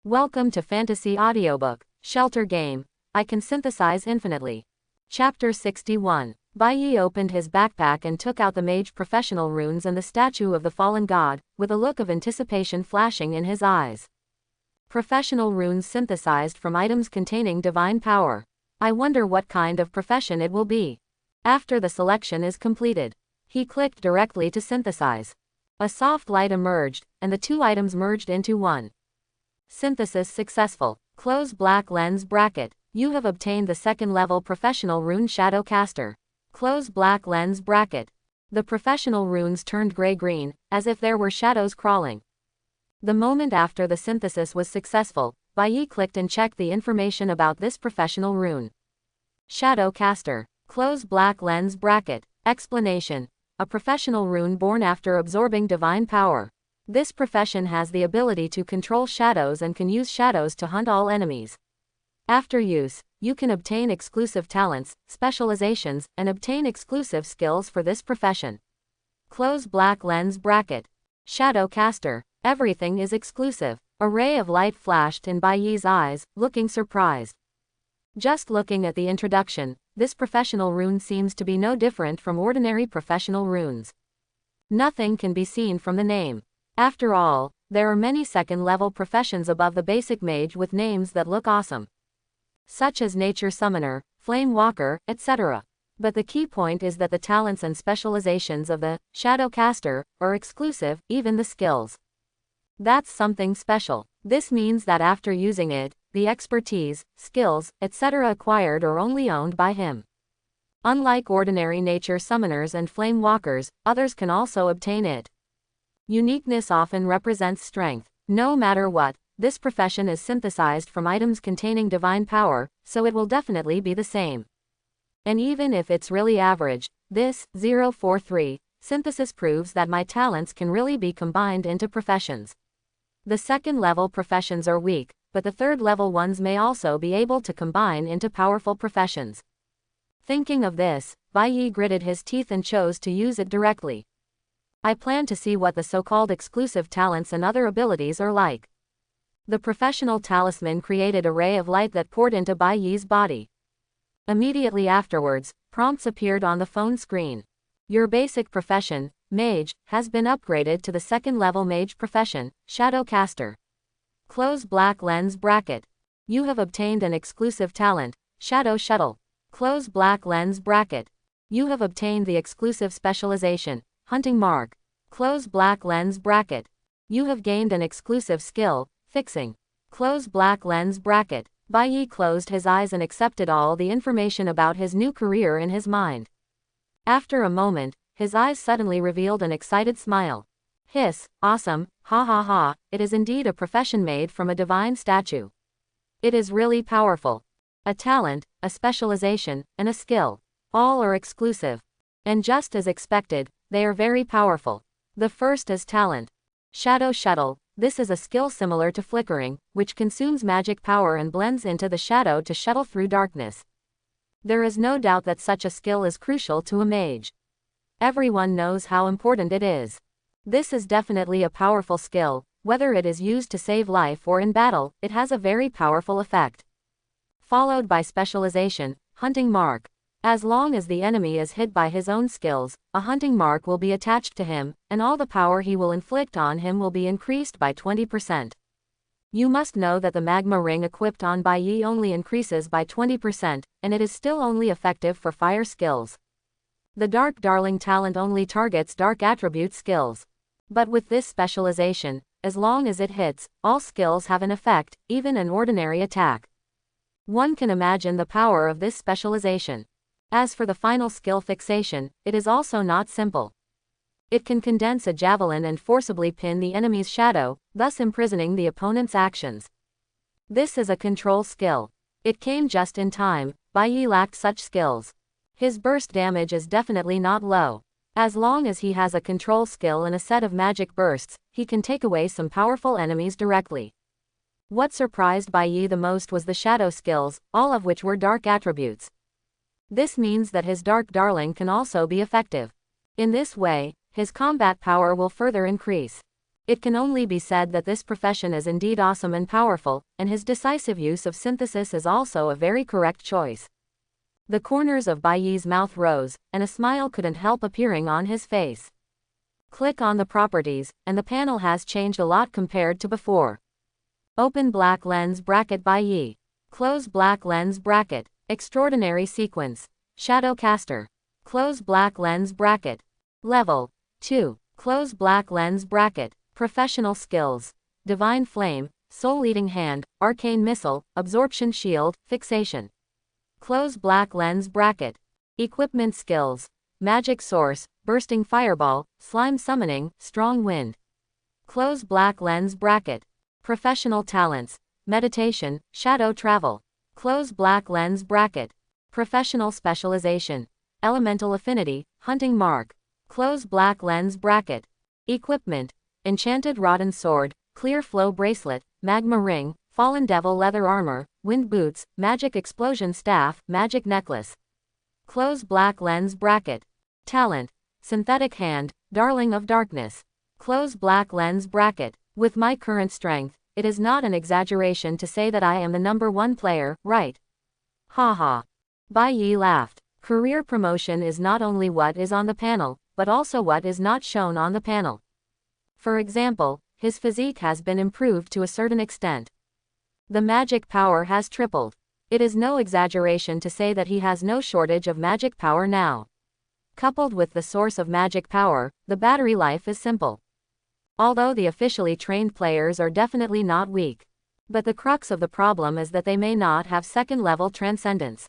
Welcome to Fantasy Audiobook, Shelter Game. I Can Synthesize Infinitely. Chapter 61. Bai Yi opened his backpack and took out the mage professional runes and the statue of the fallen god, with a look of anticipation flashing in his eyes. Professional runes synthesized from items containing divine power. I wonder what kind of profession it will be. After the selection is completed, he clicked directly to synthesize. A soft light emerged, and the two items merged into one. Synthesis successful. Close black lens bracket. You have obtained the second level professional rune Shadow Caster. Close black lens bracket. The professional runes turned gray-green, as if there were shadows crawling. The moment after the synthesis was successful, Bai Yi clicked and checked the information about this professional rune. Shadow Caster. Close black lens bracket. Explanation. A professional rune born after absorbing divine power. This profession has the ability to control shadows and can use shadows to hunt all enemies. After use, you can obtain exclusive talents, specializations, and obtain exclusive skills for this profession. Close black lens bracket. Shadow Caster. Everything is exclusive. A ray of light flashed in Bai Yi's eyes, looking surprised. Just looking at the introduction, this professional rune seems to be no different from ordinary professional runes. Nothing can be seen from the name. After all, there are many second-level professions above the basic mage with names that look awesome, such as Nature Summoner, Flame Walker, etc. But the key point is that the talents and specializations of the Shadow Caster are exclusive, even the skills. That's something special. This means that after using it, the expertise, skills, etc. acquired are only owned by him. Unlike ordinary Nature Summoners and Flame Walkers, others can also obtain it. Uniqueness often represents strength. No matter what, this profession is synthesized from items containing divine power, so it will definitely be the same. And even if it's really average, this 043 synthesis proves that my talents can really be combined into professions. The second-level professions are weak, but the third-level ones may also be able to combine into powerful professions. Thinking of this, Bai Yi gritted his teeth and chose to use it directly. I plan to see what the so-called exclusive talents and other abilities are like. The professional talisman created a ray of light that poured into Bai Yi's body. Immediately afterwards, prompts appeared on the phone screen. Your basic profession, Mage, has been upgraded to the second-level Mage profession, Shadow Caster. Close black lens bracket. You have obtained an exclusive talent, Shadow Shuttle. Close black lens bracket. You have obtained the exclusive specialization, Hunting Mark. Close black lens bracket. You have gained an exclusive skill, Fixing. Close black lens bracket. Bai Yi closed his eyes and accepted all the information about his new career in his mind. After a moment, his eyes suddenly revealed an excited smile. Hiss, awesome, ha ha ha, it is indeed a profession made from a divine statue. It is really powerful. A talent, a specialization, and a skill. All are exclusive. And just as expected, they are very powerful. The first is talent. Shadow Shuttle. This is a skill similar to flickering, which consumes magic power and blends into the shadow to shuttle through darkness. There is no doubt that such a skill is crucial to a mage. Everyone knows how important it is. This is definitely a powerful skill. Whether it is used to save life or in battle, it has a very powerful effect. Followed by specialization, Hunting Mark. As long as the enemy is hit by his own skills, a hunting mark will be attached to him, and all the power he will inflict on him will be increased by 20%. You must know that the magma ring equipped on Bai Yi only increases by 20%, and it is still only effective for fire skills. The Dark Darling talent only targets dark attribute skills. But with this specialization, as long as it hits, all skills have an effect, even an ordinary attack. One can imagine the power of this specialization. As for the final skill Fixation, it is also not simple. It can condense a javelin and forcibly pin the enemy's shadow, thus imprisoning the opponent's actions. This is a control skill. It came just in time. Bai Yi lacked such skills. His burst damage is definitely not low. As long as he has a control skill and a set of magic bursts, he can take away some powerful enemies directly. What surprised Bai Yi the most was the shadow skills, all of which were dark attributes. This means that his Dark Darling can also be effective. In this way, his combat power will further increase. It can only be said that this profession is indeed awesome and powerful, and his decisive use of synthesis is also a very correct choice. The corners of Bai Yi's mouth rose, and a smile couldn't help appearing on his face. Click on the properties, and the panel has changed a lot compared to before. Open black lens bracket Bai Yi. Close black lens bracket. Extraordinary sequence. Shadowcaster. Close black lens bracket. Level 2. Close black lens bracket. Professional skills. Divine Flame, Soul Eating Hand, Arcane Missile, Absorption Shield, Fixation. Close black lens bracket. Equipment skills. Magic Source, Bursting Fireball, Slime Summoning, Strong Wind. Close black lens bracket. Professional talents. Meditation, Shadow Travel. Close black lens bracket. Professional specialization. Elemental Affinity, Hunting Mark. Close black lens bracket. Equipment. Enchanted Rotten Sword, Clear Flow Bracelet, Magma Ring, Fallen Devil Leather Armor, Wind Boots, Magic Explosion Staff, Magic Necklace. Close black lens bracket. Talent. Synthetic Hand, Darling of Darkness. Close black lens bracket. With my current strength, it is not an exaggeration to say that I am the #1 player, right? Haha. Bai Yi laughed. Career promotion is not only what is on the panel, but also what is not shown on the panel. For example, his physique has been improved to a certain extent. The magic power has tripled. It is no exaggeration to say that he has no shortage of magic power now. Coupled with the source of magic power, the battery life is simple. Although the officially trained players are definitely not weak. But the crux of the problem is that they may not have second-level transcendence.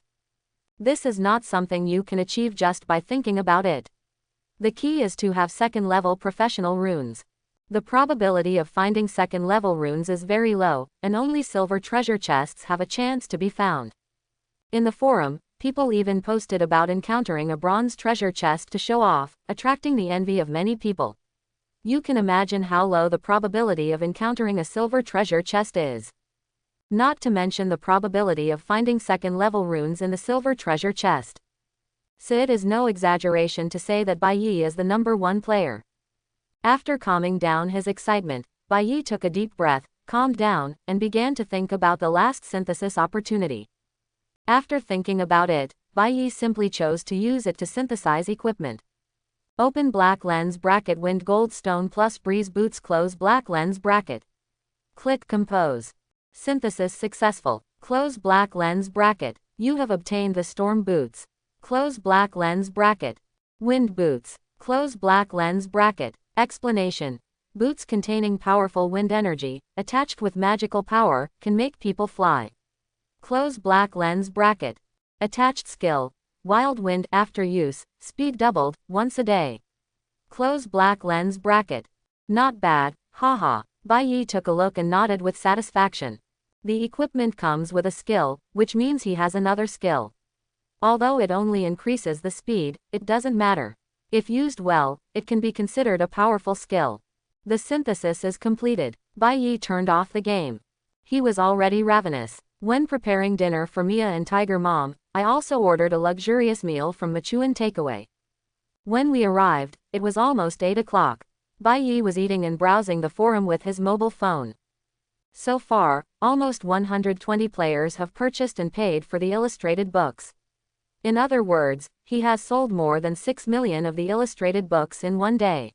This is not something you can achieve just by thinking about it. The key is to have second-level professional runes. The probability of finding second-level runes is very low, and only silver treasure chests have a chance to be found. In the forum, people even posted about encountering a bronze treasure chest to show off, attracting the envy of many people. You can imagine how low the probability of encountering a silver treasure chest is. Not to mention the probability of finding second-level runes in the silver treasure chest. So it is no exaggeration to say that Bai Yi is the #1 player. After calming down his excitement, Bai Yi took a deep breath, calmed down, and began to think about the last synthesis opportunity. After thinking about it, Bai Yi simply chose to use it to synthesize equipment. Open black lens bracket Wind Gold Stone plus Breeze Boots. Close black lens bracket. Click Compose. Synthesis successful. Close black lens bracket. You have obtained the Storm Boots. Close black lens bracket. Wind Boots. Close black lens bracket. Explanation. Boots containing powerful wind energy, attached with magical power, can make people fly. Close black lens bracket. Attached skill. Wild Wind. After use, speed doubled, once a day. Close black lens bracket. Not bad, haha. Bai Yi took a look and nodded with satisfaction. The equipment comes with a skill, which means he has another skill. Although it only increases the speed, it doesn't matter. If used well, it can be considered a powerful skill. The synthesis is completed. Bai Yi turned off the game. He was already ravenous. When preparing dinner for Mia and Tiger Mom, I also ordered a luxurious meal from Machuan Takeaway. When we arrived, it was almost 8 o'clock. Bai Yi was eating and browsing the forum with his mobile phone. So far, almost 120 players have purchased and paid for the illustrated books. In other words, he has sold more than 6 million of the illustrated books in one day.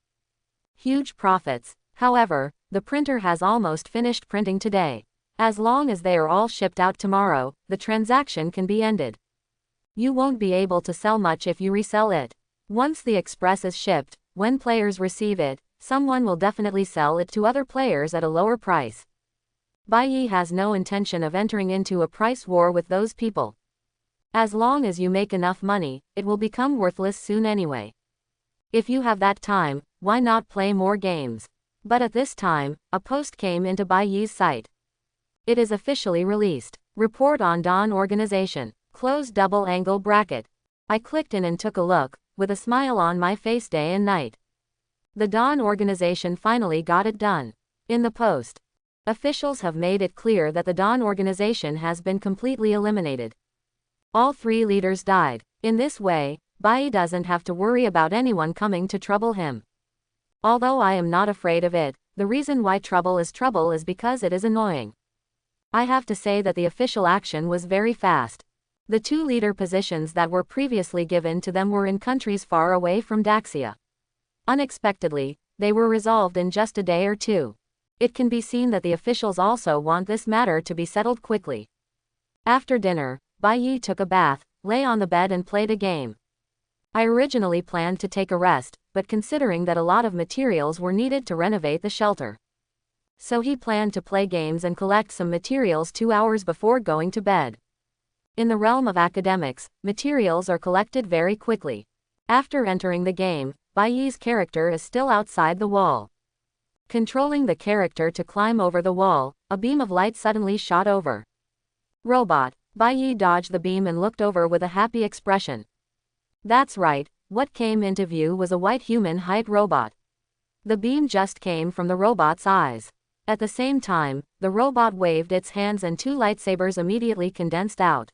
Huge profits. However, the printer has almost finished printing today. As long as they are all shipped out tomorrow, the transaction can be ended. You won't be able to sell much if you resell it. Once the express is shipped, when players receive it, someone will definitely sell it to other players at a lower price. Bai Yi has no intention of entering into a price war with those people. As long as you make enough money, it will become worthless soon anyway. If you have that time, why not play more games? But at this time, a post came into Bai Yi's site. It is officially released. Report on Dawn Organization. Close double angle bracket. I clicked in and took a look, with a smile on my face day and night. The Dawn Organization finally got it done. In the post, officials have made it clear that the Dawn Organization has been completely eliminated. All 3 leaders died. In this way, Bai Yi doesn't have to worry about anyone coming to trouble him. Although I am not afraid of it, the reason why trouble is because it is annoying. I have to say that the official action was very fast. The 2 leader positions that were previously given to them were in countries far away from Daxia. Unexpectedly, they were resolved in just a day or 2. It can be seen that the officials also want this matter to be settled quickly. After dinner, Bai Yi took a bath, lay on the bed and played a game. I originally planned to take a rest, but considering that a lot of materials were needed to renovate the shelter, so he planned to play games and collect some materials 2 hours before going to bed. In the realm of academics, materials are collected very quickly. After entering the game, Bai Yi's character is still outside the wall. Controlling the character to climb over the wall, a beam of light suddenly shot over. Robot. Bai Yi dodged the beam and looked over with a happy expression. That's right, what came into view was a white human-height robot. The beam just came from the robot's eyes. At the same time, the robot waved its hands and 2 lightsabers immediately condensed out.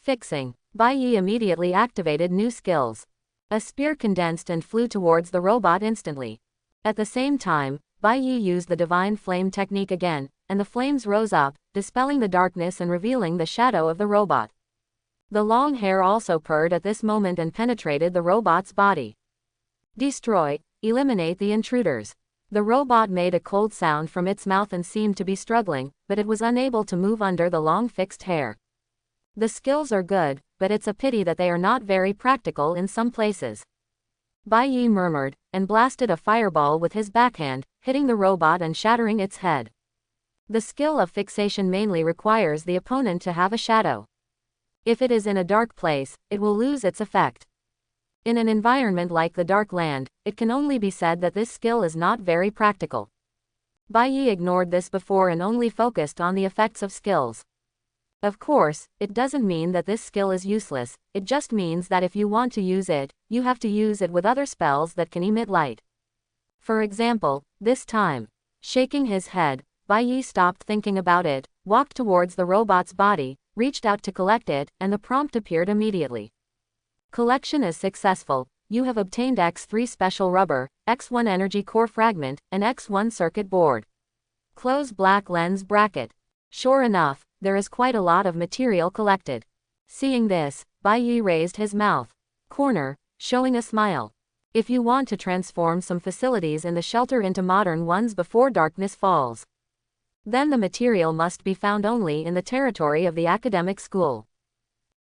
Fixing. Bai Yi immediately activated new skills. A spear condensed and flew towards the robot instantly. At the same time, Bai Yi used the divine flame technique again, and the flames rose up, dispelling the darkness and revealing the shadow of the robot. The long hair also purred at this moment and penetrated the robot's body. Destroy. Eliminate the intruders. The robot made a cold sound from its mouth and seemed to be struggling, but it was unable to move under the long fixed hair. The skills are good, but it's a pity that they are not very practical in some places. Bai Yi murmured, and blasted a fireball with his backhand, hitting the robot and shattering its head. The skill of fixation mainly requires the opponent to have a shadow. If it is in a dark place, it will lose its effect. In an environment like the Dark Land, it can only be said that this skill is not very practical. Bai Yi ignored this before and only focused on the effects of skills. Of course, it doesn't mean that this skill is useless, it just means that if you want to use it, you have to use it with other spells that can emit light. For example, this time, shaking his head, Bai Yi stopped thinking about it, walked towards the robot's body, reached out to collect it, and the prompt appeared immediately. Collection is successful. You have obtained X3 special rubber, X1 energy core fragment, and X1 circuit board. Close black lens bracket. Sure enough, there is quite a lot of material collected. Seeing this, Bai Yi raised his mouth corner, showing a smile. If you want to transform some facilities in the shelter into modern ones before darkness falls, then the material must be found only in the territory of the academic school.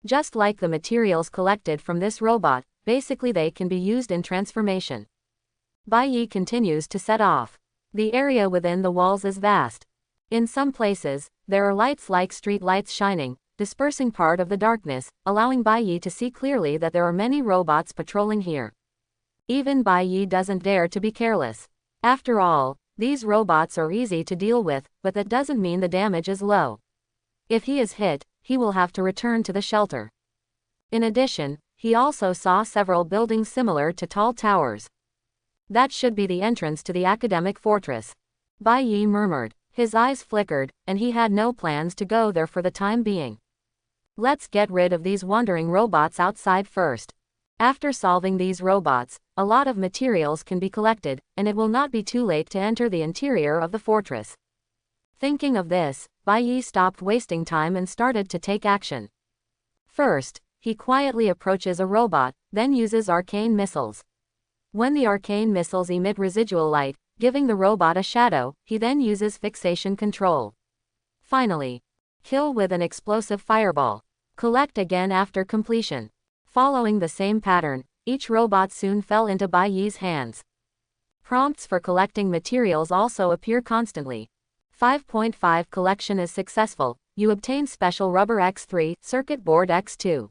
Just like the materials collected from this robot, basically they can be used in transformation. Bai Yi continues to set off. The area within the walls is vast. In some places, there are lights like street lights shining, dispersing part of the darkness, allowing Bai Yi to see clearly that there are many robots patrolling here. Even Bai Yi doesn't dare to be careless. After all, these robots are easy to deal with, but that doesn't mean the damage is low. If he is hit, he will have to return to the shelter. In addition, he also saw several buildings similar to tall towers. That should be the entrance to the academic fortress. Bai Yi murmured. His eyes flickered, and he had no plans to go there for the time being. Let's get rid of these wandering robots outside first. After solving these robots, a lot of materials can be collected, and it will not be too late to enter the interior of the fortress. Thinking of this, Bai Yi stopped wasting time and started to take action. First, he quietly approaches a robot, then uses arcane missiles. When the arcane missiles emit residual light, giving the robot a shadow, he then uses fixation control. Finally, kill with an explosive fireball. Collect again after completion. Following the same pattern, each robot soon fell into Bai Yi's hands. Prompts for collecting materials also appear constantly. 5.5 Collection is successful. You obtain special rubber X3, circuit board X2.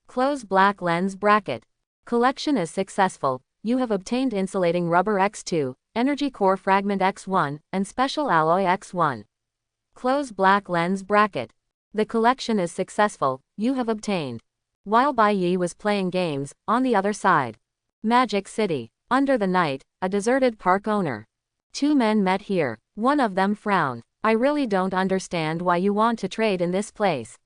Close black lens bracket. Collection is successful. You have obtained insulating rubber X2, energy core fragment X1, and special alloy X1. Close black lens bracket. The collection is successful. You have obtained. While Bai Yi was playing games, on the other side, Magic City. Under the night, a deserted park owner. 2 men met here. One of them frowned. I really don't understand why you want to trade in this place.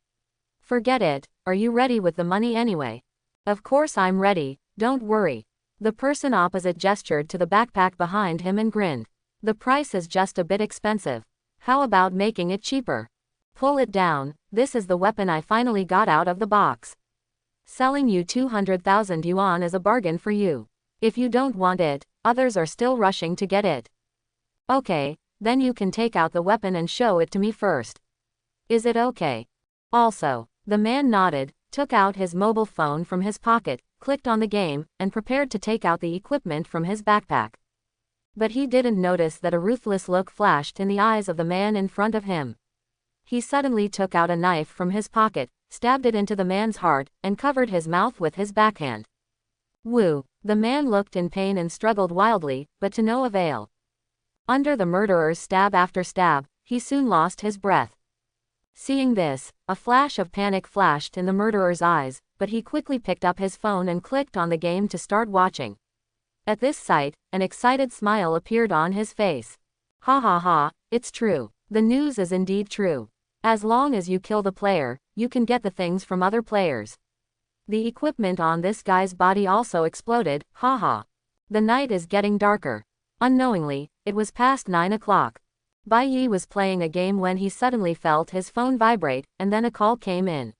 Forget it. Are you ready with the money anyway? Of course I'm ready, don't worry. The person opposite gestured to the backpack behind him and grinned. The price is just a bit expensive. How about making it cheaper? Pull it down, this is the weapon I finally got out of the box. Selling you 200,000 yuan is a bargain for you. If you don't want it, others are still rushing to get it. Okay, then you can take out the weapon and show it to me first. Is it okay? Also, the man nodded, took out his mobile phone from his pocket, clicked on the game, and prepared to take out the equipment from his backpack. But he didn't notice that a ruthless look flashed in the eyes of the man in front of him. He suddenly took out a knife from his pocket, stabbed it into the man's heart, and covered his mouth with his backhand. Woo! The man looked in pain and struggled wildly, but to no avail. Under the murderer's stab after stab, he soon lost his breath. Seeing this, a flash of panic flashed in the murderer's eyes, but he quickly picked up his phone and clicked on the game to start watching. At this sight, an excited smile appeared on his face. Ha ha ha, it's true. The news is indeed true. As long as you kill the player, you can get the things from other players. The equipment on this guy's body also exploded, haha. The night is getting darker. Unknowingly, it was past 9 o'clock. Bai Yi was playing a game when he suddenly felt his phone vibrate, and then a call came in.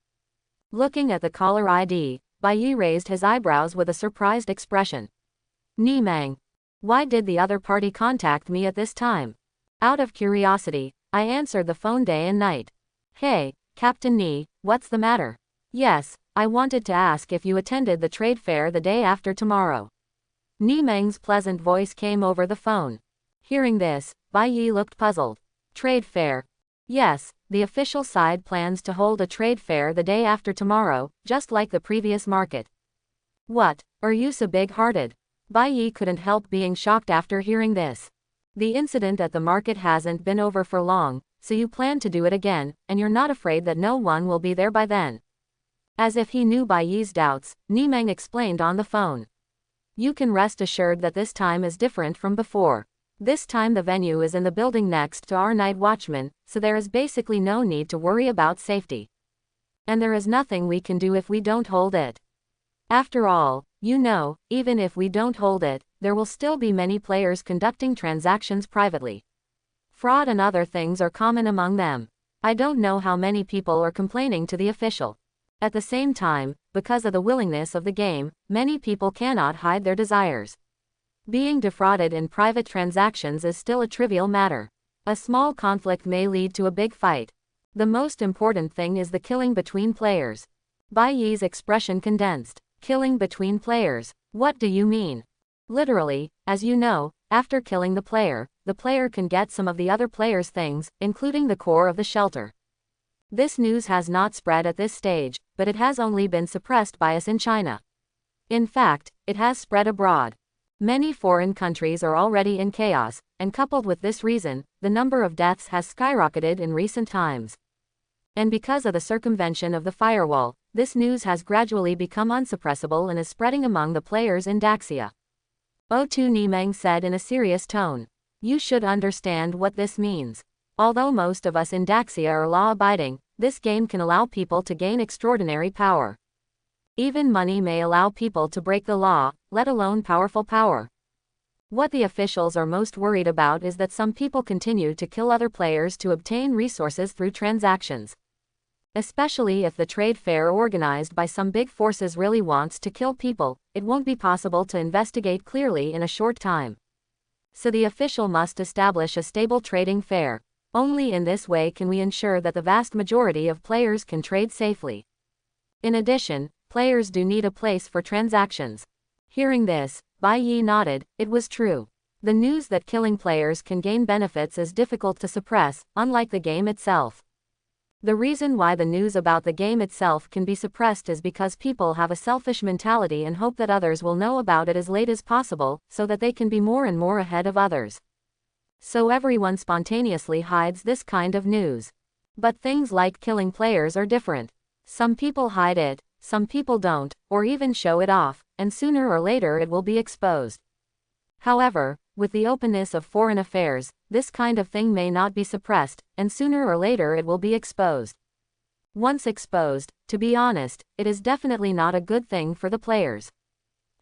Looking at the caller ID, Bai Yi raised his eyebrows with a surprised expression. Ni Mang. Why did the other party contact me at this time? Out of curiosity, I answered the phone day and night. Hey, Captain Ni, what's the matter? Yes, I wanted to ask if you attended the trade fair the day after tomorrow. Ni Meng's pleasant voice came over the phone. Hearing this, Bai Yi looked puzzled. Trade fair. Yes, the official side plans to hold a trade fair the day after tomorrow, just like the previous market. What, are you so big-hearted? Bai Yi couldn't help being shocked after hearing this. The incident at the market hasn't been over for long, so you plan to do it again, and you're not afraid that no one will be there by then. As if he knew Bai Yi's doubts, Ni Meng explained on the phone. You can rest assured that this time is different from before. This time the venue is in the building next to our night watchman, so there is basically no need to worry about safety. And there is nothing we can do if we don't hold it. After all, you know, even if we don't hold it, there will still be many players conducting transactions privately. Fraud and other things are common among them. I don't know how many people are complaining to the official. At the same time, because of the willingness of the game, many people cannot hide their desires. Being defrauded in private transactions is still a trivial matter. A small conflict may lead to a big fight. The most important thing is the killing between players. Bai Yi's expression condensed. Killing between players. What do you mean? Literally, as you know, after killing the player can get some of the other player's things, including the core of the shelter. This news has not spread at this stage, but it has only been suppressed by us in China. In fact, it has spread abroad. Many foreign countries are already in chaos, and coupled with this reason, the number of deaths has skyrocketed in recent times. And because of the circumvention of the firewall, this news has gradually become unsuppressible and is spreading among the players in Daxia. O2 Ni Meng said in a serious tone. You should understand what this means. Although most of us in Daxia are law-abiding, this game can allow people to gain extraordinary power. Even money may allow people to break the law, let alone powerful power. What the officials are most worried about is that some people continue to kill other players to obtain resources through transactions. Especially if the trade fair organized by some big forces really wants to kill people, it won't be possible to investigate clearly in a short time. So the official must establish a stable trading fair. Only in this way can we ensure that the vast majority of players can trade safely. In addition, players do need a place for transactions. Hearing this, Bai Yi nodded. It was true. The news that killing players can gain benefits is difficult to suppress, unlike the game itself. The reason why the news about the game itself can be suppressed is because people have a selfish mentality and hope that others will know about it as late as possible, so that they can be more and more ahead of others. So everyone spontaneously hides this kind of news. But things like killing players are different. Some people hide it, some people don't, or even show it off, and sooner or later it will be exposed. However, with the openness of foreign affairs, this kind of thing may not be suppressed, and sooner or later it will be exposed. Once exposed, to be honest, it is definitely not a good thing for the players.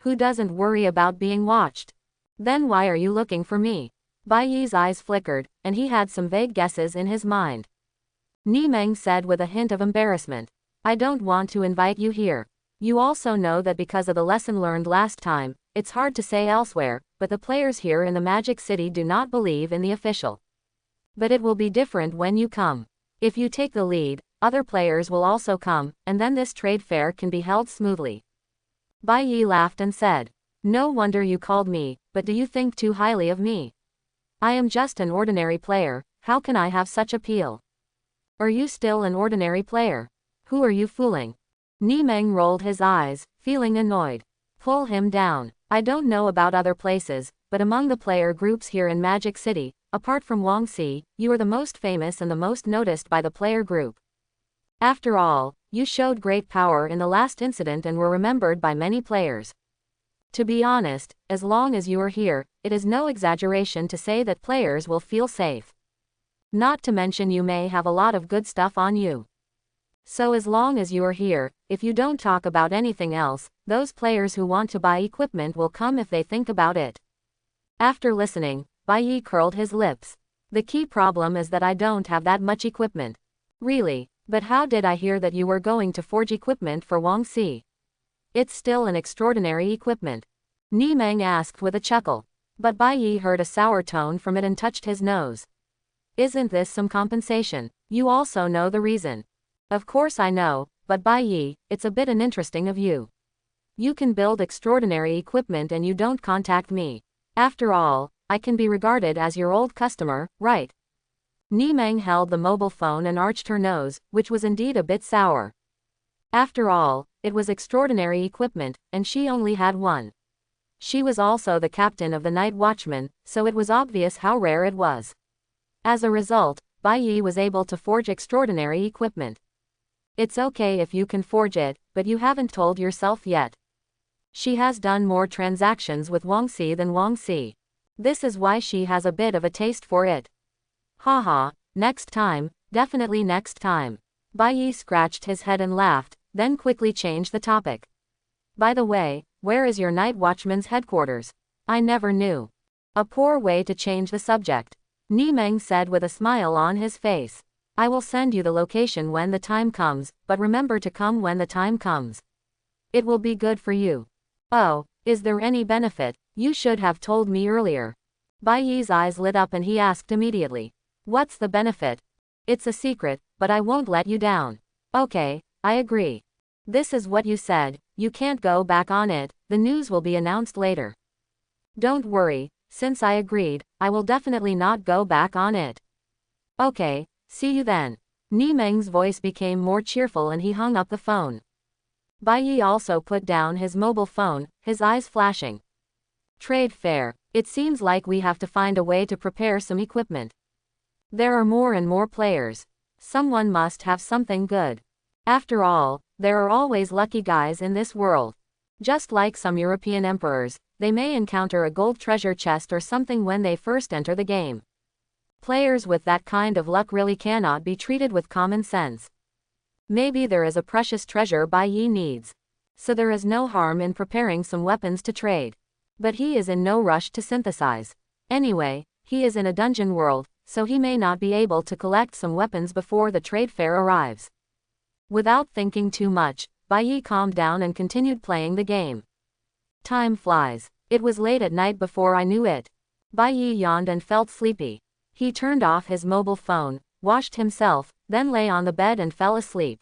Who doesn't worry about being watched? Then why are you looking for me? Bai Yi's eyes flickered, and he had some vague guesses in his mind. Ni Meng said with a hint of embarrassment. I don't want to invite you here. You also know that because of the lesson learned last time, it's hard to say elsewhere, but the players here in the Magic City do not believe in the official. But it will be different when you come. If you take the lead, other players will also come, and then this trade fair can be held smoothly. Bai Yi laughed and said, no wonder you called me, but do you think too highly of me? I am just an ordinary player, how can I have such appeal? Are you still an ordinary player? Who are you fooling? Ni Meng rolled his eyes, feeling annoyed. Pull him down. I don't know about other places, but among the player groups here in Magic City, apart from Wong, you are the most famous and the most noticed by the player group. After all, you showed great power in the last incident and were remembered by many players. To be honest, as long as you are here, it is no exaggeration to say that players will feel safe. Not to mention you may have a lot of good stuff on you. So as long as you are here, if you don't talk about anything else, those players who want to buy equipment will come if they think about it. After listening, Bai Yi curled his lips. The key problem is that I don't have that much equipment. Really, but how did I hear that you were going to forge equipment for Wong Si? It's still an extraordinary equipment. Ni Meng asked with a chuckle. But Bai Yi heard a sour tone from it and touched his nose. Isn't this some compensation? You also know the reason. Of course I know, but Bai Yi, it's a bit uninteresting of you. You can build extraordinary equipment and you don't contact me. After all, I can be regarded as your old customer, right? Ni Meng held the mobile phone and arched her nose, which was indeed a bit sour. After all, it was extraordinary equipment, and she only had one. She was also the captain of the night watchman, so it was obvious how rare it was. As a result, Bai Yi was able to forge extraordinary equipment. It's okay if you can forge it, but you haven't told yourself yet. She has done more transactions with Wong Si than Wong Si. This is why she has a bit of a taste for it. Haha, next time, definitely next time. Bai Yi scratched his head and laughed, then quickly changed the topic. By the way, where is your night watchman's headquarters? I never knew. A poor way to change the subject. Ni Meng said with a smile on his face. I will send you the location when the time comes, but remember to come when the time comes. It will be good for you. Oh, is there any benefit? You should have told me earlier. Bai Yi's eyes lit up and he asked immediately. What's the benefit? It's a secret, but I won't let you down. Okay, I agree. This is what you said, you can't go back on it, the news will be announced later. Don't worry, since I agreed, I will definitely not go back on it. Okay, see you then. Ni Meng's voice became more cheerful and he hung up the phone. Bai Yi also put down his mobile phone, his eyes flashing. Trade fair. It seems like we have to find a way to prepare some equipment. There are more and more players. Someone must have something good. After all, there are always lucky guys in this world. Just like some European emperors, they may encounter a gold treasure chest or something when they first enter the game. Players with that kind of luck really cannot be treated with common sense. Maybe there is a precious treasure Bai Yi needs. So there is no harm in preparing some weapons to trade. But he is in no rush to synthesize. Anyway, he is in a dungeon world, so he may not be able to collect some weapons before the trade fair arrives. Without thinking too much, Bai Yi calmed down and continued playing the game. Time flies. It was late at night before I knew it. Bai Yi yawned and felt sleepy. He turned off his mobile phone, washed himself, then lay on the bed and fell asleep.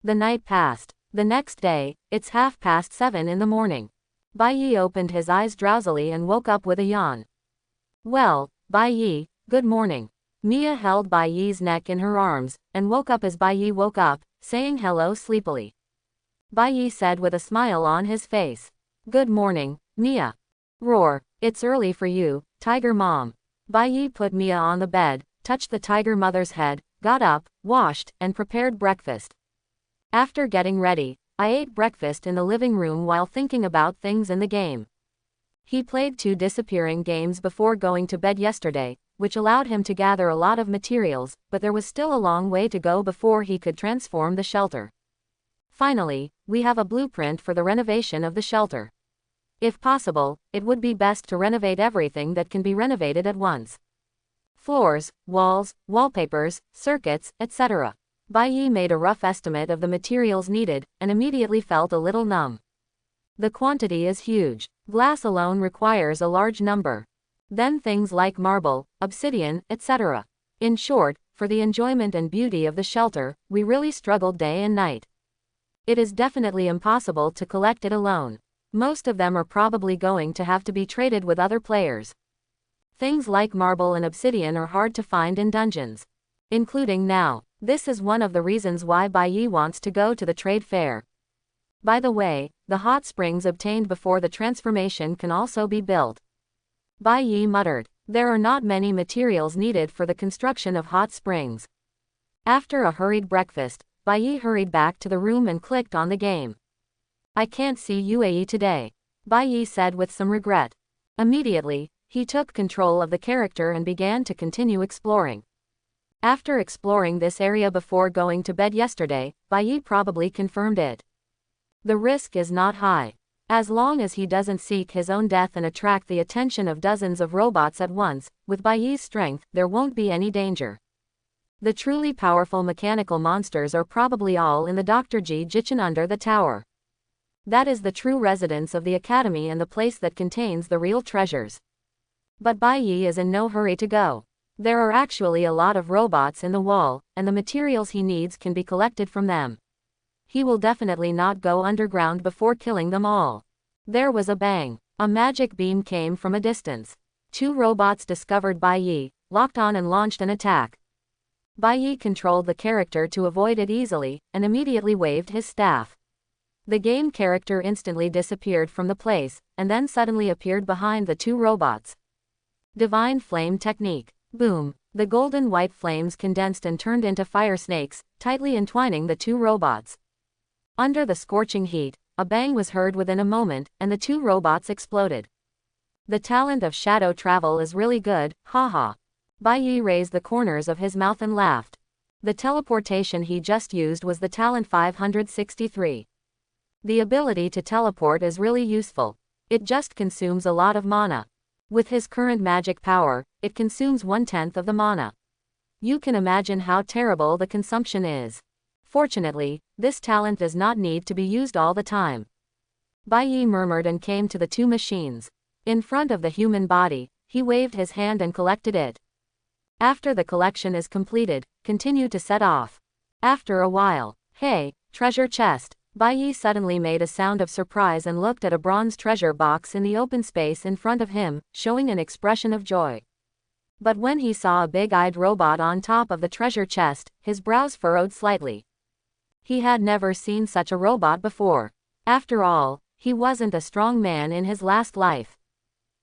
The night passed. The next day, it's 7:30 in the morning. Bai Yi opened his eyes drowsily and woke up with a yawn. Well, Bai Yi, good morning. Mia held Bai Yi's neck in her arms, and woke up as Bai Yi woke up, saying hello sleepily. Bai Yi said with a smile on his face. Good morning, Mia. Roar, it's early for you, tiger mom. Bai Yi put Mia on the bed, touched the tiger mother's head, got up, washed, and prepared breakfast. After getting ready, I ate breakfast in the living room while thinking about things in the game. He played 2 disappearing games before going to bed yesterday, which allowed him to gather a lot of materials, but there was still a long way to go before he could transform the shelter. Finally, we have a blueprint for the renovation of the shelter. If possible, it would be best to renovate everything that can be renovated at once. Floors, walls, wallpapers, circuits, etc. Bai Yi made a rough estimate of the materials needed, and immediately felt a little numb. The quantity is huge. Glass alone requires a large number. Then things like marble, obsidian, etc. In short, for the enjoyment and beauty of the shelter, we really struggled day and night. It is definitely impossible to collect it alone. Most of them are probably going to have to be traded with other players. Things like marble and obsidian are hard to find in dungeons, including now. This is one of the reasons why Bai Yi wants to go to the trade fair. By the way, the hot springs obtained before the transformation can also be built. Bai Yi muttered, there are not many materials needed for the construction of hot springs. After a hurried breakfast, Bai Yi hurried back to the room and clicked on the game. I can't see UAE today, Bai Yi said with some regret. Immediately, he took control of the character and began to continue exploring. After exploring this area before going to bed yesterday, Bai Yi probably confirmed it. The risk is not high. As long as he doesn't seek his own death and attract the attention of dozens of robots at once, with Bai Yi's strength, there won't be any danger. The truly powerful mechanical monsters are probably all in the Dr. Ji Jichen under the tower. That is the true residence of the academy and the place that contains the real treasures. But Bai Yi is in no hurry to go. There are actually a lot of robots in the wall, and the materials he needs can be collected from them. He will definitely not go underground before killing them all. There was a bang. A magic beam came from a distance. Two robots discovered Bai Yi, locked on and launched an attack. Bai Yi controlled the character to avoid it easily, and immediately waved his staff. The game character instantly disappeared from the place, and then suddenly appeared behind the two robots. Divine Flame Technique. Boom. The golden white flames condensed and turned into fire snakes, tightly entwining the two robots. Under the scorching heat, a bang was heard within a moment, and the two robots exploded. The talent of shadow travel is really good, haha. Bai Yi raised the corners of his mouth and laughed. The teleportation he just used was the talent 563. The ability to teleport is really useful. It just consumes a lot of mana. With his current magic power, it consumes 1/10 of the mana. You can imagine how terrible the consumption is. Fortunately, this talent does not need to be used all the time. Bai Yi murmured and came to the two machines. In front of the human body, he waved his hand and collected it. After the collection is completed, continue to set off. After a while, hey, treasure chest. Bai Yi suddenly made a sound of surprise and looked at a bronze treasure box in the open space in front of him, showing an expression of joy. But when he saw a big-eyed robot on top of the treasure chest, his brows furrowed slightly. He had never seen such a robot before. After all, he wasn't a strong man in his last life.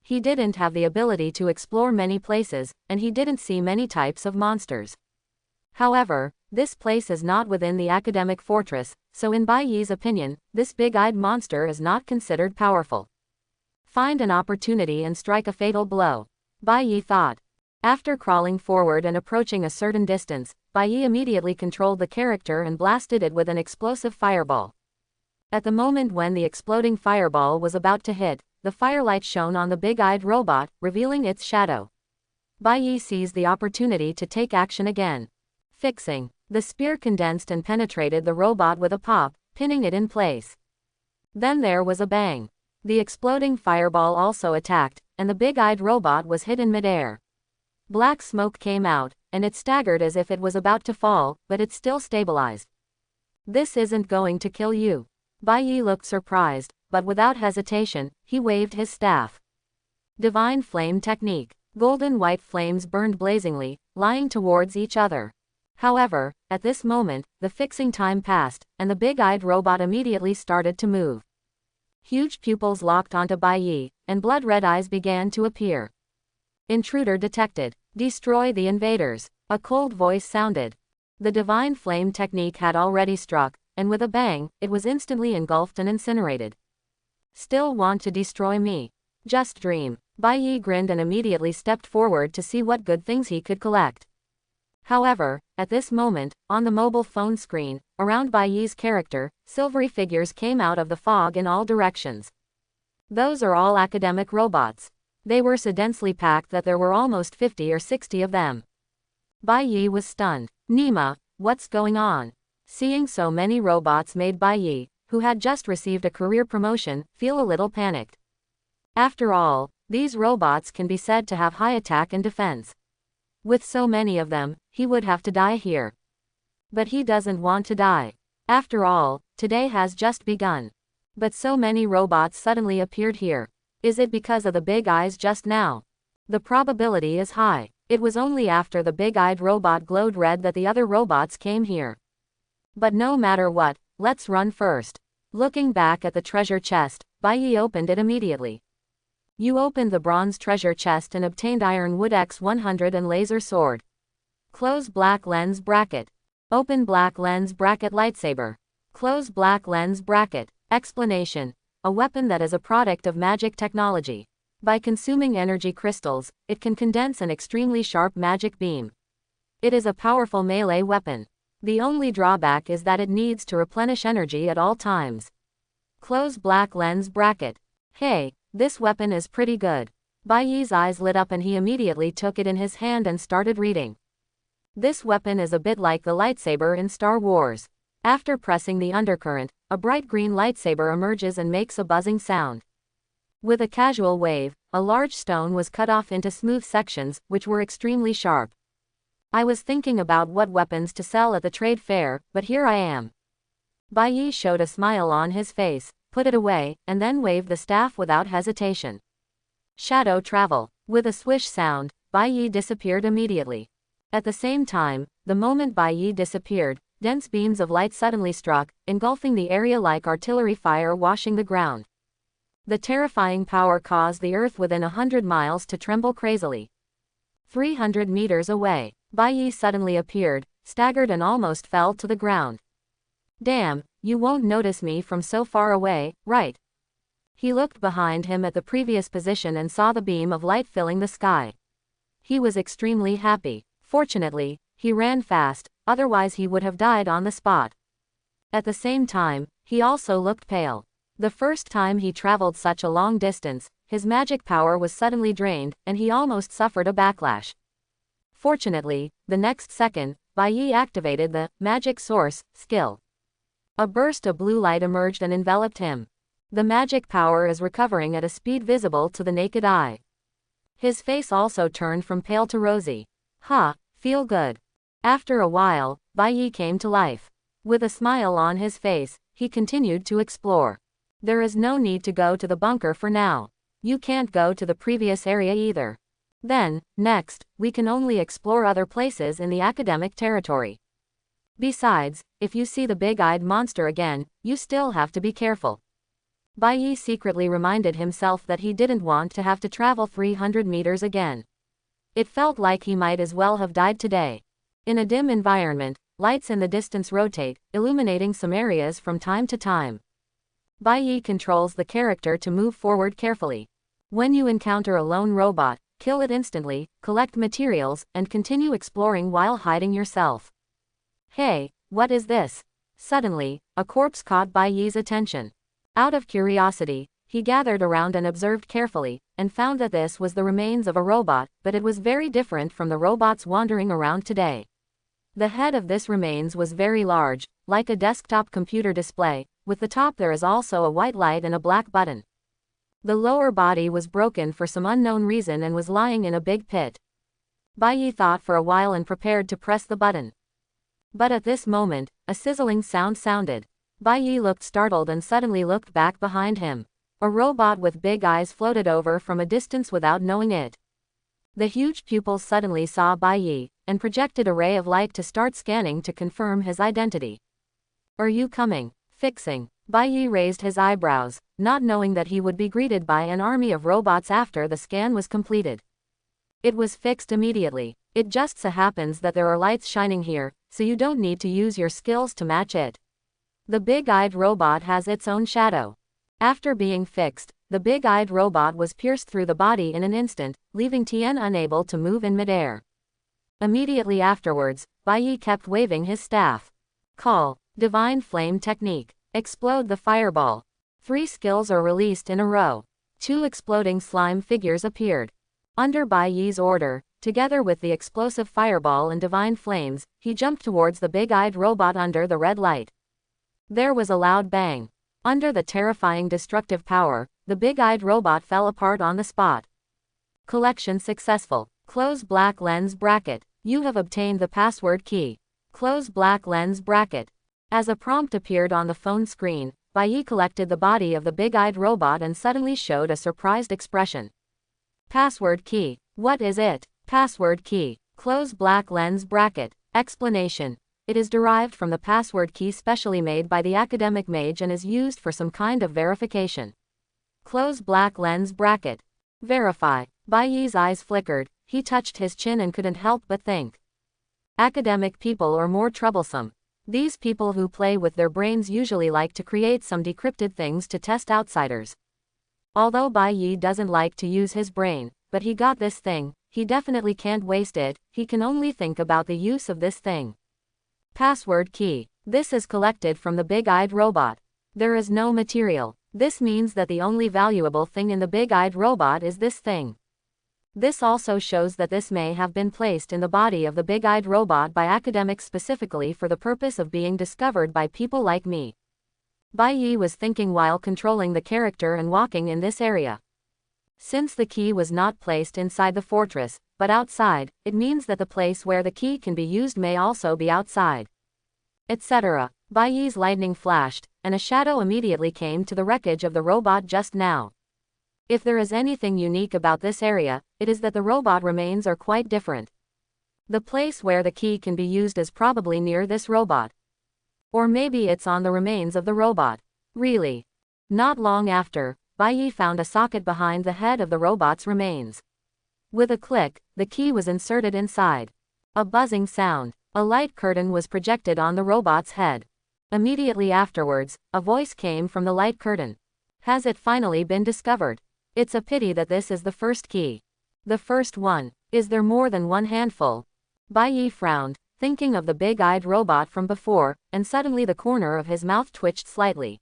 He didn't have the ability to explore many places, and he didn't see many types of monsters. However, this place is not within the academic fortress, so in Bai Yi's opinion, this big-eyed monster is not considered powerful. Find an opportunity and strike a fatal blow, Bai Yi thought. After crawling forward and approaching a certain distance, Bai Yi immediately controlled the character and blasted it with an explosive fireball. At the moment when the exploding fireball was about to hit, the firelight shone on the big-eyed robot, revealing its shadow. Bai Yi seized the opportunity to take action again. Fixing. The spear condensed and penetrated the robot with a pop, pinning it in place. Then there was a bang. The exploding fireball also attacked, and the big-eyed robot was hit in midair. Black smoke came out, and it staggered as if it was about to fall, but it still stabilized. This isn't going to kill you. Bai Yi looked surprised, but without hesitation, he waved his staff. Divine Flame Technique. Golden white flames burned blazingly, lying towards each other. However, at this moment, the fixing time passed, and the big-eyed robot immediately started to move. Huge pupils locked onto Bai Yi, and blood-red eyes began to appear. Intruder detected. Destroy the invaders. A cold voice sounded. The Divine Flame Technique had already struck, and with a bang, it was instantly engulfed and incinerated. Still want to destroy me? Just dream. Bai Yi grinned and immediately stepped forward to see what good things he could collect. However, at this moment, on the mobile phone screen, around Bai Yi's character, silvery figures came out of the fog in all directions. Those are all academic robots. They were so densely packed that there were almost 50 or 60 of them. Bai Yi was stunned. Nima, what's going on? Seeing so many robots made Bai Yi, who had just received a career promotion, feel a little panicked. After all, these robots can be said to have high attack and defense. With so many of them, he would have to die here. But he doesn't want to die. After all, today has just begun. But so many robots suddenly appeared here. Is it because of the big eyes just now? The probability is high. It was only after the big-eyed robot glowed red that the other robots came here. But no matter what, let's run first. Looking back at the treasure chest, Bai Yi opened it immediately. You opened the bronze treasure chest and obtained Ironwood X100 and laser sword. Close black lens bracket. Open black lens bracket lightsaber. Close black lens bracket. Explanation. A weapon that is a product of magic technology. By consuming energy crystals, it can condense an extremely sharp magic beam. It is a powerful melee weapon. The only drawback is that it needs to replenish energy at all times. Close black lens bracket. Hey, this weapon is pretty good. Bai Yi's eyes lit up and he immediately took it in his hand and started reading. This weapon is a bit like the lightsaber in Star Wars. After pressing the undercurrent, a bright green lightsaber emerges and makes a buzzing sound. With a casual wave, a large stone was cut off into smooth sections, which were extremely sharp. I was thinking about what weapons to sell at the trade fair, but here I am. Bai Yi showed a smile on his face, put it away, and then waved the staff without hesitation. Shadow travel. With a swish sound, Bai Yi disappeared immediately. At the same time, the moment Bai Yi disappeared, dense beams of light suddenly struck, engulfing the area like artillery fire washing the ground. The terrifying power caused the earth within 100 miles to tremble crazily. 300 meters away, Bai Yi suddenly appeared, staggered and almost fell to the ground. Damn, you won't notice me from so far away, right? He looked behind him at the previous position and saw the beam of light filling the sky. He was extremely happy. Fortunately, he ran fast, otherwise he would have died on the spot. At the same time, he also looked pale. The first time he traveled such a long distance, his magic power was suddenly drained, and he almost suffered a backlash. Fortunately, the next second, Bai Yi activated the magic source skill. A burst of blue light emerged and enveloped him. The magic power is recovering at a speed visible to the naked eye. His face also turned from pale to rosy. Feel good. After a while, Bai Yi came to life. With a smile on his face, he continued to explore. There is no need to go to the bunker for now. You can't go to the previous area either. Then, next, we can only explore other places in the academic territory. Besides, if you see the big-eyed monster again, you still have to be careful. Bai Yi secretly reminded himself that he didn't want to have to travel 300 meters again. It felt like he might as well have died today. In a dim environment, lights in the distance rotate, illuminating some areas from time to time. Bai Yi controls the character to move forward carefully. When you encounter a lone robot, kill it instantly, collect materials, and continue exploring while hiding yourself. Hey, what is this? Suddenly, a corpse caught Bai Yi's attention. Out of curiosity, he gathered around and observed carefully, and found that this was the remains of a robot, but it was very different from the robots wandering around today. The head of this remains was very large, like a desktop computer display. With the top there is also a white light and a black button. The lower body was broken for some unknown reason and was lying in a big pit. Bai Yi thought for a while and prepared to press the button. But at this moment, a sizzling sound sounded. Bai Yi looked startled and suddenly looked back behind him. A robot with big eyes floated over from a distance without knowing it. The huge pupils suddenly saw Bai Yi, and projected a ray of light to start scanning to confirm his identity. Are you coming? Fixing. Bai Yi raised his eyebrows, not knowing that he would be greeted by an army of robots after the scan was completed. It was fixed immediately. It just so happens that there are lights shining here, so you don't need to use your skills to match it. The big-eyed robot has its own shadow. After being fixed, the big-eyed robot was pierced through the body in an instant, leaving Tien unable to move in midair. Immediately afterwards, Bai Yi kept waving his staff. Call. Divine Flame Technique. Explode the fireball. 3 skills are released in a row. 2 exploding slime figures appeared. Under Bai Yi's order, together with the explosive fireball and divine flames, he jumped towards the big-eyed robot under the red light. There was a loud bang. Under the terrifying destructive power, the big-eyed robot fell apart on the spot. Collection successful. Close black lens bracket. You have obtained the password key. Close black lens bracket. As a prompt appeared on the phone screen, Bai Yi collected the body of the big-eyed robot and suddenly showed a surprised expression. Password key. What is it? Password key. Close black lens bracket. Explanation. It is derived from the password key specially made by the academic mage and is used for some kind of verification. Close black lens bracket. Verify. Bai Yi's eyes flickered, he touched his chin and couldn't help but think. Academic people are more troublesome. These people who play with their brains usually like to create some decrypted things to test outsiders. Although Bai Yi doesn't like to use his brain, but he got this thing, he definitely can't waste it, he can only think about the use of this thing. Password key. This is collected from the big-eyed robot. There is no material. This means that the only valuable thing in the big-eyed robot is this thing. This also shows that this may have been placed in the body of the big-eyed robot by academics specifically for the purpose of being discovered by people like me. Bai Yi was thinking while controlling the character and walking in this area. Since the key was not placed inside the fortress, but outside, it means that the place where the key can be used may also be outside. Etc. Bai Yi's lightning flashed, and a shadow immediately came to the wreckage of the robot just now. If there is anything unique about this area, it is that the robot remains are quite different. The place where the key can be used is probably near this robot. Or maybe it's on the remains of the robot. Really. Not long after, Bai Yi found a socket behind the head of the robot's remains. With a click, the key was inserted inside. A buzzing sound. A light curtain was projected on the robot's head. Immediately afterwards, a voice came from the light curtain. Has it finally been discovered? It's a pity that this is the first key. The first one. Is there more than one handful? Bai Yi frowned, thinking of the big-eyed robot from before, and suddenly the corner of his mouth twitched slightly.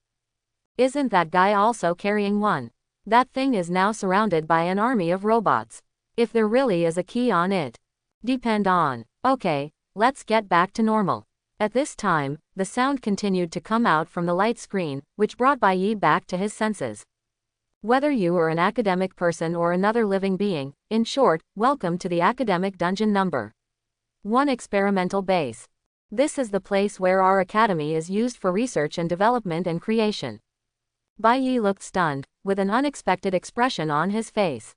Isn't that guy also carrying one? That thing is now surrounded by an army of robots. If there really is a key on it. Depend on. Okay, let's get back to normal. At this time, the sound continued to come out from the light screen, which brought Bai Yi back to his senses. Whether you are an academic person or another living being, in short, welcome to the academic dungeon number 1 experimental base. This is the place where our academy is used for research and development and creation. Bai Yi looked stunned, with an unexpected expression on his face.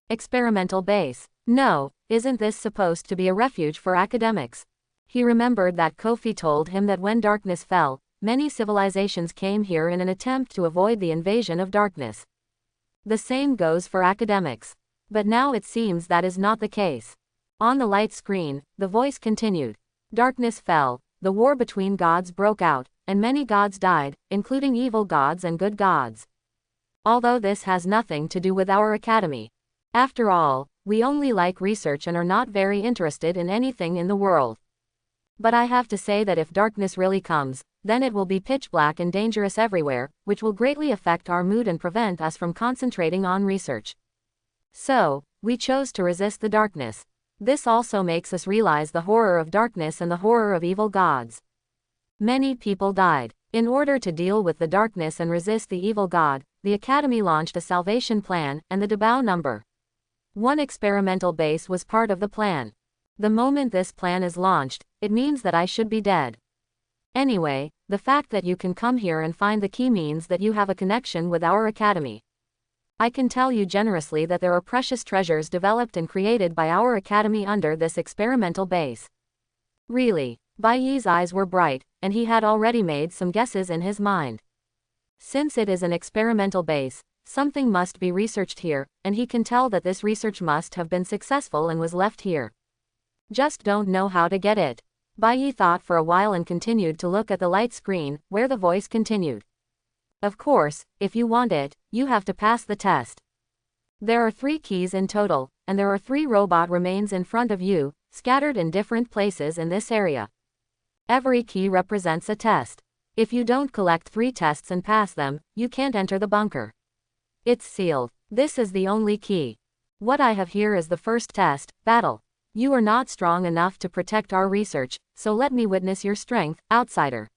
Experimental base. No, isn't this supposed to be a refuge for academics? He remembered that Kofi told him that when darkness fell, many civilizations came here in an attempt to avoid the invasion of darkness. The same goes for academics. But now it seems that is not the case. On the light screen, the voice continued. Darkness fell, the war between gods broke out, and many gods died, including evil gods and good gods. Although this has nothing to do with our academy. After all, we only like research and are not very interested in anything in the world. But I have to say that if darkness really comes, then it will be pitch black and dangerous everywhere, which will greatly affect our mood and prevent us from concentrating on research. So, we chose to resist the darkness. This also makes us realize the horror of darkness and the horror of evil gods. Many people died. In order to deal with the darkness and resist the evil god, the Academy launched a salvation plan, and the Debao number 1 experimental base was part of the plan. The moment this plan is launched, it means that I should be dead. Anyway, the fact that you can come here and find the key means that you have a connection with our academy. I can tell you generously that there are precious treasures developed and created by our academy under this experimental base. Really, Bai Yi's eyes were bright, and he had already made some guesses in his mind. Since it is an experimental base, something must be researched here, and he can tell that this research must have been successful and was left here. Just don't know how to get it. Bai Yi thought for a while and continued to look at the light screen, where the voice continued. Of course, if you want it, you have to pass the test. There are 3 keys in total, and there are 3 robot remains in front of you, scattered in different places in this area. Every key represents a test. If you don't collect 3 tests and pass them, you can't enter the bunker. It's sealed. This is the only key. What I have here is the first test, battle. You are not strong enough to protect our research, so let me witness your strength, outsider.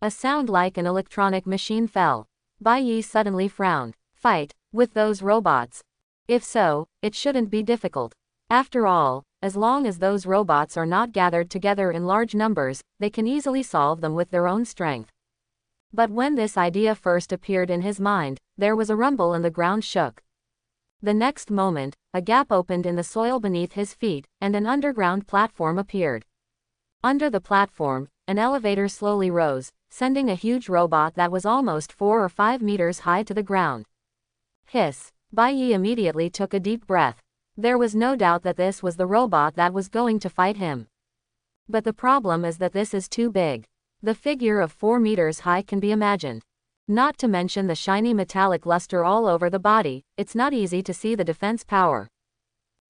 A sound like an electronic machine fell. Bai Yi suddenly frowned. Fight with those robots. If so, it shouldn't be difficult. After all, as long as those robots are not gathered together in large numbers, they can easily solve them with their own strength. But when this idea first appeared in his mind, there was a rumble and the ground shook. The next moment, a gap opened in the soil beneath his feet, and an underground platform appeared. Under the platform, an elevator slowly rose, sending a huge robot that was almost 4 or 5 meters high to the ground. Hiss. Bai Yi immediately took a deep breath. There was no doubt that this was the robot that was going to fight him. But the problem is that this is too big. The figure of 4 meters high can be imagined. Not to mention the shiny metallic luster all over the body, it's not easy to see the defense power.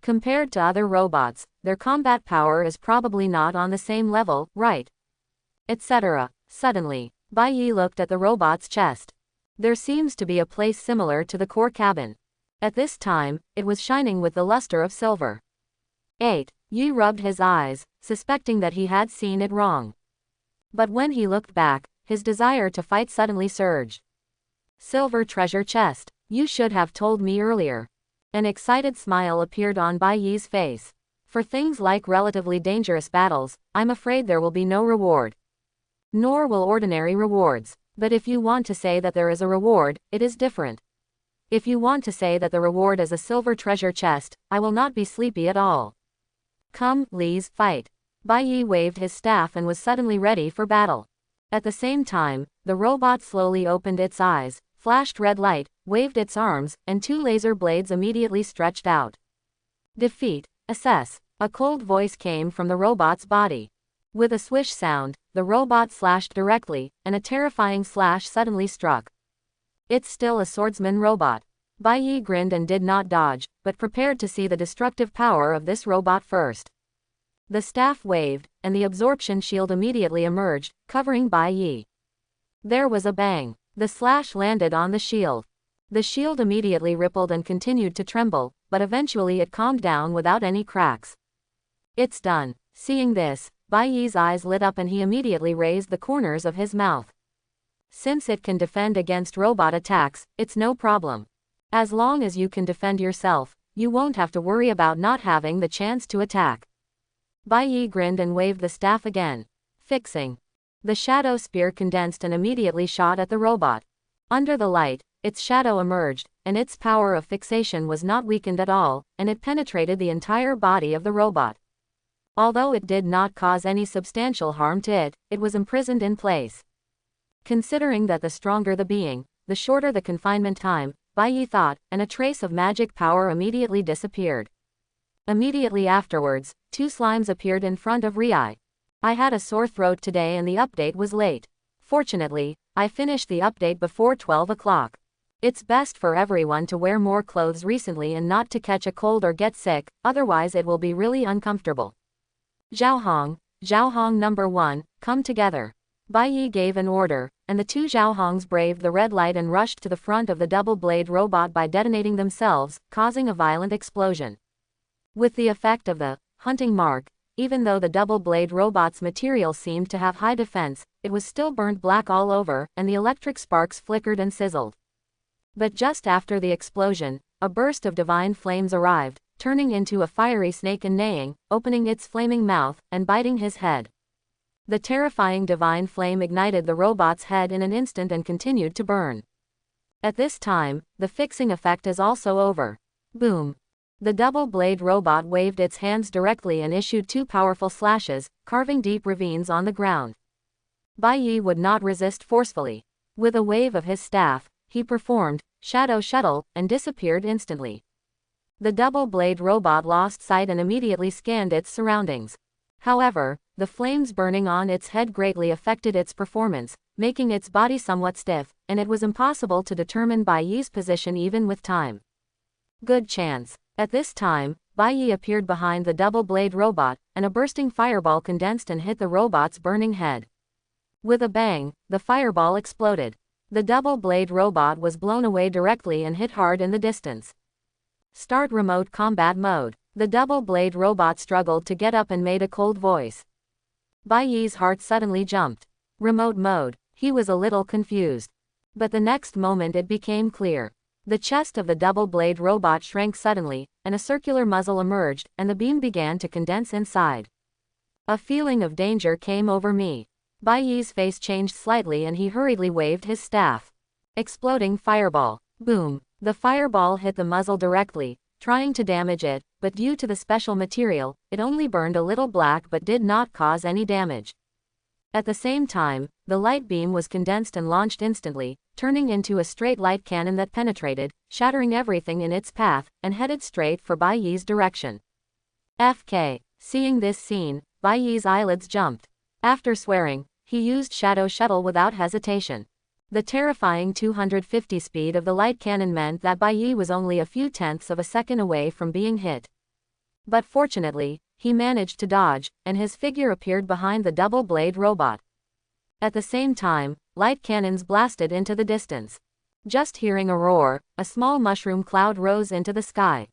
Compared to other robots, their combat power is probably not on the same level, right? Etc. Suddenly, Bai Yi looked at the robot's chest. There seems to be a place similar to the core cabin. At this time, it was shining with the luster of silver. 8. Yi rubbed his eyes, suspecting that he had seen it wrong. But when he looked back, his desire to fight suddenly surged. Silver treasure chest. You should have told me earlier. An excited smile appeared on Bai Yi's face. For things like relatively dangerous battles, I'm afraid there will be no reward. Nor will ordinary rewards. But if you want to say that there is a reward, it is different. If you want to say that the reward is a silver treasure chest, I will not be sleepy at all. Come, Lees, fight. Bai Yi waved his staff and was suddenly ready for battle. At the same time, the robot slowly opened its eyes, flashed red light, waved its arms, and 2 laser blades immediately stretched out. Defeat. Assess. A cold voice came from the robot's body. With a swish sound, the robot slashed directly, and a terrifying slash suddenly struck. It's still a swordsman robot. Bai Yi grinned and did not dodge, but prepared to see the destructive power of this robot first. The staff waved, and the absorption shield immediately emerged, covering Bai Yi. There was a bang. The slash landed on the shield. The shield immediately rippled and continued to tremble, but eventually it calmed down without any cracks. It's done. Seeing this, Bai Yi's eyes lit up and he immediately raised the corners of his mouth. Since it can defend against robot attacks, it's no problem. As long as you can defend yourself, you won't have to worry about not having the chance to attack. Bai Yi grinned and waved the staff again. Fixing. The shadow spear condensed and immediately shot at the robot. Under the light, its shadow emerged, and its power of fixation was not weakened at all, and it penetrated the entire body of the robot. Although it did not cause any substantial harm to it, it was imprisoned in place. Considering that the stronger the being, the shorter the confinement time, Bai Yi thought, and a trace of magic power immediately disappeared. Immediately afterwards, 2 slimes appeared in front of Rai. I had a sore throat today and the update was late. Fortunately, I finished the update before 12 o'clock. It's best for everyone to wear more clothes recently and not to catch a cold or get sick, otherwise it will be really uncomfortable. Zhaohong number 1, come together. Bai Yi gave an order, and the 2 Zhaohongs braved the red light and rushed to the front of the double-blade robot by detonating themselves, causing a violent explosion. With the effect of the hunting mark, even though the double-blade robot's material seemed to have high defense, it was still burnt black all over, and the electric sparks flickered and sizzled. But just after the explosion, a burst of divine flames arrived, turning into a fiery snake and neighing, opening its flaming mouth, and biting his head. The terrifying divine flame ignited the robot's head in an instant and continued to burn. At this time, the fixing effect is also over. Boom. The double-blade robot waved its hands directly and issued 2 powerful slashes, carving deep ravines on the ground. Bai Yi would not resist forcefully. With a wave of his staff, he performed Shadow Shuttle, and disappeared instantly. The double-blade robot lost sight and immediately scanned its surroundings. However, the flames burning on its head greatly affected its performance, making its body somewhat stiff, and it was impossible to determine Bai Yi's position even with time. Good chance. At this time, Bai Yi appeared behind the double-blade robot, and a bursting fireball condensed and hit the robot's burning head. With a bang, the fireball exploded. The double-blade robot was blown away directly and hit hard in the distance. Start remote combat mode. The double-blade robot struggled to get up and made a cold voice. Bai Yi's heart suddenly jumped. Remote mode. He was a little confused. But the next moment it became clear. The chest of the double-blade robot shrank suddenly, and a circular muzzle emerged, and the beam began to condense inside. A feeling of danger came over me. Bai Yi's face changed slightly and he hurriedly waved his staff. Exploding fireball. Boom. The fireball hit the muzzle directly, trying to damage it, but due to the special material, it only burned a little black but did not cause any damage. At the same time, the light beam was condensed and launched instantly, turning into a straight light cannon that penetrated, shattering everything in its path, and headed straight for Bai Yi's direction. FK. Seeing this scene, Bai Yi's eyelids jumped. After swearing, he used Shadow Shuttle without hesitation. The terrifying 250 speed of the light cannon meant that Bai Yi was only a few tenths of a second away from being hit. But fortunately, he managed to dodge, and his figure appeared behind the double-blade robot. At the same time, light cannons blasted into the distance. Just hearing a roar, a small mushroom cloud rose into the sky.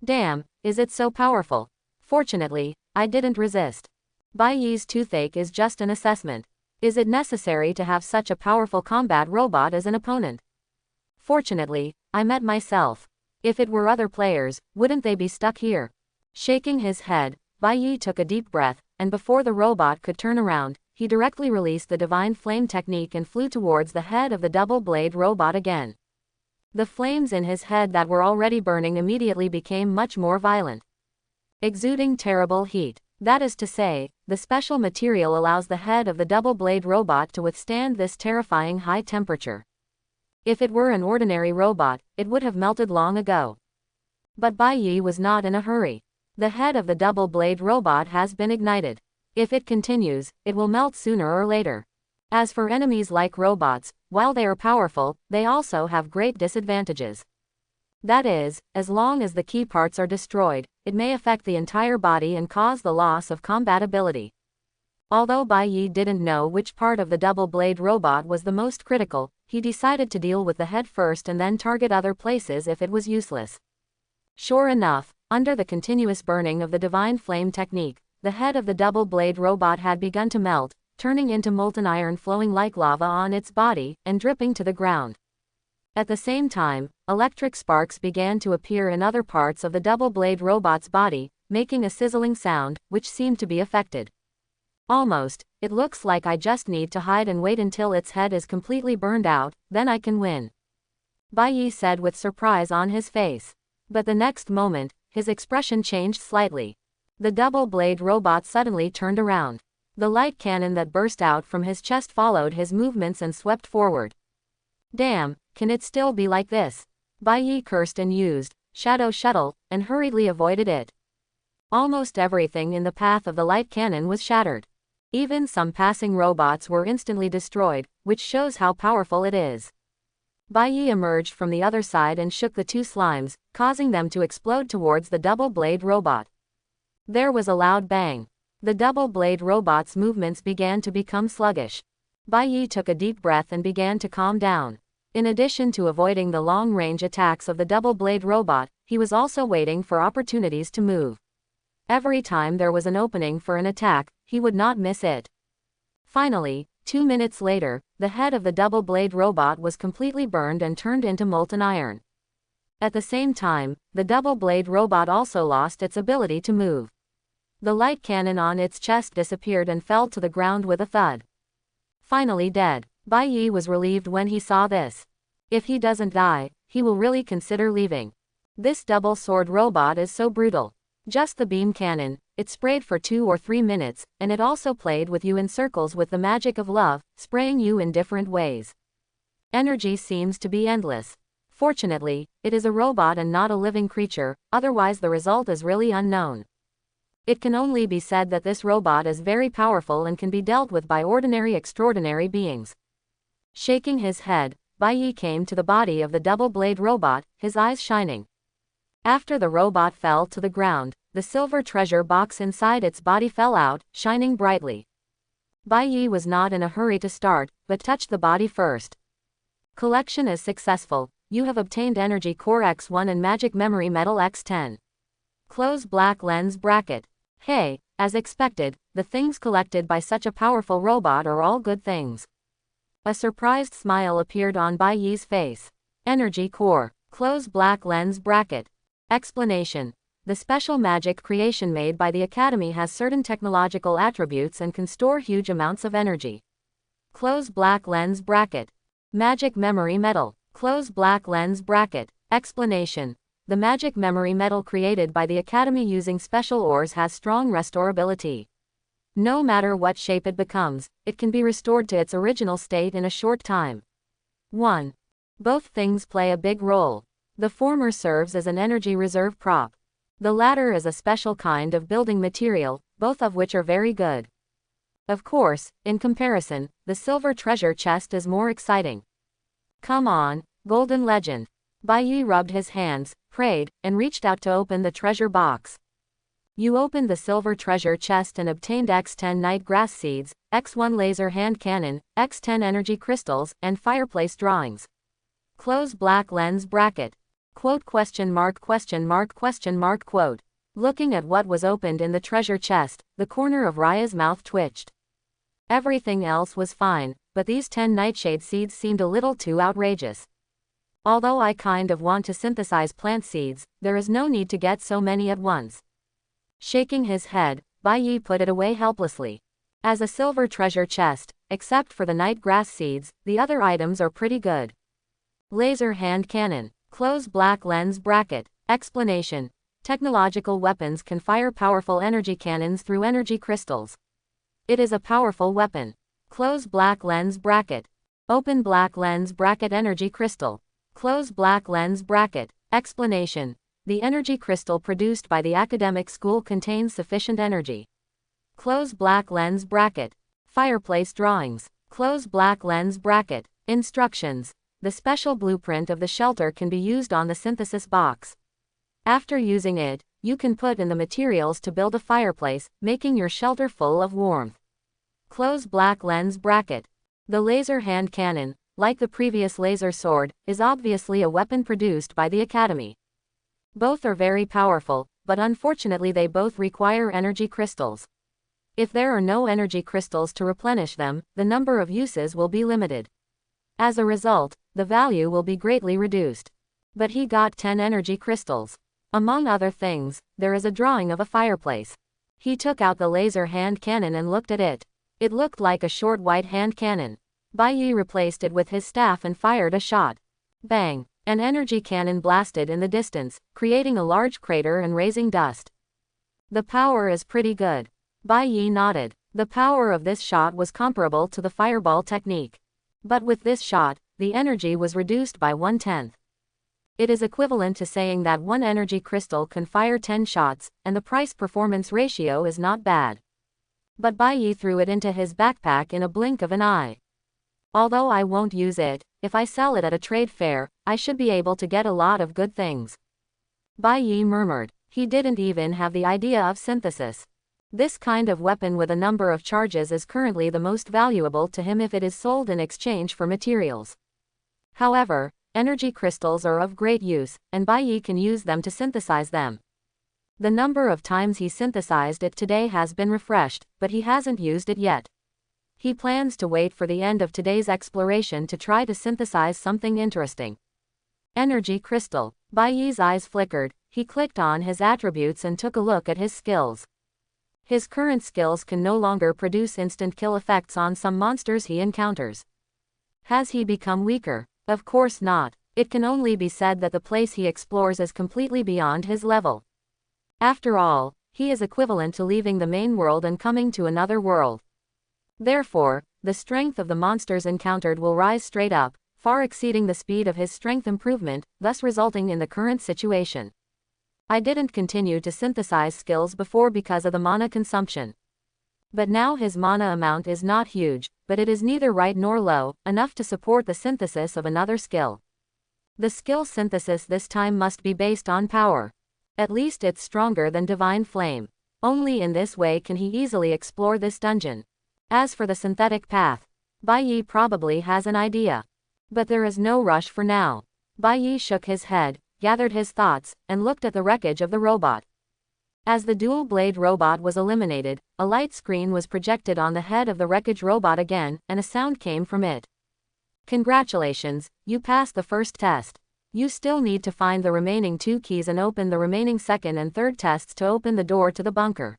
Damn, is it so powerful? Fortunately, I didn't resist. Bai Yi's toothache is just an assessment. Is it necessary to have such a powerful combat robot as an opponent? Fortunately, I met myself. If it were other players, wouldn't they be stuck here? Shaking his head, Bai Yi took a deep breath, and before the robot could turn around, he directly released the Divine Flame technique and flew towards the head of the double-blade robot again. The flames in his head that were already burning immediately became much more violent, exuding terrible heat. That is to say, the special material allows the head of the double-blade robot to withstand this terrifying high temperature. If it were an ordinary robot, it would have melted long ago. But Bai Yi was not in a hurry. The head of the double-blade robot has been ignited. If it continues, it will melt sooner or later. As for enemies like robots, while they are powerful, they also have great disadvantages. That is, as long as the key parts are destroyed, it may affect the entire body and cause the loss of combatability. Although Bai Yi didn't know which part of the double-blade robot was the most critical, he decided to deal with the head first and then target other places if it was useless. Sure enough, under the continuous burning of the Divine Flame technique, the head of the double-blade robot had begun to melt, turning into molten iron flowing like lava on its body, and dripping to the ground. At the same time, electric sparks began to appear in other parts of the double-blade robot's body, making a sizzling sound, which seemed to be affected. Almost, it looks like I just need to hide and wait until its head is completely burned out, then I can win. Bai Yi said with surprise on his face. But the next moment, his expression changed slightly. The double-blade robot suddenly turned around. The light cannon that burst out from his chest followed his movements and swept forward. Damn, can it still be like this? Bai Yi cursed and used Shadow Shuttle, and hurriedly avoided it. Almost everything in the path of the light cannon was shattered. Even some passing robots were instantly destroyed, which shows how powerful it is. Bai Yi emerged from the other side and shook the two slimes, causing them to explode towards the double-blade robot. There was a loud bang. The double-blade robot's movements began to become sluggish. Bai Yi took a deep breath and began to calm down. In addition to avoiding the long-range attacks of the double-blade robot, he was also waiting for opportunities to move. Every time there was an opening for an attack, he would not miss it. Finally, 2 minutes later, the head of the double-blade robot was completely burned and turned into molten iron. At the same time, the double-blade robot also lost its ability to move. The light cannon on its chest disappeared and fell to the ground with a thud. Finally dead. Bai Yi was relieved when he saw this. If he doesn't die, he will really consider leaving. This double-sword robot is so brutal. Just the beam cannon, it sprayed for 2 or 3 minutes, and it also played with you in circles with the magic of love, spraying you in different ways. Energy seems to be endless. Fortunately, it is a robot and not a living creature, otherwise the result is really unknown. It can only be said that this robot is very powerful and can be dealt with by ordinary extraordinary beings. Shaking his head, Bai Yi came to the body of the double-blade robot, his eyes shining. After the robot fell to the ground, the silver treasure box inside its body fell out, shining brightly. Bai Yi was not in a hurry to start, but touched the body first. Collection is successful. You have obtained Energy Core X1 and Magic Memory Metal X10. Close black lens bracket. Hey, as expected, the things collected by such a powerful robot are all good things. A surprised smile appeared on Bai Yi's face. Energy Core. Close black lens bracket. Explanation. The special magic creation made by the Academy has certain technological attributes and can store huge amounts of energy. Close black lens bracket. Magic Memory Metal. Close black lens bracket. Explanation. The magic memory metal created by the Academy using special ores has strong restorability. No matter what shape it becomes, it can be restored to its original state in a short time. 1. Both things play a big role. The former serves as an energy reserve prop. The latter is a special kind of building material, both of which are very good. Of course, in comparison, the silver treasure chest is more exciting. Come on, Golden Legend. Bai Yi rubbed his hands, prayed, and reached out to open the treasure box. You opened the silver treasure chest and obtained X10 night grass seeds, X1 laser hand cannon, X10 energy crystals, and fireplace drawings. Close black lens bracket. Quote question mark question mark question mark quote. Looking at what was opened in the treasure chest, the corner of Raya's mouth twitched. Everything else was fine, but these 10 nightshade seeds seemed a little too outrageous. Although I kind of want to synthesize plant seeds, there is no need to get so many at once. Shaking his head, Bai Yi put it away helplessly. As a silver treasure chest, except for the night grass seeds, the other items are pretty good. Laser hand cannon. Close black lens bracket. Explanation. Technological weapons can fire powerful energy cannons through energy crystals. It is a powerful weapon. Close black lens bracket. Open black lens bracket energy crystal. Close black lens bracket. Explanation. The energy crystal produced by the academic school contains sufficient energy. Close black lens bracket. Fireplace drawings. Close black lens bracket. Instructions. The special blueprint of the shelter can be used on the synthesis box. After using it, you can put in the materials to build a fireplace, making your shelter full of warmth. Close black lens bracket. The laser hand cannon, like the previous laser sword, is obviously a weapon produced by the Academy. Both are very powerful, but unfortunately they both require energy crystals. If there are no energy crystals to replenish them, the number of uses will be limited. As a result, the value will be greatly reduced. But he got 10 energy crystals. Among other things, there is a drawing of a fireplace. He took out the laser hand cannon and looked at it. It looked like a short white hand cannon. Bai Yi replaced it with his staff and fired a shot. Bang! An energy cannon blasted in the distance, creating a large crater and raising dust. The power is pretty good. Bai Yi nodded. The power of this shot was comparable to the fireball technique. But with this shot, the energy was reduced by 1/10. It is equivalent to saying that one energy crystal can fire 10 shots, and the price-performance ratio is not bad. But Bai Yi threw it into his backpack in a blink of an eye. Although I won't use it, if I sell it at a trade fair, I should be able to get a lot of good things. Bai Yi murmured. He didn't even have the idea of synthesis. This kind of weapon with a number of charges is currently the most valuable to him if it is sold in exchange for materials. However, energy crystals are of great use, and Bai Yi can use them to synthesize them. The number of times he synthesized it today has been refreshed, but he hasn't used it yet. He plans to wait for the end of today's exploration to try to synthesize something interesting. Energy crystal. Bai Yi's eyes flickered. He clicked on his attributes and took a look at his skills. His current skills can no longer produce instant kill effects on some monsters he encounters. Has he become weaker? Of course not. It can only be said that the place he explores is completely beyond his level. After all, he is equivalent to leaving the main world and coming to another world. Therefore, the strength of the monsters encountered will rise straight up, far exceeding the speed of his strength improvement, thus resulting in the current situation. I didn't continue to synthesize skills before because of the mana consumption. But now his mana amount is not huge, but it is neither right nor low, enough to support the synthesis of another skill. The skill synthesis this time must be based on power. At least it's stronger than Divine Flame. Only in this way can he easily explore this dungeon. As for the synthetic path, Bai Yi probably has an idea. But there is no rush for now. Bai Yi shook his head, gathered his thoughts, and looked at the wreckage of the robot. As the dual-blade robot was eliminated, a light screen was projected on the head of the wreckage robot again, and a sound came from it. Congratulations, you passed the first test. You still need to find the remaining 2 keys and open the remaining second and third tests to open the door to the bunker.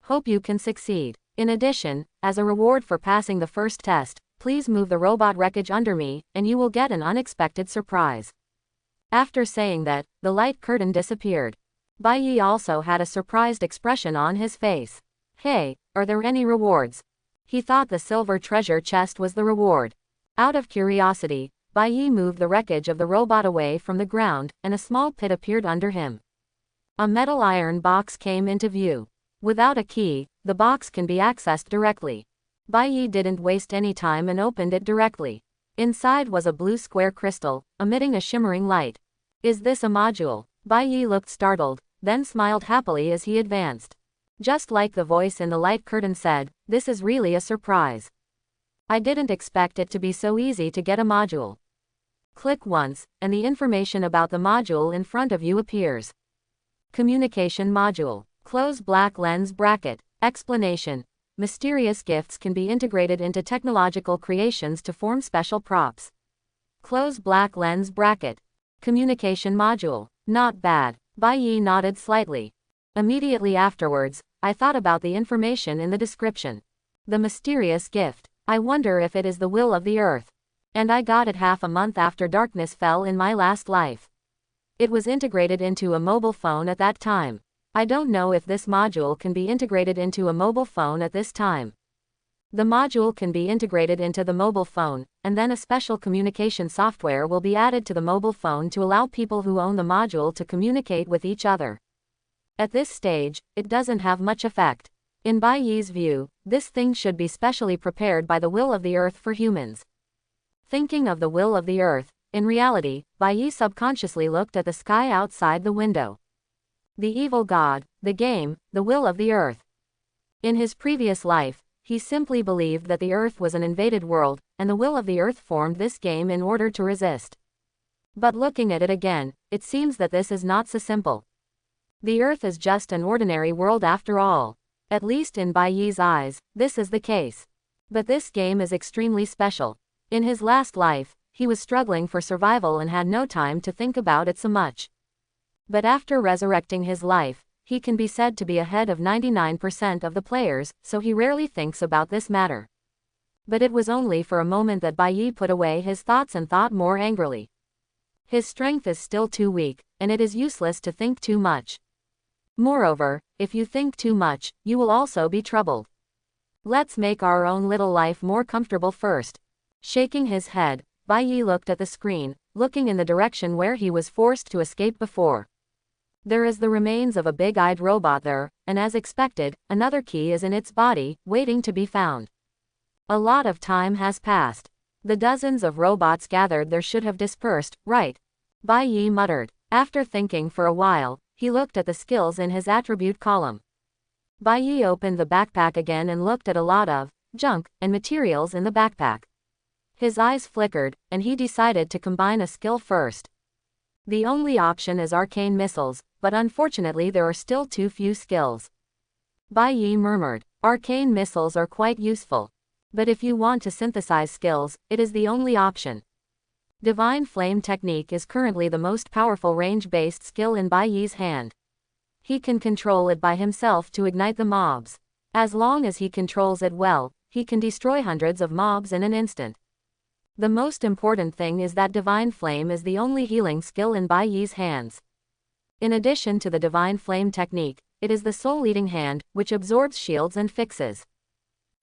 Hope you can succeed. In addition, as a reward for passing the first test, please move the robot wreckage under me, and you will get an unexpected surprise. After saying that, the light curtain disappeared. Bai Yi also had a surprised expression on his face. Hey, are there any rewards? He thought the silver treasure chest was the reward. Out of curiosity, Bai Yi moved the wreckage of the robot away from the ground, and a small pit appeared under him. A metal iron box came into view. Without a key, the box can be accessed directly. Bai Yi didn't waste any time and opened it directly. Inside was a blue square crystal, emitting a shimmering light. Is this a module? Bai Yi looked startled, then smiled happily as he advanced. Just like the voice in the light curtain said, this is really a surprise. I didn't expect it to be so easy to get a module. Click once, and the information about the module in front of you appears. Communication module. Close black lens bracket. Explanation. Mysterious gifts can be integrated into technological creations to form special props. Close black lens bracket. Communication module. Not bad. Bai Yi nodded slightly. Immediately afterwards, I thought about the information in the description. The mysterious gift. I wonder if it is the will of the earth. And I got it half a month after darkness fell in my last life. It was integrated into a mobile phone at that time. I don't know if this module can be integrated into a mobile phone at this time. The module can be integrated into the mobile phone, and then a special communication software will be added to the mobile phone to allow people who own the module to communicate with each other. At this stage, it doesn't have much effect. In Bai Yi's view, this thing should be specially prepared by the will of the earth for humans. Thinking of the will of the earth, in reality, Bai Yi subconsciously looked at the sky outside the window. The evil god, the game, the will of the earth. In his previous life, he simply believed that the earth was an invaded world, and the will of the earth formed this game in order to resist. But looking at it again, it seems that this is not so simple. The earth is just an ordinary world after all. At least in Bai Yi's eyes, this is the case. But this game is extremely special. In his last life, he was struggling for survival and had no time to think about it so much. But after resurrecting his life, he can be said to be ahead of 99% of the players, so he rarely thinks about this matter. But it was only for a moment that Bai Yi put away his thoughts and thought more angrily. His strength is still too weak, and it is useless to think too much. Moreover, if you think too much, you will also be troubled. Let's make our own little life more comfortable first. Shaking his head, Bai Yi looked at the screen, looking in the direction where he was forced to escape before. There is the remains of a big-eyed robot there, and as expected, another key is in its body, waiting to be found. A lot of time has passed. The dozens of robots gathered there should have dispersed, right? Bai Yi muttered. After thinking for a while, he looked at the skills in his attribute column. Bai Yi opened the backpack again and looked at a lot of junk and materials in the backpack. His eyes flickered, and he decided to combine a skill first. The only option is arcane missiles, but unfortunately there are still too few skills. Bai Yi murmured. Arcane missiles are quite useful. But if you want to synthesize skills, it is the only option. Divine Flame Technique is currently the most powerful range-based skill in Bai Yi's hand. He can control it by himself to ignite the mobs. As long as he controls it well, he can destroy hundreds of mobs in an instant. The most important thing is that Divine Flame is the only healing skill in Bai Yi's hands. In addition to the Divine Flame Technique, it is the Soul Eating Hand, which absorbs shields and fixes.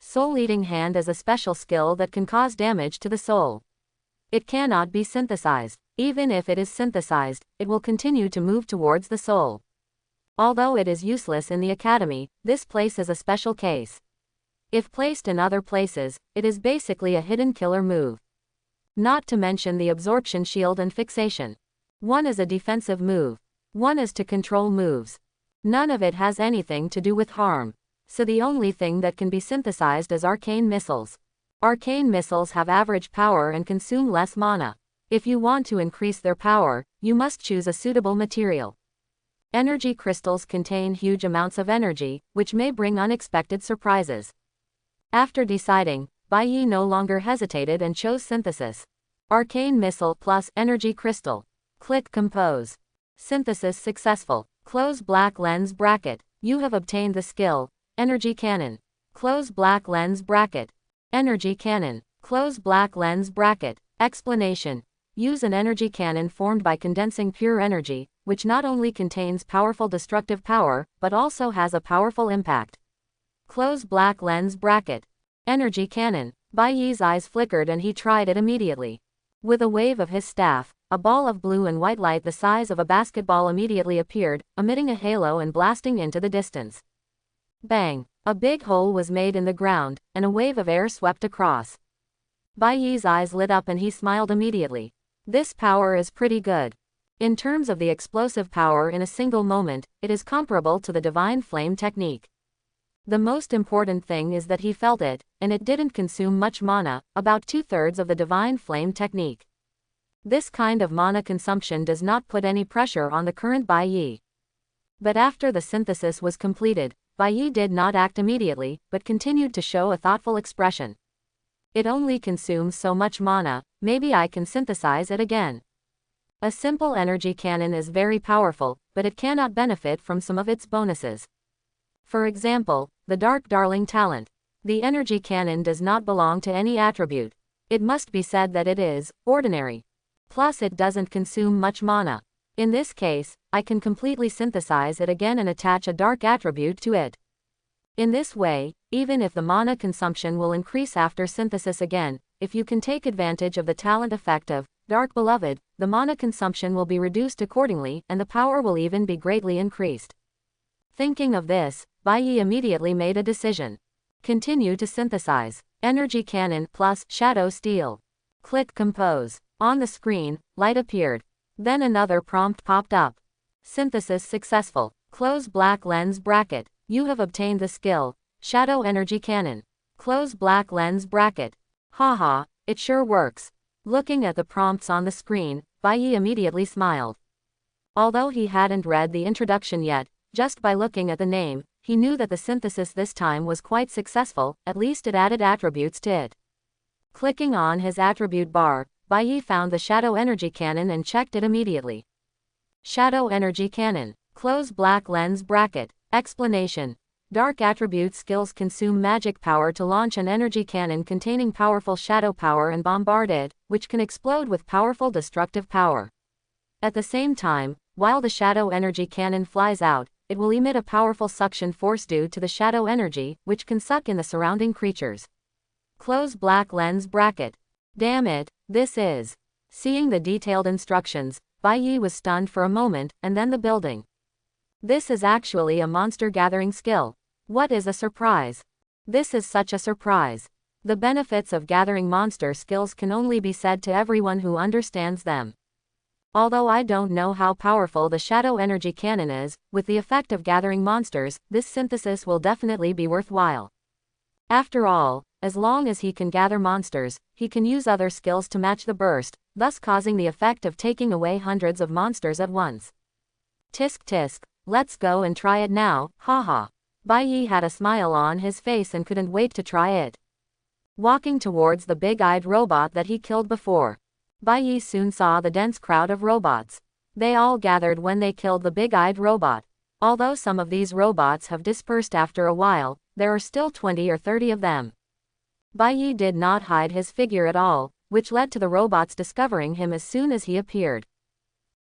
Soul Eating Hand is a special skill that can cause damage to the soul. It cannot be synthesized. Even if it is synthesized, it will continue to move towards the soul. Although it is useless in the academy, this place is a special case. If placed in other places, it is basically a hidden killer move. Not to mention the absorption shield and fixation. One is a defensive move. One is to control moves. None of it has anything to do with harm. So the only thing that can be synthesized is arcane missiles. Arcane missiles have average power and consume less mana. If you want to increase their power, you must choose a suitable material. Energy crystals contain huge amounts of energy, which may bring unexpected surprises. After deciding, Bai Yi no longer hesitated and chose Synthesis. Arcane Missile plus Energy Crystal. Click Compose. Synthesis successful. Close black lens bracket. You have obtained the skill, Energy Cannon. Close black lens bracket. Energy Cannon. Close black lens bracket. Explanation. Use an energy cannon formed by condensing pure energy, which not only contains powerful destructive power, but also has a powerful impact. Close black lens bracket. Energy Cannon. Bai Yi's eyes flickered and he tried it immediately. With a wave of his staff, a ball of blue and white light the size of a basketball immediately appeared, emitting a halo and blasting into the distance. Bang! A big hole was made in the ground, and a wave of air swept across. Bai Yi's eyes lit up and he smiled immediately. This power is pretty good. In terms of the explosive power in a single moment, it is comparable to the Divine Flame technique. The most important thing is that he felt it, and it didn't consume much mana, about 2/3 of the Divine Flame technique. This kind of mana consumption does not put any pressure on the current Bai Yi. But after the synthesis was completed, Bai Yi did not act immediately, but continued to show a thoughtful expression. It only consumes so much mana, maybe I can synthesize it again. A simple energy cannon is very powerful, but it cannot benefit from some of its bonuses. For example, the Dark Darling talent. The energy cannon does not belong to any attribute. It must be said that it is ordinary. Plus it doesn't consume much mana. In this case, I can completely synthesize it again and attach a dark attribute to it. In this way, even if the mana consumption will increase after synthesis again, if you can take advantage of the talent effect of Dark Beloved, the mana consumption will be reduced accordingly and the power will even be greatly increased. Thinking of this, Bai Yi immediately made a decision. Continue to synthesize. Energy Cannon plus Shadow Steel. Click Compose. On the screen, light appeared. Then another prompt popped up. Synthesis successful. Close black lens bracket. You have obtained the skill, Shadow Energy Cannon. Close black lens bracket. Haha, it sure works. Looking at the prompts on the screen, Bai Yi immediately smiled. Although he hadn't read the introduction yet, just by looking at the name, he knew that the synthesis this time was quite successful, at least it added attributes to it. Clicking on his attribute bar, Bai Yi found the Shadow Energy Cannon and checked it immediately. Shadow Energy Cannon. Close black lens bracket. Explanation. Dark attribute skills consume magic power to launch an energy cannon containing powerful shadow power and bombard it, which can explode with powerful destructive power. At the same time, while the shadow energy cannon flies out, it will emit a powerful suction force due to the shadow energy, which can suck in the surrounding creatures. Close black lens bracket. Damn it, this is. Seeing the detailed instructions, Bai Yi was stunned for a moment, and then the building. This is actually a monster gathering skill. What is a surprise? This is such a surprise. The benefits of gathering monster skills can only be said to everyone who understands them. Although I don't know how powerful the Shadow Energy Cannon is, with the effect of gathering monsters, this synthesis will definitely be worthwhile. After all, as long as he can gather monsters, he can use other skills to match the burst, thus causing the effect of taking away hundreds of monsters at once. Tisk tisk, let's go and try it now, haha. Bai Yi had a smile on his face and couldn't wait to try it. Walking towards the big-eyed robot that he killed before, Bai Yi soon saw the dense crowd of robots. They all gathered when they killed the big-eyed robot. Although some of these robots have dispersed after a while, there are still 20 or 30 of them. Bai Yi did not hide his figure at all, which led to the robots discovering him as soon as he appeared.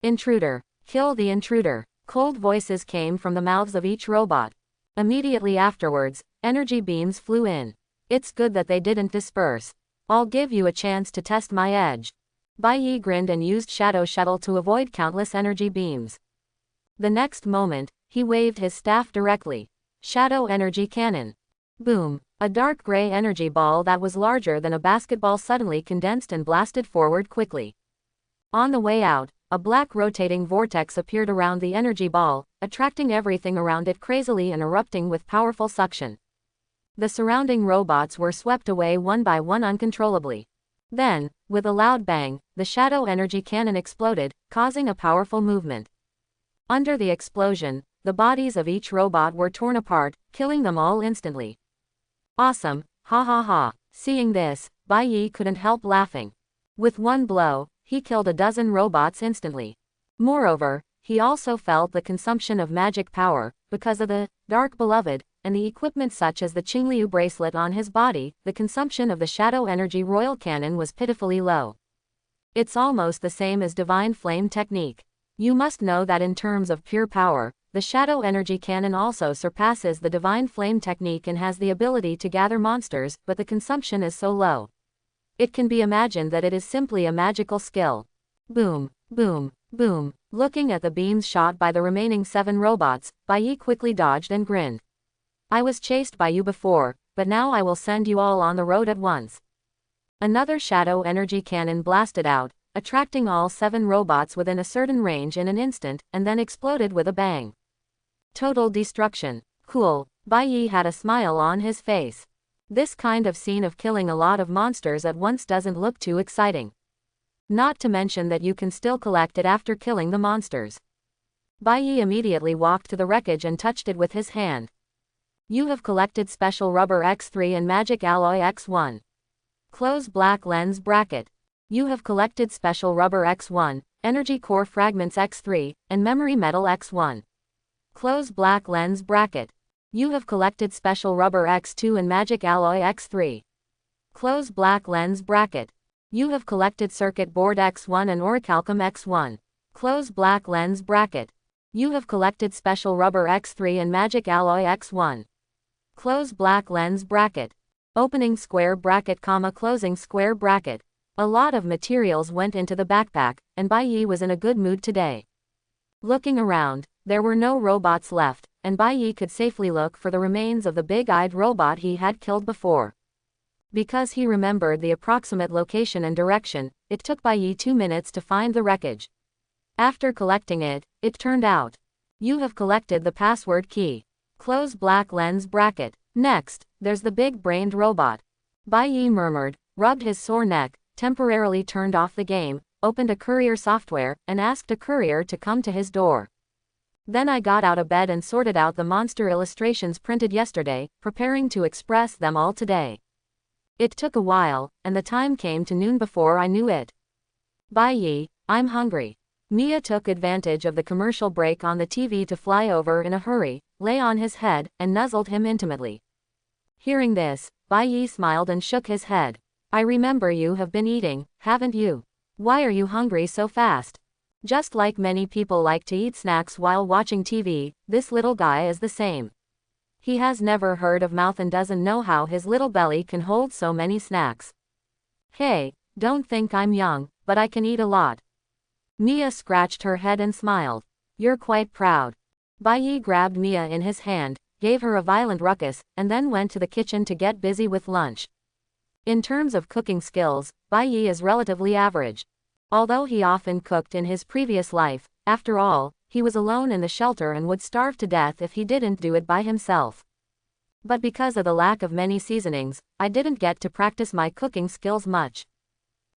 Intruder. Kill the intruder. Cold voices came from the mouths of each robot. Immediately afterwards, energy beams flew in. It's good that they didn't disperse. I'll give you a chance to test my edge. Bai Yi grinned and used Shadow Shuttle to avoid countless energy beams. The next moment, he waved his staff directly. Shadow Energy Cannon. Boom! A dark gray energy ball that was larger than a basketball suddenly condensed and blasted forward quickly. On the way out, a black rotating vortex appeared around the energy ball, attracting everything around it crazily and erupting with powerful suction. The surrounding robots were swept away one by one uncontrollably. Then, with a loud bang, the shadow energy cannon exploded, causing a powerful movement. Under the explosion, the bodies of each robot were torn apart, killing them all instantly. Awesome, ha ha ha. Seeing this, Bai Yi couldn't help laughing. With one blow, he killed a dozen robots instantly. Moreover, he also felt the consumption of magic power, because of the Dark Beloved, and the equipment such as the Qingliu bracelet on his body. The consumption of the Shadow Energy Royal Cannon was pitifully low. It's almost the same as Divine Flame technique. You must know that in terms of pure power, the Shadow Energy Cannon also surpasses the Divine Flame technique and has the ability to gather monsters, but the consumption is so low. It can be imagined that it is simply a magical skill. Boom, boom, boom. Looking at the beams shot by the remaining 7 robots, Bai Yi quickly dodged and grinned. I was chased by you before, but now I will send you all on the road at once. Another Shadow Energy Cannon blasted out, attracting all 7 robots within a certain range in an instant, and then exploded with a bang. Total destruction. Cool. Bai Yi had a smile on his face. This kind of scene of killing a lot of monsters at once doesn't look too exciting. Not to mention that you can still collect it after killing the monsters. Bai Yi immediately walked to the wreckage and touched it with his hand. You have collected Special Rubber X3 and Magic Alloy X1. Close black lens bracket. You have collected Special Rubber X1, Energy Core Fragments X3, and Memory Metal X1. Close black lens bracket. You have collected Special Rubber X2 and Magic Alloy X3. Close black lens bracket. You have collected Circuit Board X1 and Orichalcum X1. Close black lens bracket. You have collected Special Rubber X3 and Magic Alloy X1. Close black lens bracket. Opening square bracket, closing square bracket. A lot of materials went into the backpack, and Bai Yi was in a good mood today. Looking around, there were no robots left, and Bai Yi could safely look for the remains of the big-eyed robot he had killed before. Because he remembered the approximate location and direction, it took Bai Yi 2 minutes to find the wreckage. After collecting it, it turned out. You have collected the password key. Close black lens bracket. Next, there's the big-brained robot. Bai Yi murmured, rubbed his sore neck, temporarily turned off the game, opened a courier software, and asked a courier to come to his door. Then I got out of bed and sorted out the monster illustrations printed yesterday, preparing to express them all today. It took a while, and the time came to noon before I knew it. Bai Yi, I'm hungry. Mia took advantage of the commercial break on the TV to fly over in a hurry, lay on his head, and nuzzled him intimately. Hearing this, Bai Yi smiled and shook his head. I remember you have been eating, haven't you? Why are you hungry so fast? Just like many people like to eat snacks while watching TV, this little guy is the same. He has never heard of mouth and doesn't know how his little belly can hold so many snacks. Hey, don't think I'm young, but I can eat a lot. Mia scratched her head and smiled. You're quite proud. Bai Yi grabbed Mia in his hand, gave her a violent ruckus, and then went to the kitchen to get busy with lunch. In terms of cooking skills, Bai Yi is relatively average. Although he often cooked in his previous life, after all, he was alone in the shelter and would starve to death if he didn't do it by himself. But because of the lack of many seasonings, I didn't get to practice my cooking skills much.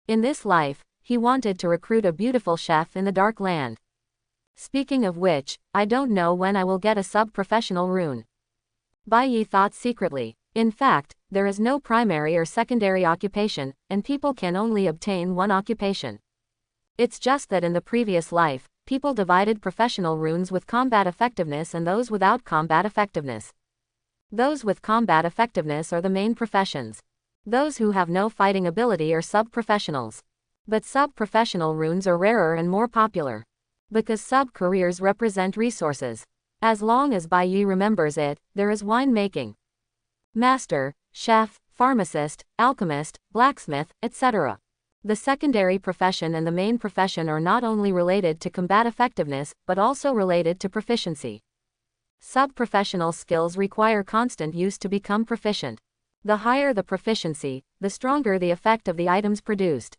In this life, he wanted to recruit a beautiful chef in the Dark Land. Speaking of which, I don't know when I will get a sub-professional rune. Bai Yi thought secretly. In fact, there is no primary or secondary occupation, and people can only obtain one occupation. It's just that in the previous life, people divided professional runes with combat effectiveness and those without combat effectiveness. Those with combat effectiveness are the main professions. Those who have no fighting ability are sub-professionals. But sub-professional runes are rarer and more popular. Because sub-careers represent resources. As long as Bai Yi remembers it, there is wine-making. Master, chef, pharmacist, alchemist, blacksmith, etc. The secondary profession and the main profession are not only related to combat effectiveness, but also related to proficiency. Sub-professional skills require constant use to become proficient. The higher the proficiency, the stronger the effect of the items produced.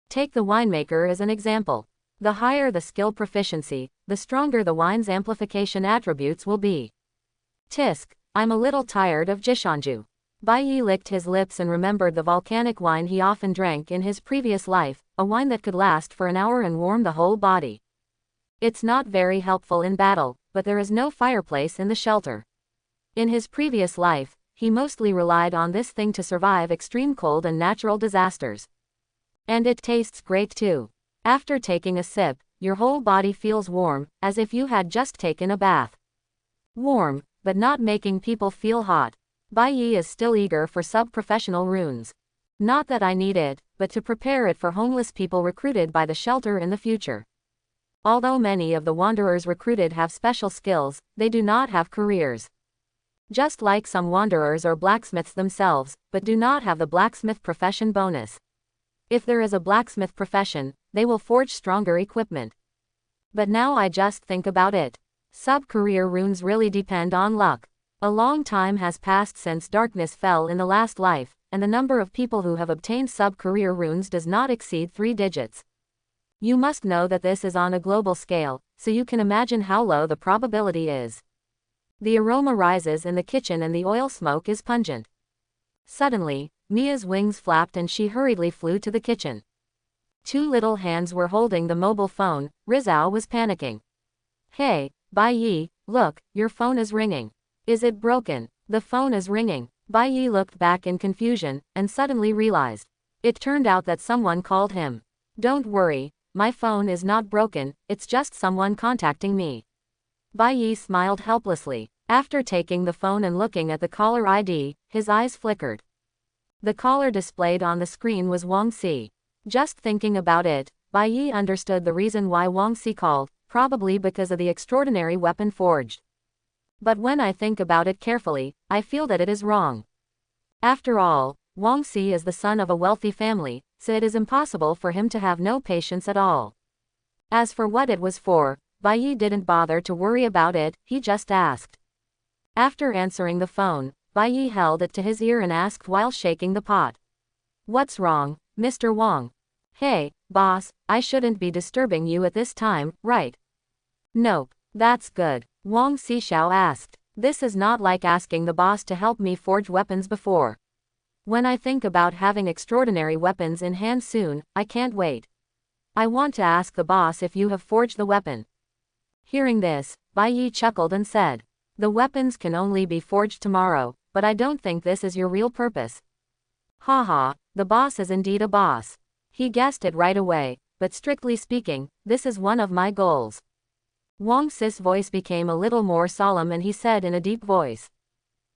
Take the winemaker as an example. The higher the skill proficiency, the stronger the wine's amplification attributes will be. Tisk, I'm a little tired of Jishanju. Bai Yi licked his lips and remembered the volcanic wine he often drank in his previous life, a wine that could last for an hour and warm the whole body. It's not very helpful in battle, but there is no fireplace in the shelter. In his previous life, he mostly relied on this thing to survive extreme cold and natural disasters. And it tastes great too. After taking a sip, your whole body feels warm, as if you had just taken a bath. Warm, but not making people feel hot. Bai Yi is still eager for sub-professional runes. Not that I need it, but to prepare it for homeless people recruited by the shelter in the future. Although many of the wanderers recruited have special skills, they do not have careers. Just like some wanderers or blacksmiths themselves, but do not have the blacksmith profession bonus. If there is a blacksmith profession, they will forge stronger equipment. But now I just think about it. Sub-career runes really depend on luck. A long time has passed since darkness fell in the last life, and the number of people who have obtained sub-career runes does not exceed 3 digits. You must know that this is on a global scale, so you can imagine how low the probability is. The aroma rises in the kitchen and the oil smoke is pungent. Suddenly, Mia's wings flapped and she hurriedly flew to the kitchen. 2 little hands were holding the mobile phone. Rizao was panicking. Hey, Bai Yi, look, your phone is ringing. Is it broken? The phone is ringing. Bai Yi looked back in confusion, and suddenly realized. It turned out that someone called him. Don't worry, my phone is not broken, it's just someone contacting me. Bai Yi smiled helplessly. After taking the phone and looking at the caller ID, his eyes flickered. The caller displayed on the screen was Wong Si. Just thinking about it, Bai Yi understood the reason why Wong Si called, probably because of the extraordinary weapon forged. But when I think about it carefully, I feel that it is wrong. After all, Wong Si is the son of a wealthy family, so it is impossible for him to have no patience at all. As for what it was for, Bai Yi didn't bother to worry about it, he just asked. After answering the phone, Bai Yi held it to his ear and asked while shaking the pot. What's wrong, Mr. Wong? Hey, boss, I shouldn't be disturbing you at this time, right? Nope, that's good, Wong Sishao asked. This is not like asking the boss to help me forge weapons before. When I think about having extraordinary weapons in hand soon, I can't wait. I want to ask the boss if you have forged the weapon. Hearing this, Bai Yi chuckled and said, the weapons can only be forged tomorrow, but I don't think this is your real purpose. Haha, the boss is indeed a boss. He guessed it right away, but strictly speaking, this is one of my goals. Wong Si's voice became a little more solemn and he said in a deep voice.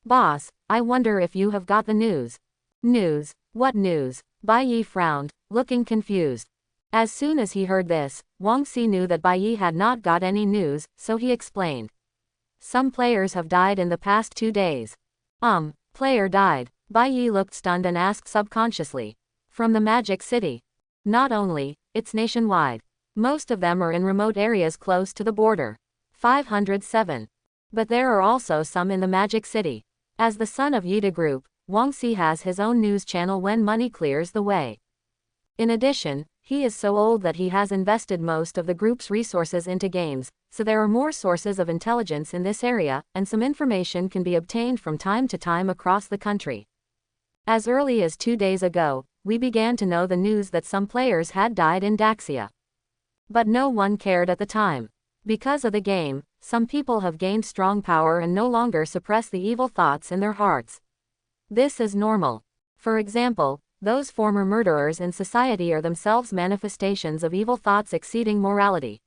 Boss, I wonder if you have got the news. News? What news? Bai Yi frowned, looking confused. As soon as he heard this, Wong Si knew that Bai Yi had not got any news, so he explained. Some players have died in the past 2 days. Player died. Bai Yi looked stunned and asked subconsciously. From the Magic City. Not only, it's nationwide. Most of them are in remote areas close to the border. 507. But there are also some in the Magic City. As the son of Yida Group, Wong Si has his own news channel when money clears the way. In addition, he is so old that he has invested most of the group's resources into games, so there are more sources of intelligence in this area, and some information can be obtained from time to time across the country. As early as 2 days ago, we began to know the news that some players had died in Daxia. But no one cared at the time. Because of the game, some people have gained strong power and no longer suppress the evil thoughts in their hearts. This is normal. For example, those former murderers in society are themselves manifestations of evil thoughts exceeding morality.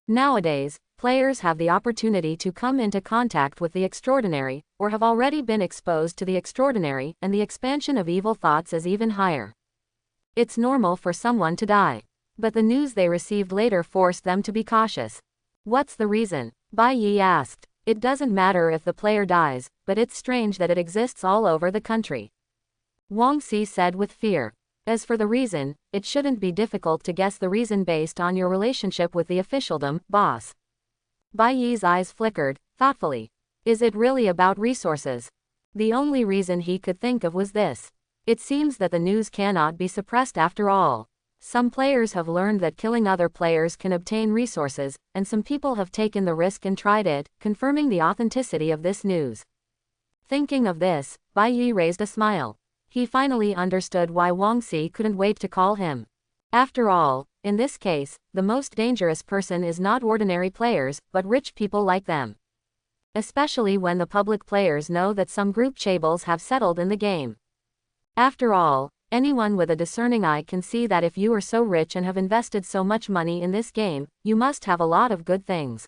Nowadays, players have the opportunity to come into contact with the extraordinary, or have already been exposed to the extraordinary, and the expansion of evil thoughts is even higher. It's normal for someone to die. But the news they received later forced them to be cautious. What's the reason? Bai Yi asked. It doesn't matter if the player dies, but it's strange that it exists all over the country. Wong Si said with fear. As for the reason, it shouldn't be difficult to guess the reason based on your relationship with the officialdom, boss. Bai Yi's eyes flickered, thoughtfully. Is it really about resources? The only reason he could think of was this. It seems that the news cannot be suppressed after all. Some players have learned that killing other players can obtain resources, and some people have taken the risk and tried it, confirming the authenticity of this news. Thinking of this, Bai Yi raised a smile. He finally understood why Wang Si couldn't wait to call him. After all, in this case, the most dangerous person is not ordinary players, but rich people like them. Especially when the public players know that some group chaebol have settled in the game. After all, anyone with a discerning eye can see that if you are so rich and have invested so much money in this game, you must have a lot of good things.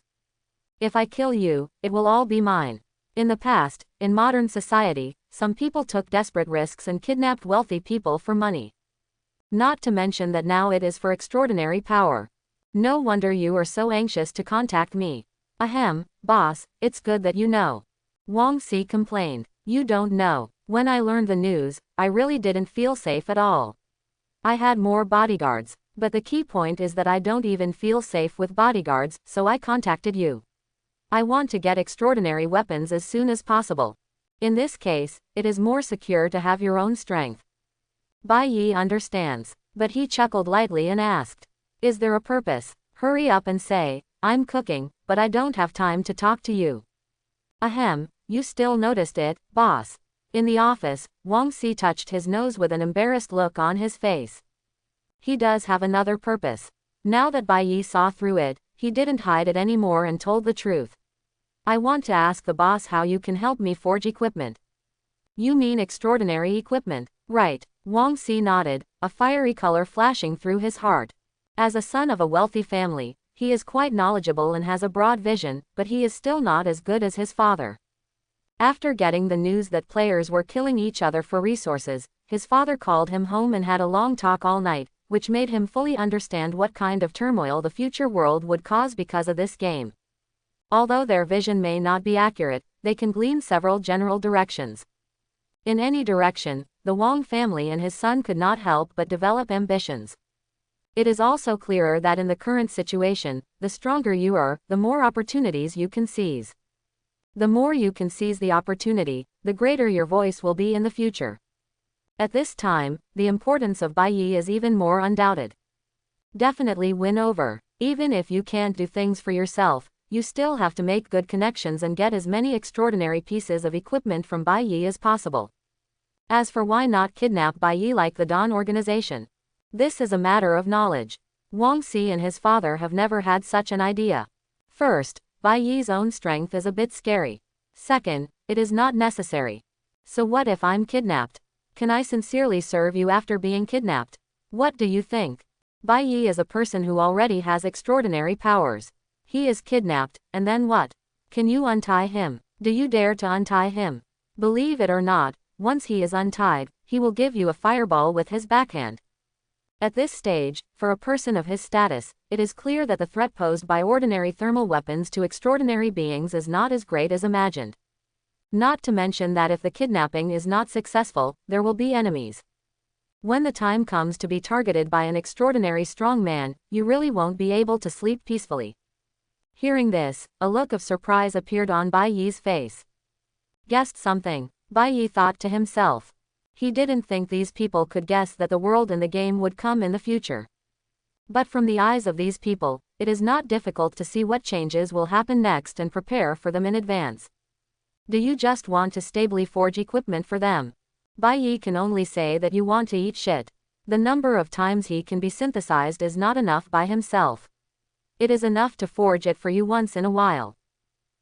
If I kill you, it will all be mine. In the past, in modern society, some people took desperate risks and kidnapped wealthy people for money. Not to mention that now it is for extraordinary power. No wonder you are so anxious to contact me. Ahem, boss, it's good that you know. Wang Si complained. You don't know. When I learned the news, I really didn't feel safe at all. I had more bodyguards, but the key point is that I don't even feel safe with bodyguards, so I contacted you. I want to get extraordinary weapons as soon as possible. In this case, it is more secure to have your own strength. Bai Yi understands, but he chuckled lightly and asked, is there a purpose? Hurry up and say, I'm cooking, but I don't have time to talk to you. Ahem, you still noticed it, boss. In the office, Wang Si touched his nose with an embarrassed look on his face. He does have another purpose. Now that Bai Yi saw through it, he didn't hide it anymore and told the truth. I want to ask the boss how you can help me forge equipment. You mean extraordinary equipment, right? Wang Si nodded, a fiery color flashing through his heart. As a son of a wealthy family, he is quite knowledgeable and has a broad vision, but he is still not as good as his father. After getting the news that players were killing each other for resources, his father called him home and had a long talk all night, which made him fully understand what kind of turmoil the future world would cause because of this game. Although their vision may not be accurate, they can glean several general directions. In any direction, the Wong family and his son could not help but develop ambitions. It is also clearer that in the current situation, the stronger you are, the more opportunities you can seize. The more you can seize the opportunity, the greater your voice will be in the future. At this time, the importance of Bai Yi is even more undoubted. Definitely win over. Even if you can't do things for yourself, you still have to make good connections and get as many extraordinary pieces of equipment from Bai Yi as possible. As for why not kidnap Bai Yi like the Dawn organization? This is a matter of knowledge. Wang Si and his father have never had such an idea. First, Bai Yi's own strength is a bit scary. Second, it is not necessary. So what if I'm kidnapped? Can I sincerely serve you after being kidnapped? What do you think? Bai Yi is a person who already has extraordinary powers. He is kidnapped, and then what? Can you untie him? Do you dare to untie him? Believe it or not, once he is untied, he will give you a fireball with his backhand. At this stage, for a person of his status, it is clear that the threat posed by ordinary thermal weapons to extraordinary beings is not as great as imagined. Not to mention that if the kidnapping is not successful, there will be enemies. When the time comes to be targeted by an extraordinary strong man, you really won't be able to sleep peacefully. Hearing this, a look of surprise appeared on Bai Yi's face. Guessed something, Bai Yi thought to himself. He didn't think these people could guess that the world in the game would come in the future. But from the eyes of these people, it is not difficult to see what changes will happen next and prepare for them in advance. Do you just want to stably forge equipment for them? Bai Yi can only say that you want to eat shit. The number of times he can be synthesized is not enough by himself. It is enough to forge it for you once in a while.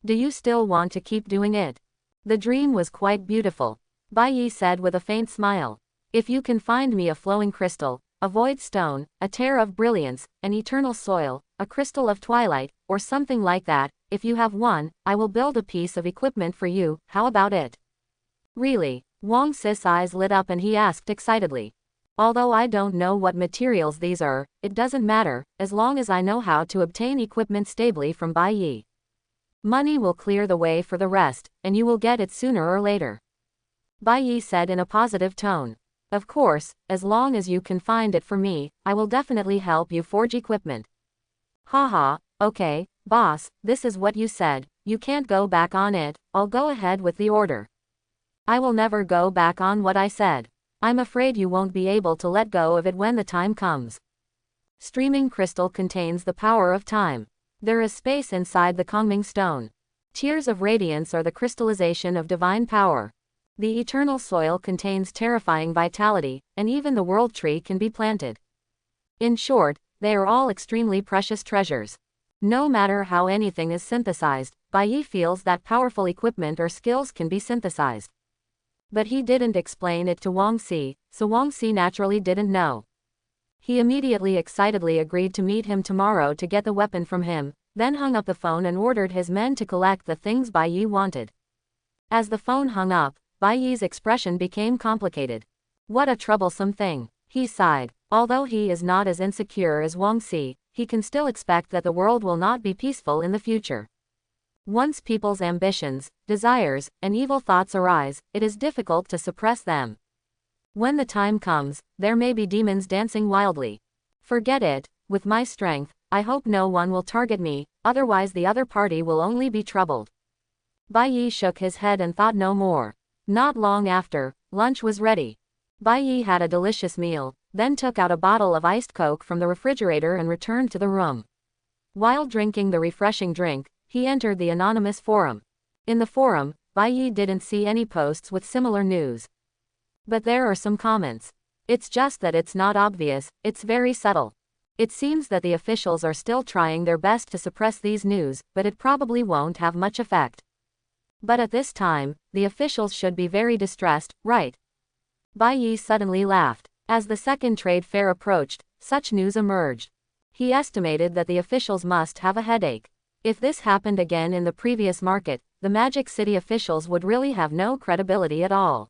Do you still want to keep doing it? The dream was quite beautiful, Bai Yi said with a faint smile. If you can find me a flowing crystal, a void stone, a tear of brilliance, an eternal soil, a crystal of twilight, or something like that, if you have one, I will build a piece of equipment for you, how about it? Really? Wong Si's eyes lit up and he asked excitedly. Although I don't know what materials these are, it doesn't matter, as long as I know how to obtain equipment stably from Bai Yi. Money will clear the way for the rest, and you will get it sooner or later. Bai Yi said in a positive tone. Of course, as long as you can find it for me, I will definitely help you forge equipment. Haha, okay, boss, this is what you said, you can't go back on it, I'll go ahead with the order. I will never go back on what I said. I'm afraid you won't be able to let go of it when the time comes. Streaming crystal contains the power of time. There is space inside the Kongming stone. Tears of radiance are the crystallization of divine power. The eternal soil contains terrifying vitality, and even the world tree can be planted. In short, they are all extremely precious treasures. No matter how anything is synthesized, Bai feels that powerful equipment or skills can be synthesized. But he didn't explain it to Wong, so Wong naturally didn't know. He immediately excitedly agreed to meet him tomorrow to get the weapon from him, then hung up the phone and ordered his men to collect the things Bai wanted. As the phone hung up, Bai's expression became complicated. What a troublesome thing, he sighed. Although he is not as insecure as Wong, he can still expect that the world will not be peaceful in the future. Once people's ambitions, desires, and evil thoughts arise, it is difficult to suppress them. When the time comes, there may be demons dancing wildly. Forget it, with my strength, I hope no one will target me, otherwise the other party will only be troubled. Bai shook his head and thought no more. Not long after, lunch was ready. Bai had a delicious meal, then took out a bottle of iced Coke from the refrigerator and returned to the room. While drinking the refreshing drink, he entered the anonymous forum. In the forum, Bai didn't see any posts with similar news. But there are some comments. It's just that it's not obvious, it's very subtle. It seems that the officials are still trying their best to suppress these news, but it probably won't have much effect. But at this time, the officials should be very distressed, right? Bai suddenly laughed. As the second trade fair approached, such news emerged. He estimated that the officials must have a headache. If this happened again in the previous market, the Magic City officials would really have no credibility at all.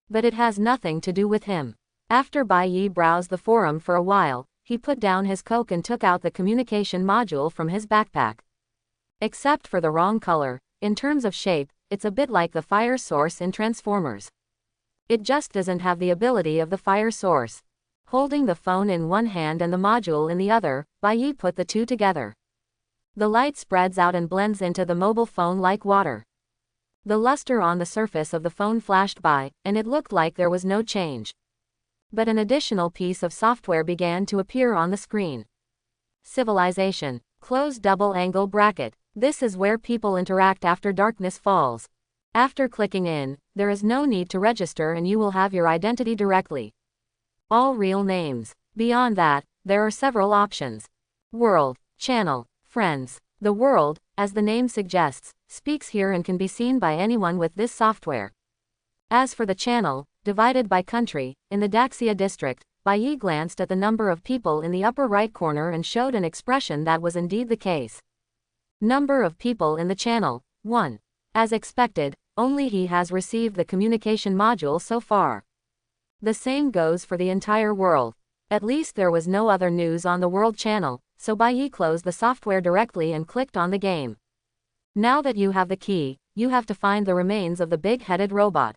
But it has nothing to do with him. After Bai browsed the forum for a while, he put down his Coke and took out the communication module from his backpack. Except for the wrong color, in terms of shape, it's a bit like the fire source in Transformers. It just doesn't have the ability of the fire source. Holding the phone in one hand and the module in the other, Bai put the two together. The light spreads out and blends into the mobile phone like water. The luster on the surface of the phone flashed by, and it looked like there was no change. But an additional piece of software began to appear on the screen. Civilization. Close double angle bracket. This is where people interact after darkness falls. After clicking in, there is no need to register and you will have your identity directly. All real names. Beyond that, there are several options. World, channel, friends. The world, as the name suggests, speaks here and can be seen by anyone with this software. As for the channel, divided by country, in the Daxia district, Bai glanced at the number of people in the upper right corner and showed an expression that was indeed the case. Number of people in the channel, 1. As expected, only he has received the communication module so far. The same goes for the entire world. At least there was no other news on the world channel, so Bai closed the software directly and clicked on the game. Now that you have the key, you have to find the remains of the big-headed robot.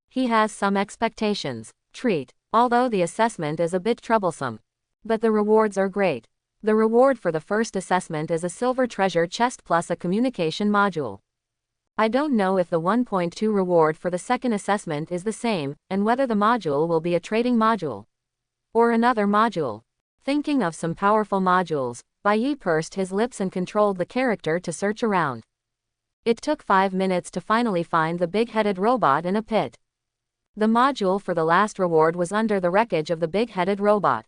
He has some expectations. Treat. Although the assessment is a bit troublesome. But the rewards are great. The reward for the first assessment is a silver treasure chest plus a communication module. I don't know if the 1.2 reward for the second assessment is the same, and whether the module will be a trading module. Or another module. Thinking of some powerful modules, Bai pursed his lips and controlled the character to search around. It took 5 minutes to finally find the big-headed robot in a pit. The module for the last reward was under the wreckage of the big-headed robot.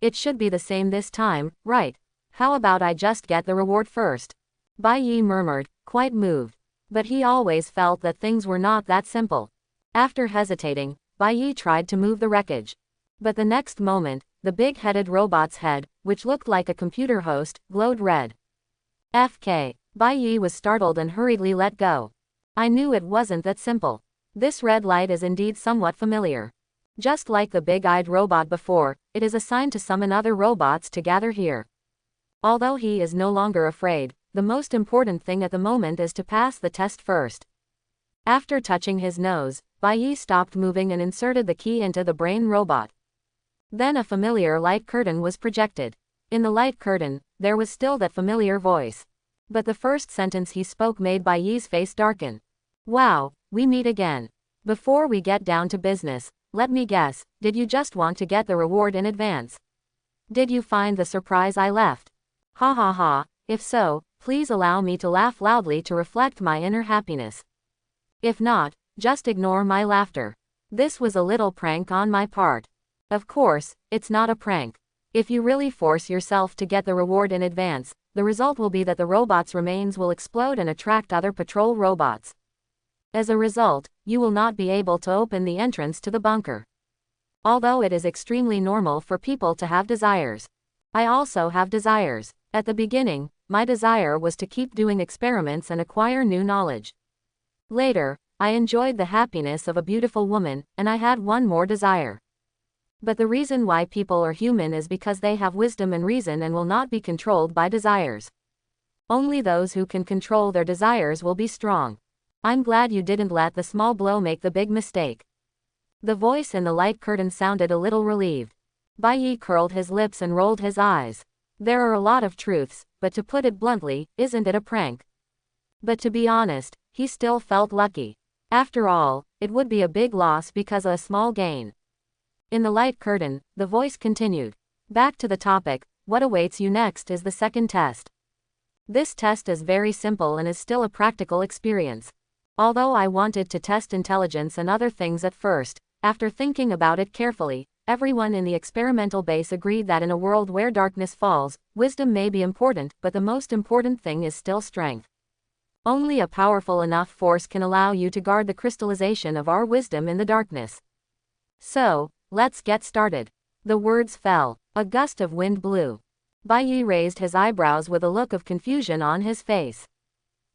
It should be the same this time, right? How about I just get the reward first? Bai murmured, quite moved. But he always felt that things were not that simple. After hesitating, Bai tried to move the wreckage. But the next moment, the big-headed robot's head, which looked like a computer host, glowed red. FK. Bai was startled and hurriedly let go. I knew it wasn't that simple. This red light is indeed somewhat familiar. Just like the big-eyed robot before, it is assigned to summon other robots to gather here. Although he is no longer afraid, the most important thing at the moment is to pass the test first. After touching his nose, Bai stopped moving and inserted the key into the brain robot. Then a familiar light curtain was projected. In the light curtain, there was still that familiar voice. But the first sentence he spoke made Bai's face darken. Wow, we meet again. Before we get down to business, let me guess, did you just want to get the reward in advance? Did you find the surprise I left? Ha ha ha, if so, Please allow me to laugh loudly to reflect my inner happiness. If not, just ignore my laughter. This was a little prank on my part. Of course, it's not a prank. If you really force yourself to get the reward in advance, the result will be that the robot's remains will explode and attract other patrol robots. As a result, you will not be able to open the entrance to the bunker. Although it is extremely normal for people to have desires. I also have desires. At the beginning, my desire was to keep doing experiments and acquire new knowledge. Later, I enjoyed the happiness of a beautiful woman, and I had one more desire. But the reason why people are human is because they have wisdom and reason and will not be controlled by desires. Only those who can control their desires will be strong. I'm glad you didn't let the small blow make the big mistake. The voice in the light curtain sounded a little relieved. Bai Yi curled his lips and rolled his eyes. There are a lot of truths, but to put it bluntly, isn't it a prank? But to be honest, he still felt lucky. After all, it would be a big loss because of a small gain. In the light curtain, the voice continued. Back to the topic, what awaits you next is the second test. This test is very simple and is still a practical experience. Although I wanted to test intelligence and other things at first, after thinking about it carefully, everyone in the experimental base agreed that in a world where darkness falls, wisdom may be important, but the most important thing is still strength. Only a powerful enough force can allow you to guard the crystallization of our wisdom in the darkness. So, let's get started. The words fell. A gust of wind blew. Bai Yi raised his eyebrows with a look of confusion on his face.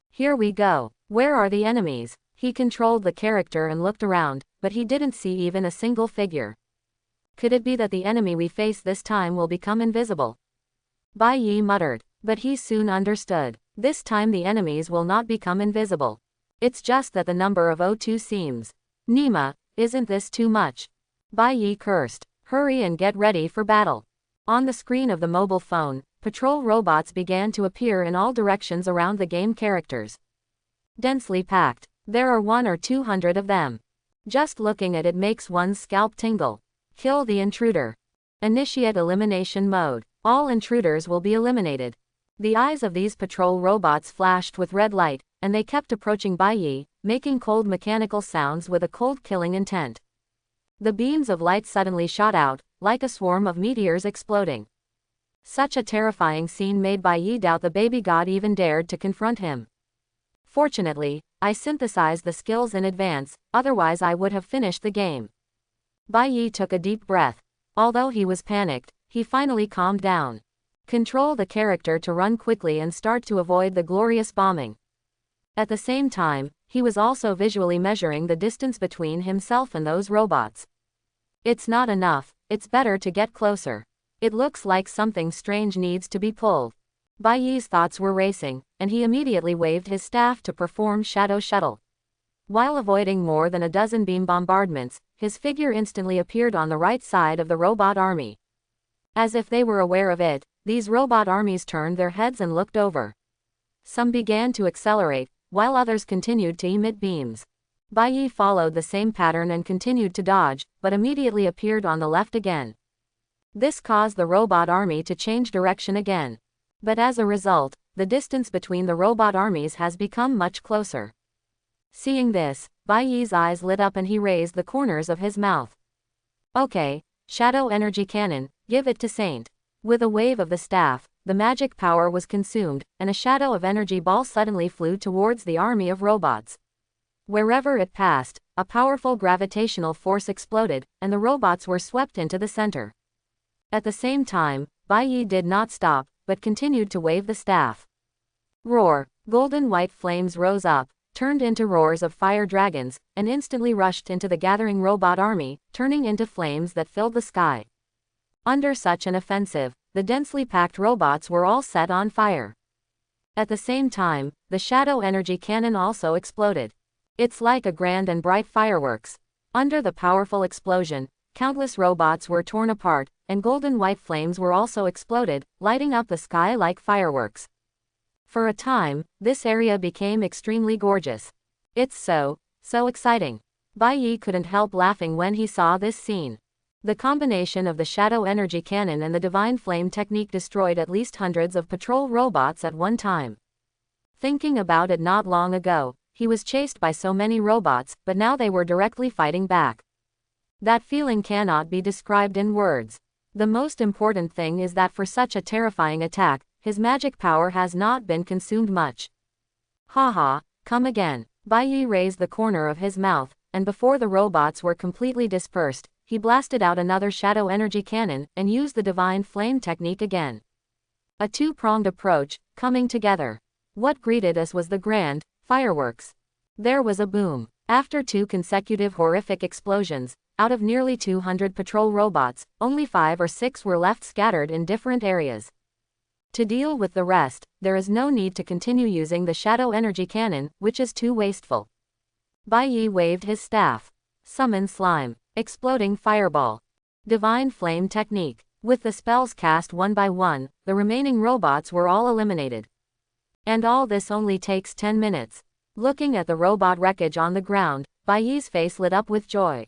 Here we go. Where are the enemies? He controlled the character and looked around, but he didn't see even a single figure. Could it be that the enemy we face this time will become invisible? Bai Yi muttered, but he soon understood. This time the enemies will not become invisible. It's just that the number of O2 seems. Nima, isn't this too much? Bai Yi cursed. Hurry and get ready for battle. On the screen of the mobile phone, patrol robots began to appear in all directions around the game characters. Densely packed. There are 100 or 200 of them. Just looking at it makes one's scalp tingle. Kill the intruder. Initiate elimination mode. All intruders will be eliminated. The eyes of these patrol robots flashed with red light, and they kept approaching Bai Yi, making cold mechanical sounds with a cold killing intent. The beams of light suddenly shot out, like a swarm of meteors exploding. Such a terrifying scene made Bai Yi doubt the baby god even dared to confront him. Fortunately, I synthesized the skills in advance, otherwise I would have finished the game. Bai Yi took a deep breath. Although he was panicked, he finally calmed down. Control the character to run quickly and start to avoid the glorious bombing. At the same time, he was also visually measuring the distance between himself and those robots. It's not enough, it's better to get closer. It looks like something strange needs to be pulled. Bai Yi's thoughts were racing, and he immediately waved his staff to perform Shadow Shuttle. While avoiding more than a dozen beam bombardments, his figure instantly appeared on the right side of the robot army. As if they were aware of it, these robot armies turned their heads and looked over. Some began to accelerate, while others continued to emit beams. Bai Yi followed the same pattern and continued to dodge, but immediately appeared on the left again. This caused the robot army to change direction again. But as a result, the distance between the robot armies has become much closer. Seeing this, Bai Yi's eyes lit up and he raised the corners of his mouth. Okay, Shadow Energy Cannon, give it to Saint. With a wave of the staff, the magic power was consumed, and a shadow of energy ball suddenly flew towards the army of robots. Wherever it passed, a powerful gravitational force exploded, and the robots were swept into the center. At the same time, Bai Yi did not stop, but continued to wave the staff. Roar! Golden white flames rose up, turned into roars of fire dragons, and instantly rushed into the gathering robot army, turning into flames that filled the sky. Under such an offensive, the densely packed robots were all set on fire. At the same time, the Shadow Energy Cannon also exploded. It's like a grand and bright fireworks. Under the powerful explosion, countless robots were torn apart, and golden white flames were also exploded, lighting up the sky like fireworks. For a time, this area became extremely gorgeous. It's so exciting. Bai Yi couldn't help laughing when he saw this scene. The combination of the Shadow Energy Cannon and the Divine Flame technique destroyed at least hundreds of patrol robots at one time. Thinking about it not long ago, he was chased by so many robots, but now they were directly fighting back. That feeling cannot be described in words. The most important thing is that for such a terrifying attack, his magic power has not been consumed much. Haha, come again. Bai Yi raised the corner of his mouth, and before the robots were completely dispersed, he blasted out another shadow energy cannon, and used the divine flame technique again. A two-pronged approach, coming together. What greeted us was the grand fireworks. There was a boom. After 2 consecutive horrific explosions, out of nearly 200 patrol robots, only 5 or 6 were left scattered in different areas. To deal with the rest, there is no need to continue using the shadow energy cannon, which is too wasteful. Bai Yi waved his staff. Summon slime. Exploding fireball. Divine flame technique. With the spells cast one by one, the remaining robots were all eliminated. And all this only takes 10 minutes. Looking at the robot wreckage on the ground, Bai Yi's face lit up with joy.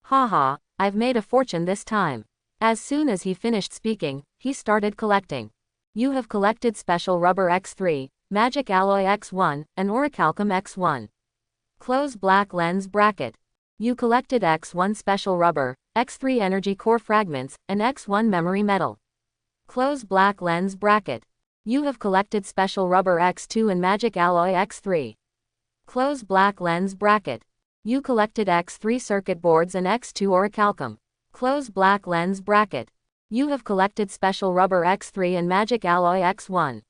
Haha, I've made a fortune this time. As soon as he finished speaking, he started collecting. You have collected Special Rubber X3, Magic Alloy X1, and Orichalcum X1. Close black lens bracket. You collected X1 Special Rubber, X3 Energy Core Fragments, and X1 Memory Metal. Close black lens bracket. You have collected Special Rubber X2 and Magic Alloy X3. Close black lens bracket. You collected X3 circuit boards and X2 Orichalcum. Close black lens bracket. You have collected Special Rubber X3 and Magic Alloy X1.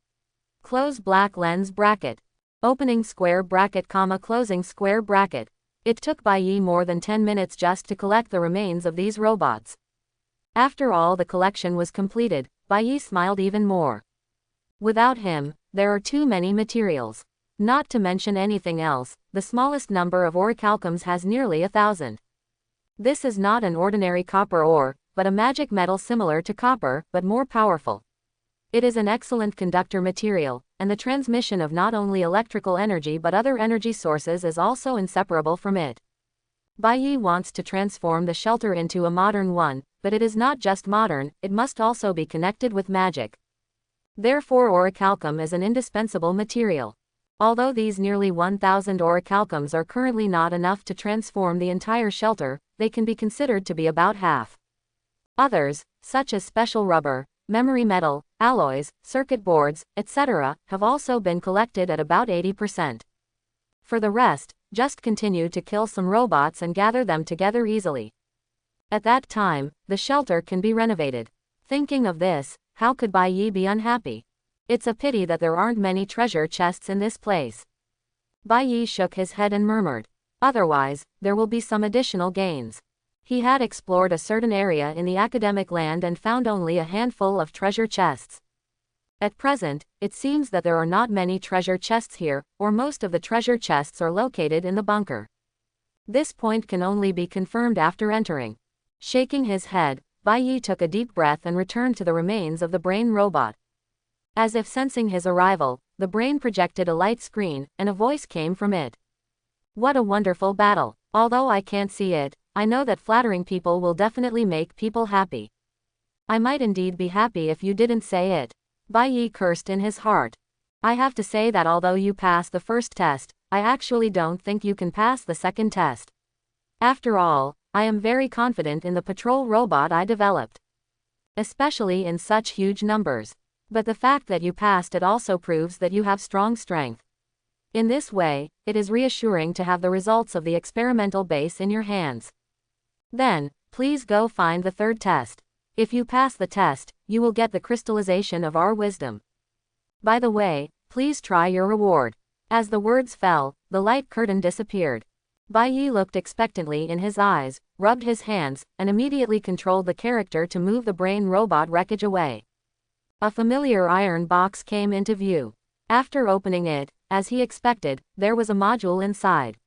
Close black lens bracket. Opening square bracket, closing square bracket. It took Bai Yi more than 10 minutes just to collect the remains of these robots. After all the collection was completed, Bai Yi smiled even more. Without him, there are too many materials. Not to mention anything else, the smallest number of orichalcums has nearly 1,000. This is not an ordinary copper ore, but a magic metal similar to copper, but more powerful. It is an excellent conductor material, and the transmission of not only electrical energy but other energy sources is also inseparable from it. Bai Yi wants to transform the shelter into a modern one, but it is not just modern, it must also be connected with magic. Therefore orichalcum is an indispensable material. Although these nearly 1,000 orichalcums are currently not enough to transform the entire shelter, they can be considered to be about half. Others, such as special rubber, memory metal, alloys, circuit boards, etc., have also been collected at about 80%. For the rest, just continue to kill some robots and gather them together easily. At that time, the shelter can be renovated. Thinking of this, how could Bai Yi be unhappy? It's a pity that there aren't many treasure chests in this place. Bai Yi shook his head and murmured. Otherwise, there will be some additional gains. He had explored a certain area in the academic land and found only a handful of treasure chests. At present, it seems that there are not many treasure chests here, or most of the treasure chests are located in the bunker. This point can only be confirmed after entering. Shaking his head, Bai Yi took a deep breath and returned to the remains of the brain robot. As if sensing his arrival, the brain projected a light screen, and a voice came from it. What a wonderful battle! Although I can't see it, I know that flattering people will definitely make people happy. I might indeed be happy if you didn't say it. Bai Yi cursed in his heart. I have to say that although you passed the first test, I actually don't think you can pass the second test. After all, I am very confident in the patrol robot I developed. Especially in such huge numbers. But the fact that you passed it also proves that you have strong strength. In this way, it is reassuring to have the results of the experimental base in your hands. Then, please go find the third test. If you pass the test, you will get the crystallization of our wisdom. By the way, please try your reward. As the words fell, the light curtain disappeared. Bai Yi looked expectantly in his eyes, rubbed his hands, and immediately controlled the character to move the brain robot wreckage away. A familiar iron box came into view. After opening it, as he expected, there was a module inside.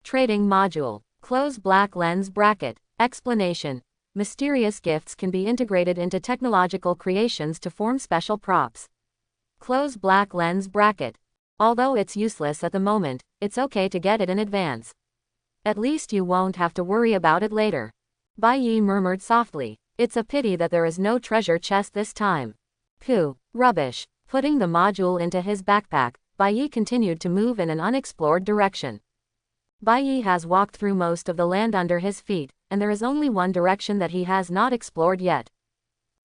Trading module. Close black lens bracket. Explanation. Mysterious gifts can be integrated into technological creations to form special props. Close black lens bracket. Although it's useless at the moment, it's okay to get it in advance. At least you won't have to worry about it later. Bai Yi murmured softly. It's a pity that there is no treasure chest this time. Pooh, rubbish. Putting the module into his backpack, Bai Yi continued to move in an unexplored direction. Bai Yi has walked through most of the land under his feet, and there is only one direction that he has not explored yet.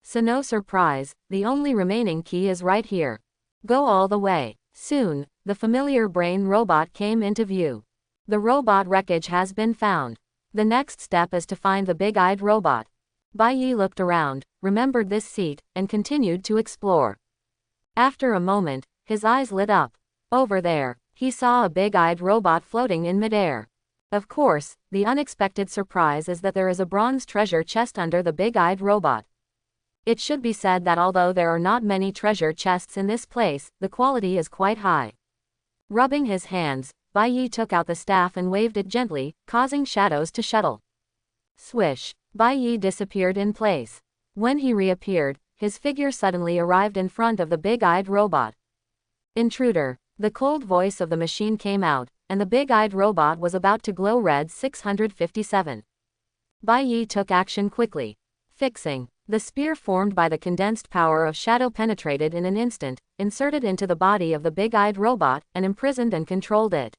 So no surprise, the only remaining key is right here. Go all the way. Soon, the familiar brain robot came into view. The robot wreckage has been found. The next step is to find the big-eyed robot. Bai Yi looked around, remembered this seat, and continued to explore. After a moment, his eyes lit up. Over there, he saw a big-eyed robot floating in midair. Of course, the unexpected surprise is that there is a bronze treasure chest under the big-eyed robot. It should be said that although there are not many treasure chests in this place, the quality is quite high. Rubbing his hands, Bai Yi took out the staff and waved it gently, causing shadows to shuttle. Swish! Bai Yi disappeared in place. When he reappeared, his figure suddenly arrived in front of the big-eyed robot. Intruder! The cold voice of the machine came out, and the big-eyed robot was about to glow red. 657. Bai Yi took action quickly. Fixing. The spear formed by the condensed power of shadow penetrated in an instant, inserted into the body of the big-eyed robot, and imprisoned and controlled it.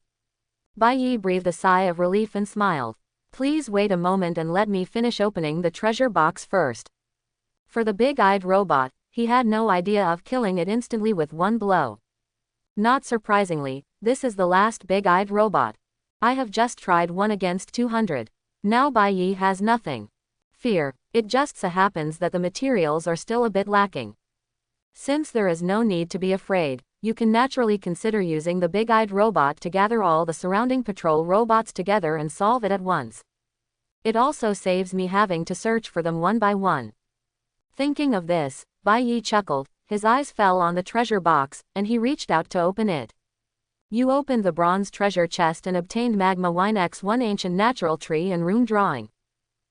Bai Yi breathed a sigh of relief and smiled. Please wait a moment and let me finish opening the treasure box first. For the big-eyed robot, he had no idea of killing it instantly with one blow. Not surprisingly, this is the last big-eyed robot. I have just tried 1 against 200. Now Bai Yi has nothing. Fear. It just so happens that the materials are still a bit lacking. Since there is no need to be afraid, you can naturally consider using the big-eyed robot to gather all the surrounding patrol robots together and solve it at once. It also saves me having to search for them one by one. Thinking of this, Bai Yi chuckled, his eyes fell on the treasure box, and he reached out to open it. You opened the bronze treasure chest and obtained magma wine X1 ancient natural tree and rune drawing.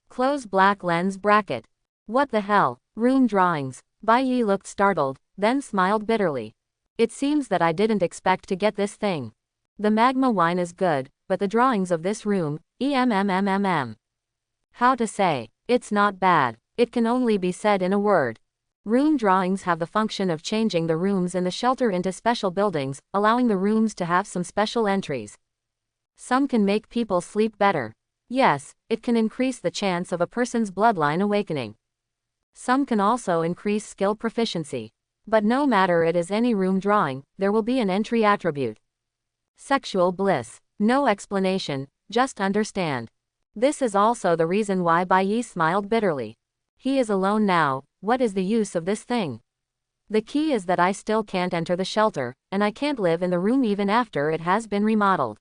Close black lens bracket. What the hell? Rune drawings. Bai Yi looked startled, then smiled bitterly. It seems that I didn't expect to get this thing. The magma wine is good, but the drawings of this room, How to say? It's not bad. It can only be said in a word. Room drawings have the function of changing the rooms in the shelter into special buildings, allowing the rooms to have some special entries. Some can make people sleep better. Yes, it can increase the chance of a person's bloodline awakening. Some can also increase skill proficiency. But no matter it is any room drawing, there will be an entry attribute. Sexual bliss. No explanation, just understand. This is also the reason why Bai Yi smiled bitterly. He is alone now, what is the use of this thing? The key is that I still can't enter the shelter, and I can't live in the room even after it has been remodeled.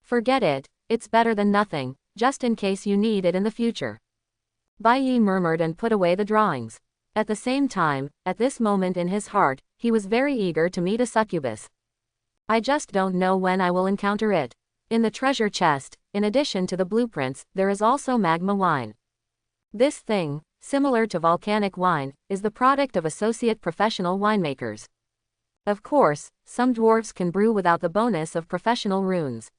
Forget it, it's better than nothing, just in case you need it in the future. Bai Yi murmured and put away the drawings. At the same time, at this moment in his heart, he was very eager to meet a succubus. I just don't know when I will encounter it. In the treasure chest, in addition to the blueprints, there is also magma wine. This thing, similar to volcanic wine, is the product of associate professional winemakers. Of course, some dwarves can brew without the bonus of professional runes.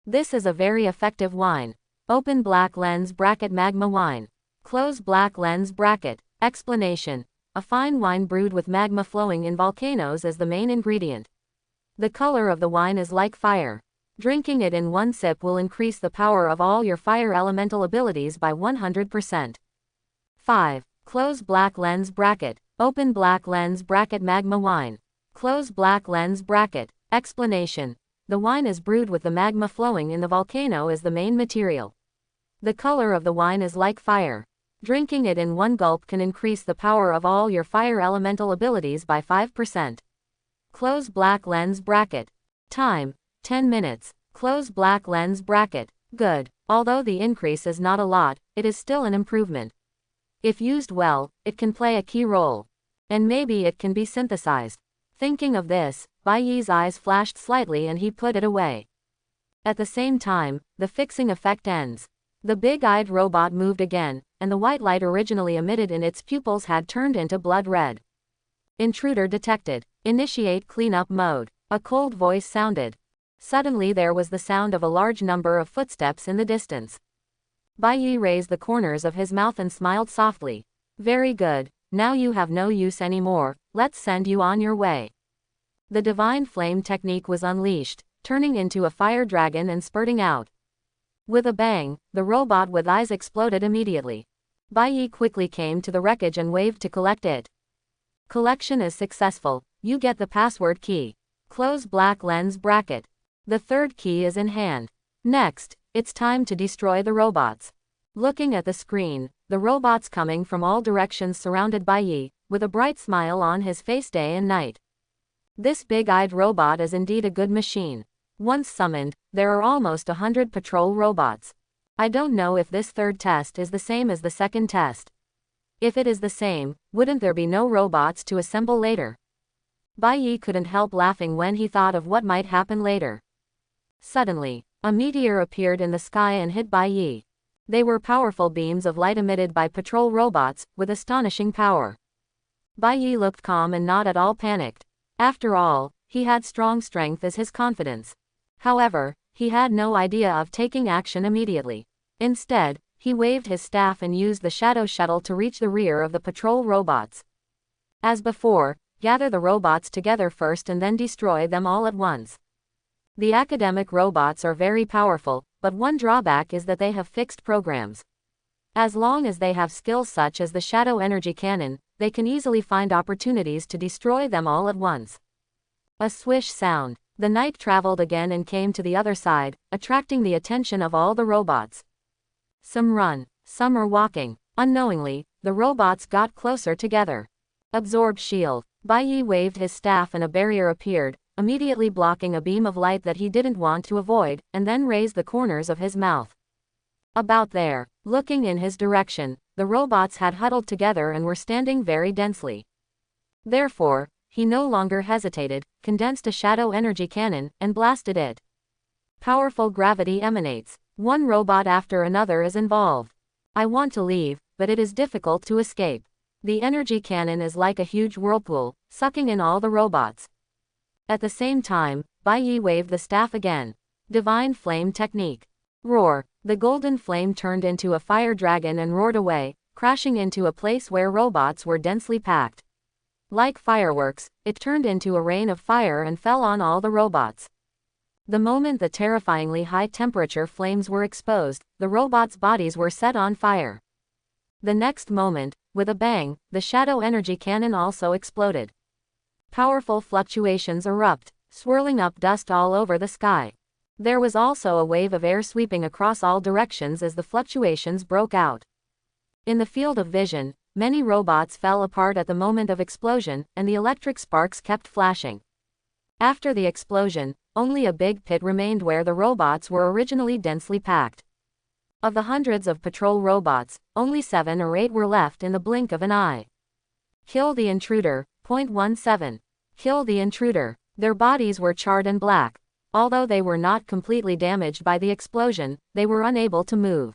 This is a very effective wine. Open black lens bracket magma wine. Close black lens bracket. Explanation. A fine wine brewed with magma flowing in volcanoes as the main ingredient. The color of the wine is like fire. Drinking it in one sip will increase the power of all your fire elemental abilities by 100%. 5. Close black lens bracket. Open black lens bracket magma wine. Close black lens bracket. Explanation. The wine is brewed with the magma flowing in the volcano as the main material. The color of the wine is like fire. Drinking it in one gulp can increase the power of all your fire elemental abilities by 5%. Close black lens bracket. Time. 10 minutes. Close black lens bracket. Good. Although the increase is not a lot, it is still an improvement. If used well, it can play a key role. And maybe it can be synthesized. Thinking of this, Bai Yi's eyes flashed slightly and he put it away. At the same time, the fixing effect ends. The big-eyed robot moved again, and the white light originally emitted in its pupils had turned into blood red. Intruder detected. Initiate cleanup mode. A cold voice sounded. Suddenly there was the sound of a large number of footsteps in the distance. Bai Yi raised the corners of his mouth and smiled softly. Very good, now you have no use anymore, let's send you on your way. The divine flame technique was unleashed, turning into a fire dragon and spurting out. With a bang, the robot with eyes exploded immediately. Bai Yi quickly came to the wreckage and waved to collect it. Collection is successful. You get the password key. Close black lens bracket. The third key is in hand. Next, it's time to destroy the robots. Looking at the screen, the robots coming from all directions surrounded Bai Yi, with a bright smile on his face day and night. This big-eyed robot is indeed a good machine. Once summoned, there are almost 100 patrol robots. I don't know if this third test is the same as the second test. If it is the same, wouldn't there be no robots to assemble later? Bai Yi couldn't help laughing when he thought of what might happen later. Suddenly, a meteor appeared in the sky and hit Bai Yi. They were powerful beams of light emitted by patrol robots, with astonishing power. Bai Yi looked calm and not at all panicked. After all, he had strong strength as his confidence. However, he had no idea of taking action immediately. Instead, he waved his staff and used the shadow shuttle to reach the rear of the patrol robots. As before, gather the robots together first and then destroy them all at once. The academic robots are very powerful, but one drawback is that they have fixed programs. As long as they have skills such as the shadow energy cannon, they can easily find opportunities to destroy them all at once. A swish sound. The knight traveled again and came to the other side, attracting the attention of all the robots. Some run, some are walking. Unknowingly, the robots got closer together. Absorb shield. Bai Yi waved his staff and a barrier appeared, immediately blocking a beam of light that he didn't want to avoid, and then raised the corners of his mouth. About there, looking in his direction, the robots had huddled together and were standing very densely. Therefore, he no longer hesitated, condensed a shadow energy cannon, and blasted it. Powerful gravity emanates. One robot after another is involved. I want to leave, but it is difficult to escape. The energy cannon is like a huge whirlpool, sucking in all the robots. At the same time, Bai Yi waved the staff again. Divine flame technique. Roar. The golden flame turned into a fire dragon and roared away, crashing into a place where robots were densely packed. Like fireworks, it turned into a rain of fire and fell on all the robots. The moment the terrifyingly high-temperature flames were exposed, the robots' bodies were set on fire. The next moment, with a bang, the shadow energy cannon also exploded. Powerful fluctuations erupt, swirling up dust all over the sky. There was also a wave of air sweeping across all directions as the fluctuations broke out. In the field of vision, many robots fell apart at the moment of explosion, and the electric sparks kept flashing. After the explosion, only a big pit remained where the robots were originally densely packed. Of the hundreds of patrol robots, only 7 or 8 were left in the blink of an eye. Kill the intruder. 17. Kill the intruder. Their bodies were charred and black. Although they were not completely damaged by the explosion, they were unable to move.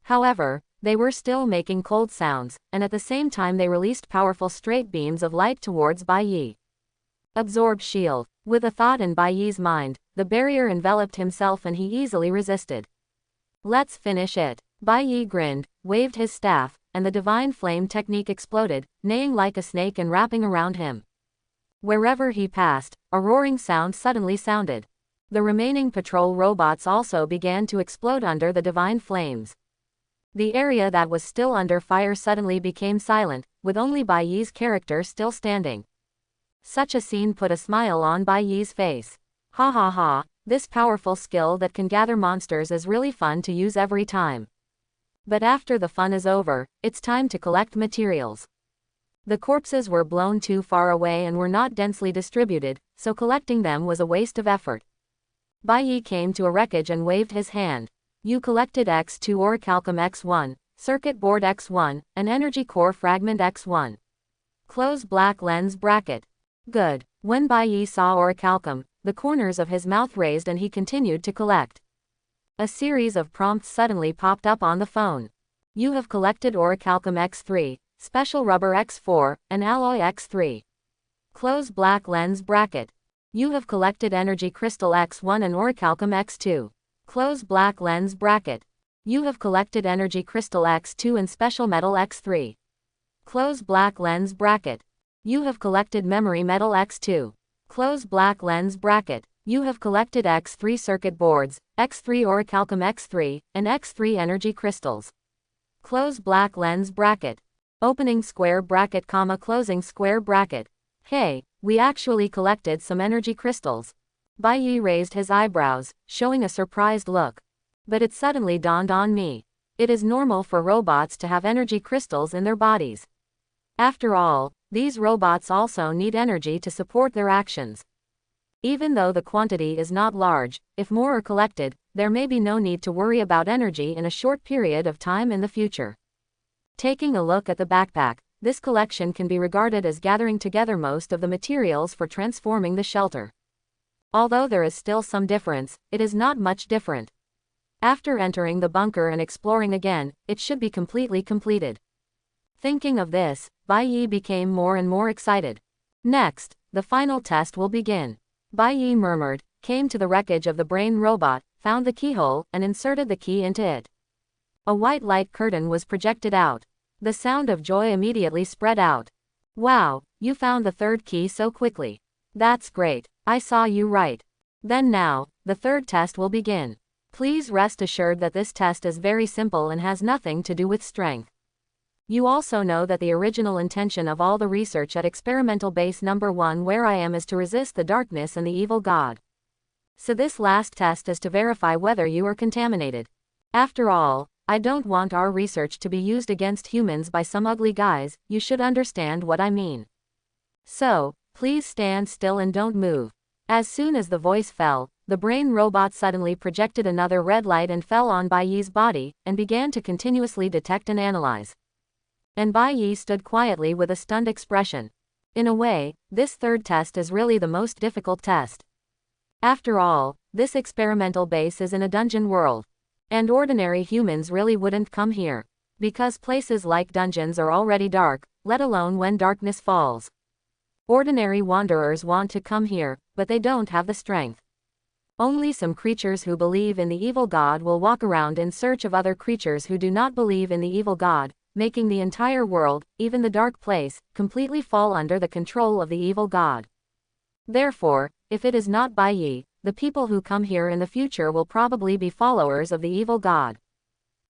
However, they were still making cold sounds, and at the same time they released powerful straight beams of light towards Bai Yi. Absorb shield. With a thought in Bai Yi's mind, the barrier enveloped himself and he easily resisted. Let's finish it. Bai Yi grinned, waved his staff, and the divine flame technique exploded, neighing like a snake and wrapping around him. Wherever he passed, a roaring sound suddenly sounded. The remaining patrol robots also began to explode under the divine flames. The area that was still under fire suddenly became silent, with only Bai Yi's character still standing. Such a scene put a smile on Bai Yi's face. Ha ha ha, this powerful skill that can gather monsters is really fun to use every time. But after the fun is over, it's time to collect materials. The corpses were blown too far away and were not densely distributed, so collecting them was a waste of effort. Bai Yi came to a wreckage and waved his hand. You collected X2 orichalcum X1, circuit board X1, and energy core fragment X1. Close black lens bracket. Good. When Bai Yi saw orichalcum, the corners of his mouth raised and he continued to collect. A series of prompts suddenly popped up on the phone. You have collected orichalcum X3, special rubber X4, and alloy X3. Close black lens bracket. You have collected energy crystal X1 and orichalcum X2. Close black lens bracket. You have collected energy crystal X2 and special metal X3. Close black lens bracket. You have collected memory metal X2. Close black lens bracket. You have collected X3 circuit boards, X3 orichalcum X3, and X3 energy crystals. Close black lens bracket. Opening square bracket, closing square bracket. Hey, we actually collected some energy crystals. Bai Yi raised his eyebrows, showing a surprised look. But it suddenly dawned on me. It is normal for robots to have energy crystals in their bodies. After all, these robots also need energy to support their actions. Even though the quantity is not large, if more are collected, there may be no need to worry about energy in a short period of time in the future. Taking a look at the backpack, this collection can be regarded as gathering together most of the materials for transforming the shelter. Although there is still some difference, it is not much different. After entering the bunker and exploring again, it should be completely completed. Thinking of this, Bai Yi became more and more excited. Next, the final test will begin. Bai Yi murmured, came to the wreckage of the brain robot, found the keyhole, and inserted the key into it. A white light curtain was projected out. The sound of joy immediately spread out. Wow, you found the third key so quickly. That's great, I saw you right. Then now, the third test will begin. Please rest assured that this test is very simple and has nothing to do with strength. You also know that the original intention of all the research at experimental base number 1 where I am is to resist the darkness and the evil god. So this last test is to verify whether you are contaminated. After all, I don't want our research to be used against humans by some ugly guys, you should understand what I mean. So, please stand still and don't move. As soon as the voice fell, the brain robot suddenly projected another red light and fell on Bai Yi's body, and began to continuously detect and analyze. And Bai Yi stood quietly with a stunned expression. In a way, this third test is really the most difficult test. After all, this experimental base is in a dungeon world. And ordinary humans really wouldn't come here. Because places like dungeons are already dark, let alone when darkness falls. Ordinary wanderers want to come here, but they don't have the strength. Only some creatures who believe in the evil god will walk around in search of other creatures who do not believe in the evil god, making the entire world, even the dark place, completely fall under the control of the evil god. Therefore, if it is not Bai Yi, the people who come here in the future will probably be followers of the evil god.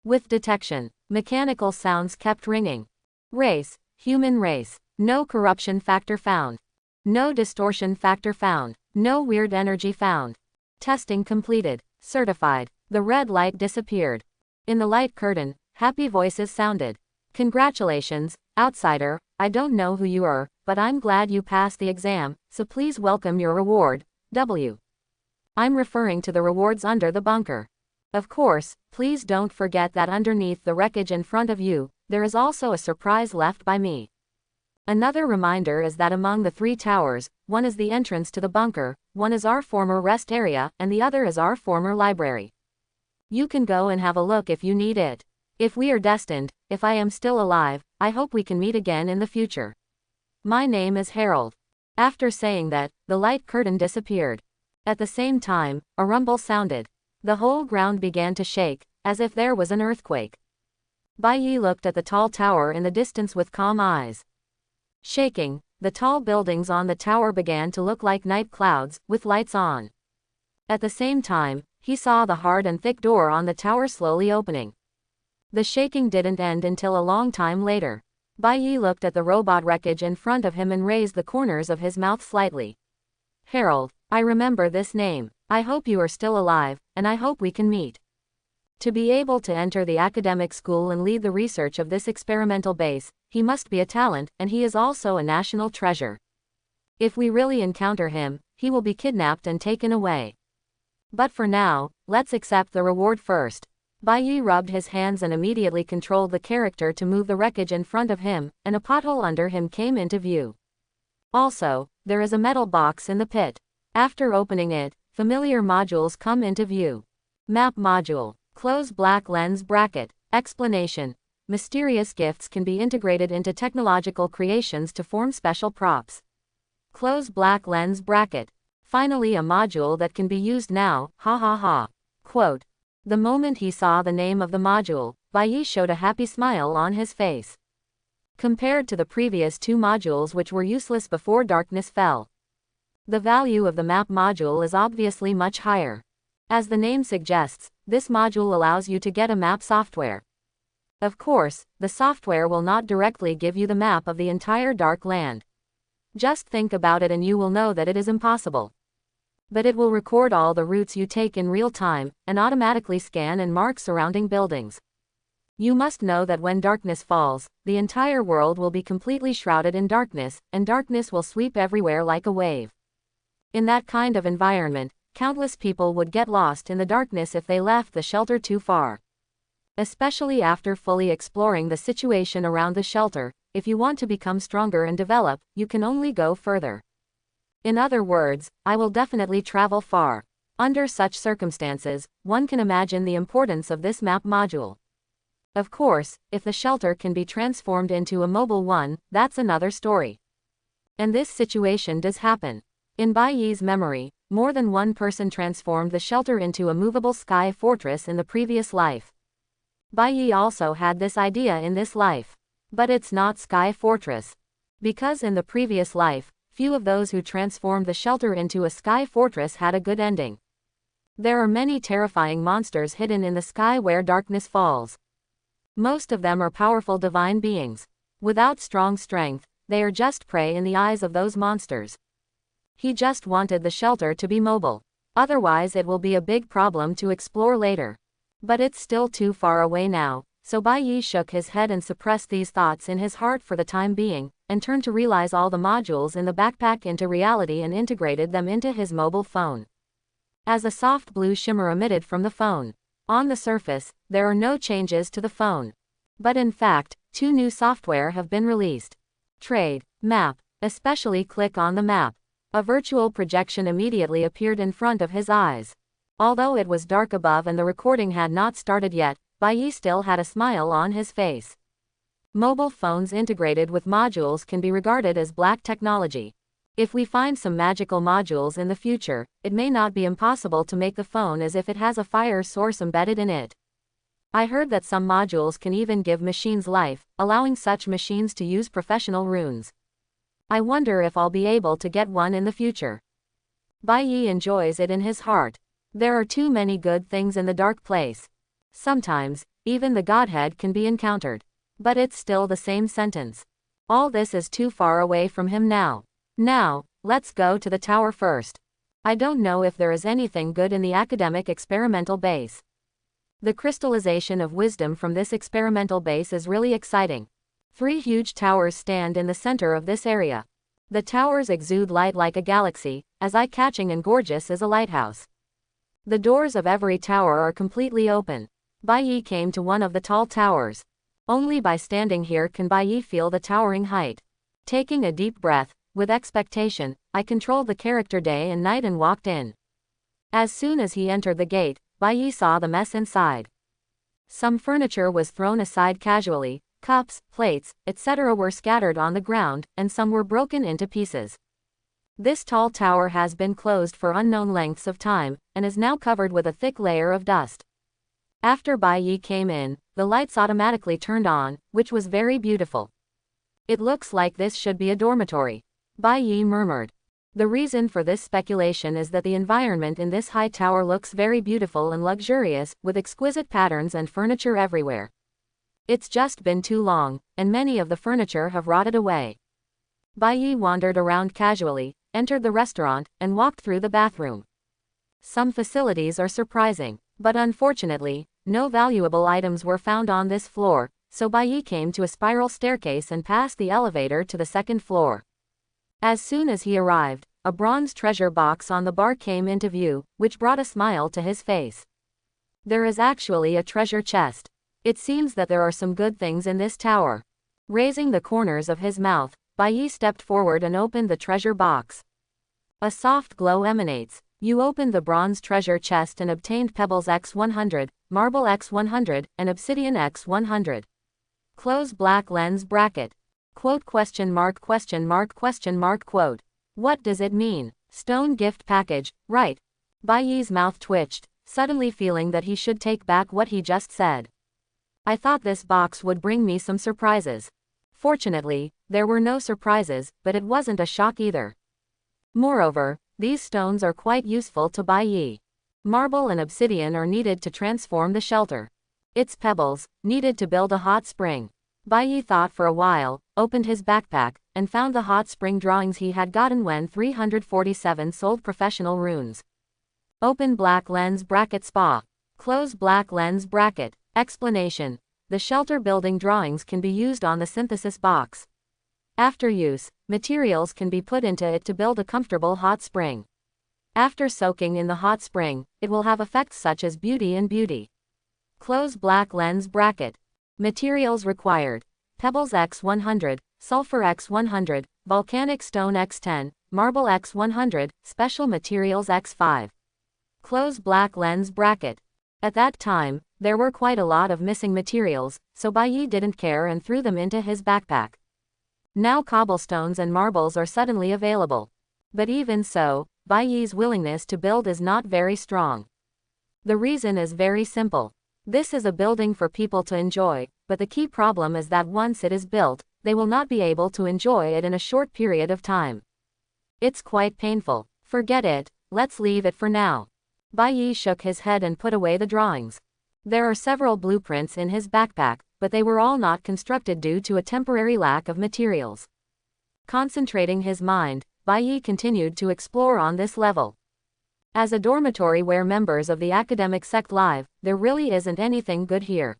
With detection, mechanical sounds kept ringing. Race, human race. No corruption factor found. No distortion factor found. No weird energy found. Testing completed. Certified. The red light disappeared. In the light curtain, happy voices sounded. Congratulations, outsider, I don't know who you are, but I'm glad you passed the exam, so please welcome your reward, W. I'm referring to the rewards under the bunker. Of course, please don't forget that underneath the wreckage in front of you, there is also a surprise left by me. Another reminder is that among the 3 towers, one is the entrance to the bunker, one is our former rest area, and the other is our former library. You can go and have a look if you need it. If we are destined, if I am still alive, I hope we can meet again in the future. My name is Harold. After saying that, the light curtain disappeared. At the same time, a rumble sounded. The whole ground began to shake, as if there was an earthquake. Bai Yi looked at the tall tower in the distance with calm eyes. Shaking, the tall buildings on the tower began to look like night clouds, with lights on. At the same time, he saw the hard and thick door on the tower slowly opening. The shaking didn't end until a long time later. Bai Yi looked at the robot wreckage in front of him and raised the corners of his mouth slightly. Harold, I remember this name. I hope you are still alive, and I hope we can meet. To be able to enter the academic school and lead the research of this experimental base, he must be a talent, and he is also a national treasure. If we really encounter him, he will be kidnapped and taken away. But for now, let's accept the reward first. Bai Yi rubbed his hands and immediately controlled the character to move the wreckage in front of him, and a pothole under him came into view. Also, there is a metal box in the pit. After opening it, familiar modules come into view. Map module. Close black lens bracket. Explanation. Mysterious gifts can be integrated into technological creations to form special props. Close black lens bracket. Finally a module that can be used now, ha ha ha. Quote. The moment he saw the name of the module, Bai Yi showed a happy smile on his face. Compared to the previous 2 modules which were useless before darkness fell, The value of the map module is obviously much higher. As the name suggests, this module allows you to get a map software. Of course, the software will not directly give you the map of the entire Dark Land. Just think about it and you will know that it is impossible. But it will record all the routes you take in real time, and automatically scan and mark surrounding buildings. You must know that when darkness falls, the entire world will be completely shrouded in darkness, and darkness will sweep everywhere like a wave. In that kind of environment, countless people would get lost in the darkness if they left the shelter too far. Especially after fully exploring the situation around the shelter, if you want to become stronger and develop, you can only go further. In other words, I will definitely travel far. Under such circumstances, one can imagine the importance of this map module. Of course, if the shelter can be transformed into a mobile one, that's another story. And this situation does happen. In Bai Yi's memory, more than one person transformed the shelter into a movable sky fortress in the previous life. Bai Yi also had this idea in this life. But it's not Sky Fortress. Because in the previous life, few of those who transformed the shelter into a sky fortress had a good ending. There are many terrifying monsters hidden in the sky where darkness falls. Most of them are powerful divine beings. Without strong strength, they are just prey in the eyes of those monsters. He just wanted the shelter to be mobile. Otherwise it will be a big problem to explore later. But it's still too far away now, so Bai Yi shook his head and suppressed these thoughts in his heart for the time being, and turned to realize all the modules in the backpack into reality and integrated them into his mobile phone. As a soft blue shimmer emitted from the phone. On the surface, there are no changes to the phone. But in fact, 2 new software have been released. Trade, Map, especially click on the map. A virtual projection immediately appeared in front of his eyes. Although it was dark above and the recording had not started yet, Bai Yi still had a smile on his face. Mobile phones integrated with modules can be regarded as black technology. If we find some magical modules in the future, it may not be impossible to make the phone as if it has a fire source embedded in it. I heard that some modules can even give machines life, allowing such machines to use professional runes. I wonder if I'll be able to get one in the future. Bai Yi enjoys it in his heart. There are too many good things in the dark place. Sometimes, even the Godhead can be encountered. But it's still the same sentence. All this is too far away from him now. Now, let's go to the tower first. I don't know if there is anything good in the academic experimental base. The crystallization of wisdom from this experimental base is really exciting. 3 huge towers stand in the center of this area. The towers exude light like a galaxy, as eye-catching and gorgeous as a lighthouse. The doors of every tower are completely open. Bai Yi came to one of the tall towers. Only by standing here can Bai Yi feel the towering height. Taking a deep breath, with expectation, I controlled the character day and night and walked in. As soon as he entered the gate, Bai Yi saw the mess inside. Some furniture was thrown aside casually, cups, plates, etc. were scattered on the ground, and some were broken into pieces. This tall tower has been closed for unknown lengths of time, and is now covered with a thick layer of dust. After Bai Yi came in, the lights automatically turned on, which was very beautiful. It looks like this should be a dormitory. Bai Yi murmured. The reason for this speculation is that the environment in this high tower looks very beautiful and luxurious, with exquisite patterns and furniture everywhere. It's just been too long, and many of the furniture have rotted away. Bai Yi wandered around casually, entered the restaurant, and walked through the bathroom. Some facilities are surprising, but unfortunately, no valuable items were found on this floor, so Bai Yi came to a spiral staircase and passed the elevator to the 2nd floor. As soon as he arrived, a bronze treasure box on the bar came into view, which brought a smile to his face. There is actually a treasure chest. It seems that there are some good things in this tower. Raising the corners of his mouth, Bai Yi stepped forward and opened the treasure box. A soft glow emanates. You opened the bronze treasure chest and obtained pebbles x100, marble x100, and obsidian x100. Close black lens bracket. Quote ? What does it mean? Stone gift package, right? Bai Yi's mouth twitched, suddenly feeling that he should take back what he just said. I thought this box would bring me some surprises. Fortunately, there were no surprises, but it wasn't a shock either. Moreover, these stones are quite useful to Bai Yi. Marble and obsidian are needed to transform the shelter. Its pebbles, needed to build a hot spring. Bai Yi thought for a while, opened his backpack, and found the hot spring drawings he had gotten when 347 sold professional runes. Open black lens bracket spa. Close black lens bracket. Explanation. The shelter building drawings can be used on the synthesis box. After use, materials can be put into it to build a comfortable hot spring. After soaking in the hot spring, it will have effects such as beauty and beauty. Close black lens bracket. Materials required. Pebbles X100, sulfur X100, volcanic stone X10, marble X100, special materials X5. Close black lens bracket. At that time, there were quite a lot of missing materials, so Bai Yi didn't care and threw them into his backpack. Now cobblestones and marbles are suddenly available. But even so, Bai Yi's willingness to build is not very strong. The reason is very simple. This is a building for people to enjoy, but the key problem is that once it is built, they will not be able to enjoy it in a short period of time. It's quite painful. Forget it, let's leave it for now. Bai Yi shook his head and put away the drawings. There are several blueprints in his backpack, but they were all not constructed due to a temporary lack of materials. Concentrating his mind, Bai Yi continued to explore on this level. As a dormitory where members of the academic sect live, there really isn't anything good here.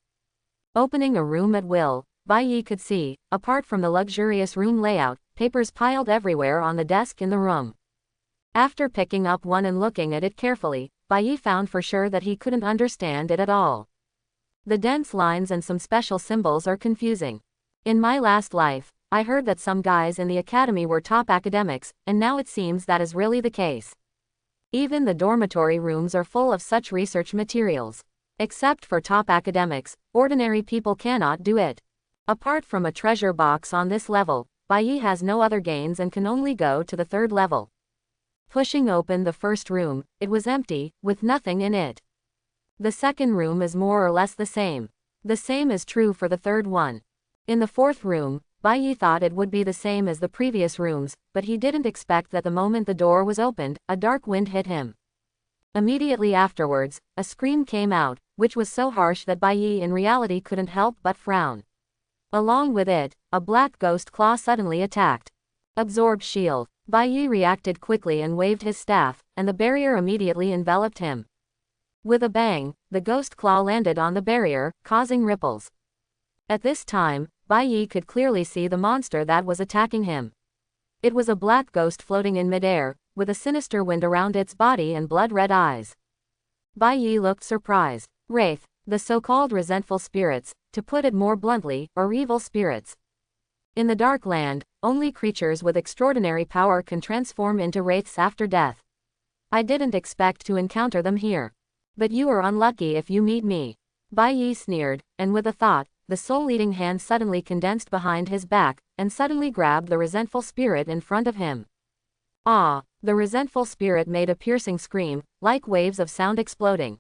Opening a room at will, Bai Yi could see, apart from the luxurious room layout, papers piled everywhere on the desk in the room. After picking up one and looking at it carefully, Bai Yi found for sure that he couldn't understand it at all. The dense lines and some special symbols are confusing. In my last life, I heard that some guys in the academy were top academics, and now it seems that is really the case. Even the dormitory rooms are full of such research materials. Except for top academics, ordinary people cannot do it. Apart from a treasure box on this level, Bai Yi has no other gains and can only go to the third level. Pushing open the first room, it was empty, with nothing in it. The second room is more or less the same. The same is true for the third one. In the fourth room, Bai Yi thought it would be the same as the previous rooms, but he didn't expect that the moment the door was opened, a dark wind hit him. Immediately afterwards, a scream came out, which was so harsh that Bai Yi in reality couldn't help but frown. Along with it, a black ghost claw suddenly attacked. Absorbed shield. Bai Yi reacted quickly and waved his staff, and the barrier immediately enveloped him. With a bang, the ghost claw landed on the barrier, causing ripples. At this time, Bai Yi could clearly see the monster that was attacking him. It was a black ghost floating in midair, with a sinister wind around its body and blood-red eyes. Bai Yi looked surprised. Wraith, the so-called resentful spirits, to put it more bluntly, are evil spirits. In the Dark Land, only creatures with extraordinary power can transform into wraiths after death. I didn't expect to encounter them here. But you are unlucky if you meet me. Bai Yi sneered, and with a thought, the soul-eating hand suddenly condensed behind his back, and suddenly grabbed the resentful spirit in front of him. Ah! The resentful spirit made a piercing scream, like waves of sound exploding.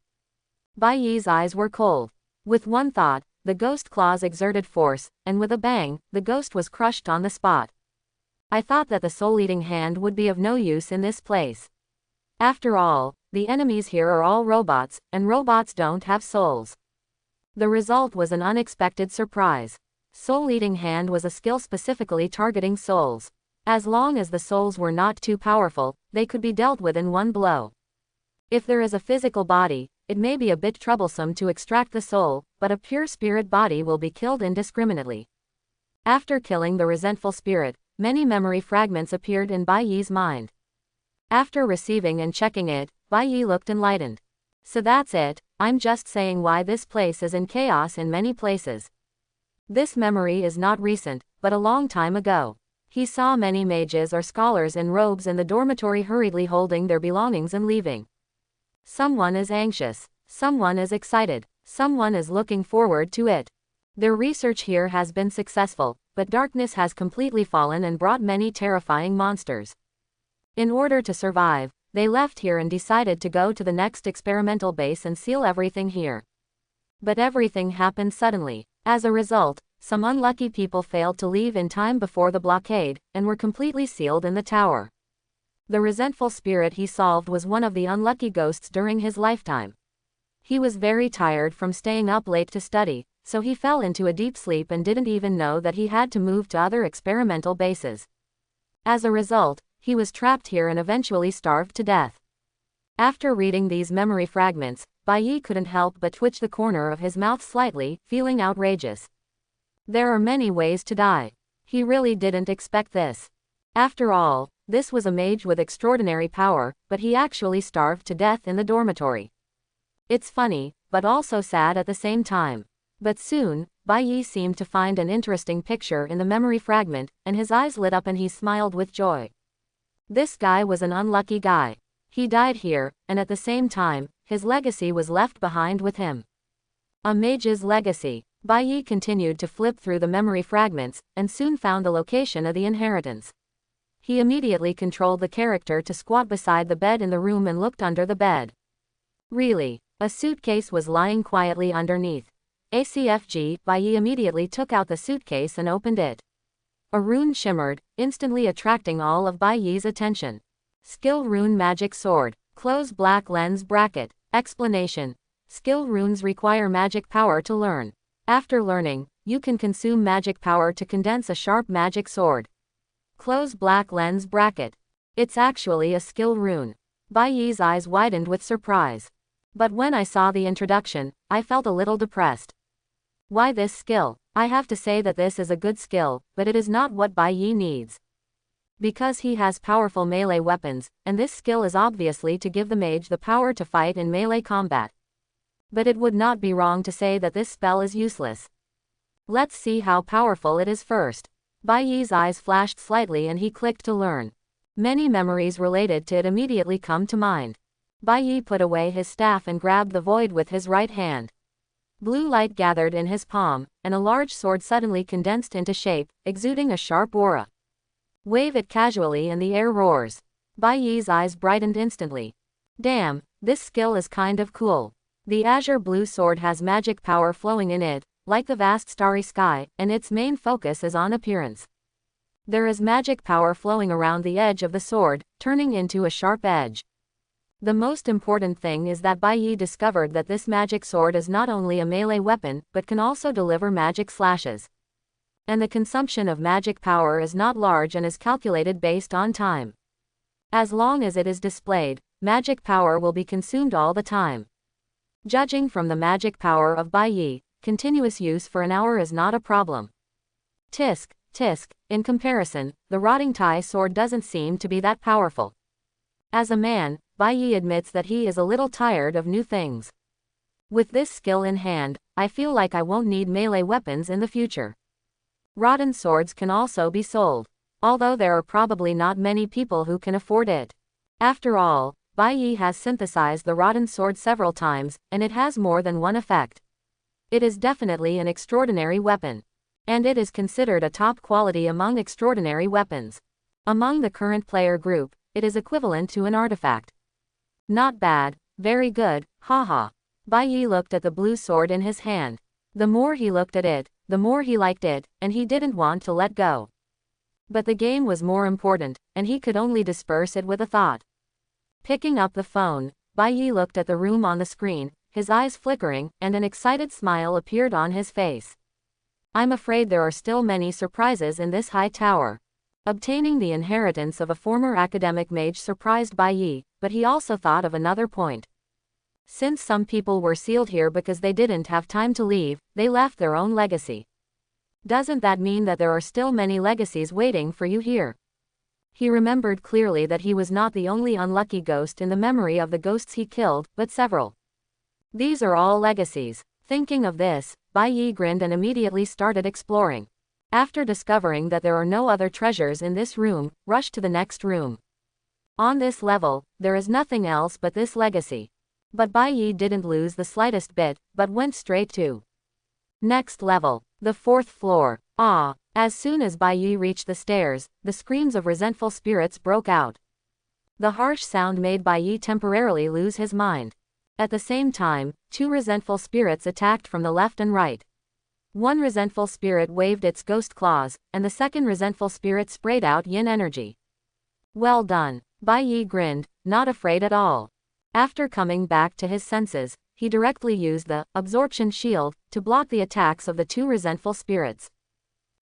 Bai Yi's eyes were cold. With one thought, the ghost claws exerted force, and with a bang, the ghost was crushed on the spot. I thought that the soul-eating hand would be of no use in this place. After all, the enemies here are all robots, and robots don't have souls. The result was an unexpected surprise. Soul-eating hand was a skill specifically targeting souls. As long as the souls were not too powerful, they could be dealt with in one blow. If there is a physical body, it may be a bit troublesome to extract the soul, but a pure spirit body will be killed indiscriminately. After killing the resentful spirit, many memory fragments appeared in Bai Yi's mind. After receiving and checking it, Bai Yi looked enlightened. So that's it, I'm just saying why this place is in chaos in many places. This memory is not recent, but a long time ago. He saw many mages or scholars in robes in the dormitory hurriedly holding their belongings and leaving. Someone is anxious. Someone is excited. Someone is looking forward to it. Their research here has been successful, but darkness has completely fallen and brought many terrifying monsters. In order to survive, they left here and decided to go to the next experimental base and seal everything here. But everything happened suddenly. As a result, some unlucky people failed to leave in time before the blockade, and were completely sealed in the tower. The resentful spirit he solved was one of the unlucky ghosts during his lifetime. He was very tired from staying up late to study, so he fell into a deep sleep and didn't even know that he had to move to other experimental bases. As a result, he was trapped here and eventually starved to death. After reading these memory fragments, Bai Yi couldn't help but twitch the corner of his mouth slightly, feeling outrageous. There are many ways to die. He really didn't expect this. After all, this was a mage with extraordinary power, but he actually starved to death in the dormitory. It's funny, but also sad at the same time. But soon, Bai Yi seemed to find an interesting picture in the memory fragment, and his eyes lit up and he smiled with joy. This guy was an unlucky guy. He died here, and at the same time, his legacy was left behind with him. A mage's legacy. Bai Yi continued to flip through the memory fragments, and soon found the location of the inheritance. He immediately controlled the character to squat beside the bed in the room and looked under the bed. Really, a suitcase was lying quietly underneath. ACFG, Bai Yi immediately took out the suitcase and opened it. A rune shimmered, instantly attracting all of Bai Yi's attention. Skill Rune Magic Sword. Close black lens bracket. Explanation. Skill runes require magic power to learn. After learning, you can consume magic power to condense a sharp magic sword. Close black lens bracket. It's actually a skill rune. Bai Yi's eyes widened with surprise. But when I saw the introduction, I felt a little depressed. Why this skill? I have to say that this is a good skill, but it is not what Bai Yi needs. Because he has powerful melee weapons, and this skill is obviously to give the mage the power to fight in melee combat. But it would not be wrong to say that this spell is useless. Let's see how powerful it is first. Bai Yi's eyes flashed slightly and he clicked to learn. Many memories related to it immediately come to mind. Bai Yi put away his staff and grabbed the void with his right hand. Blue light gathered in his palm, and a large sword suddenly condensed into shape, exuding a sharp aura. Wave it casually and the air roars. Bai Yi's eyes brightened instantly. Damn, this skill is kind of cool. The azure blue sword has magic power flowing in it, like the vast starry sky, and its main focus is on appearance. There is magic power flowing around the edge of the sword, turning into a sharp edge. The most important thing is that Bai Yi discovered that this magic sword is not only a melee weapon, but can also deliver magic slashes. And the consumption of magic power is not large and is calculated based on time. As long as it is displayed, magic power will be consumed all the time. Judging from the magic power of Bai Yi, continuous use for an hour is not a problem. Tisk, tisk, in comparison, the rotting Tai sword doesn't seem to be that powerful. As a man, Bai Yi admits that he is a little tired of new things. With this skill in hand, I feel like I won't need melee weapons in the future. Rotten swords can also be sold, although there are probably not many people who can afford it. After all, Bai Yi has synthesized the rotten sword several times, and it has more than one effect. It is definitely an extraordinary weapon. And it is considered a top quality among extraordinary weapons. Among the current player group, it is equivalent to an artifact. Not bad, very good, haha. Bai Yi looked at the blue sword in his hand. The more he looked at it, the more he liked it, and he didn't want to let go. But the game was more important, and he could only disperse it with a thought. Picking up the phone, Bai Yi looked at the room on the screen, his eyes flickering, and an excited smile appeared on his face. I'm afraid there are still many surprises in this high tower. Obtaining the inheritance of a former academic mage surprised Bai Yi, but he also thought of another point. Since some people were sealed here because they didn't have time to leave, they left their own legacy. Doesn't that mean that there are still many legacies waiting for you here? He remembered clearly that he was not the only unlucky ghost in the memory of the ghosts he killed, but several. These are all legacies. Thinking of this, Bai Yi grinned and immediately started exploring. After discovering that there are no other treasures in this room, rushed to the next room. On this level, there is nothing else but this legacy. But Bai Yi didn't lose the slightest bit, but went straight to next level, the 4th floor. Ah! As soon as Bai Yi reached the stairs, the screams of resentful spirits broke out. The harsh sound made Bai Yi temporarily lose his mind. At the same time, 2 resentful spirits attacked from the left and right. One resentful spirit waved its ghost claws, and the second resentful spirit sprayed out yin energy. Well done. Bai Yi grinned, not afraid at all. After coming back to his senses, he directly used the absorption shield to block the attacks of the two resentful spirits.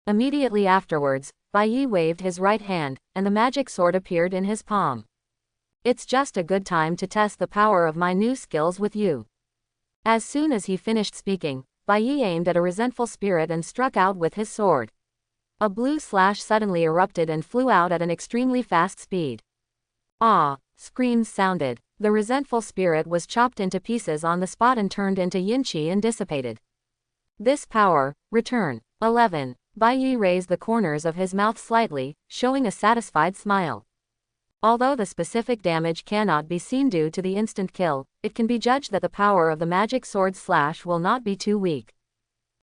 Immediately afterwards, Bai Yi waved his right hand, and the magic sword appeared in his palm. It's just a good time to test the power of my new skills with you. As soon as he finished speaking, Bai Yi aimed at a resentful spirit and struck out with his sword. A blue slash suddenly erupted and flew out at an extremely fast speed. Ah! Screams sounded. The resentful spirit was chopped into pieces on the spot and turned into yin-chi and dissipated. This power, return. 11. Bai Yi raised the corners of his mouth slightly, showing a satisfied smile. Although the specific damage cannot be seen due to the instant kill, it can be judged that the power of the magic sword slash will not be too weak.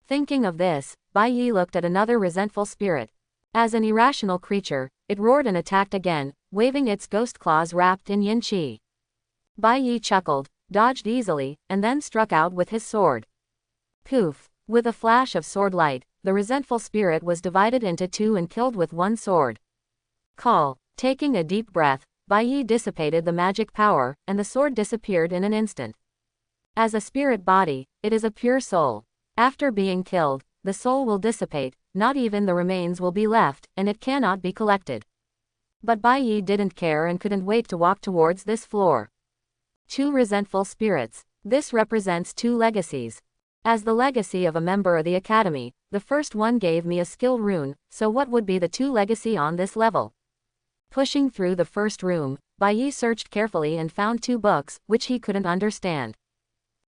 Thinking of this, Bai Yi looked at another resentful spirit. As an irrational creature, it roared and attacked again, waving its ghost claws wrapped in yin-chi. Bai Yi chuckled, dodged easily, and then struck out with his sword. Poof! With a flash of sword light, the resentful spirit was divided into two and killed with one sword. Call. Taking a deep breath, Bai Yi dissipated the magic power, and the sword disappeared in an instant. As a spirit body, it is a pure soul. After being killed, the soul will dissipate, not even the remains will be left, and it cannot be collected. But Bai Yi didn't care and couldn't wait to walk towards this floor. Two resentful spirits. This represents two legacies. As the legacy of a member of the academy, the first one gave me a skill rune, so what would be the two legacy on this level? Pushing through the first room, Bai Yi searched carefully and found two books, which he couldn't understand.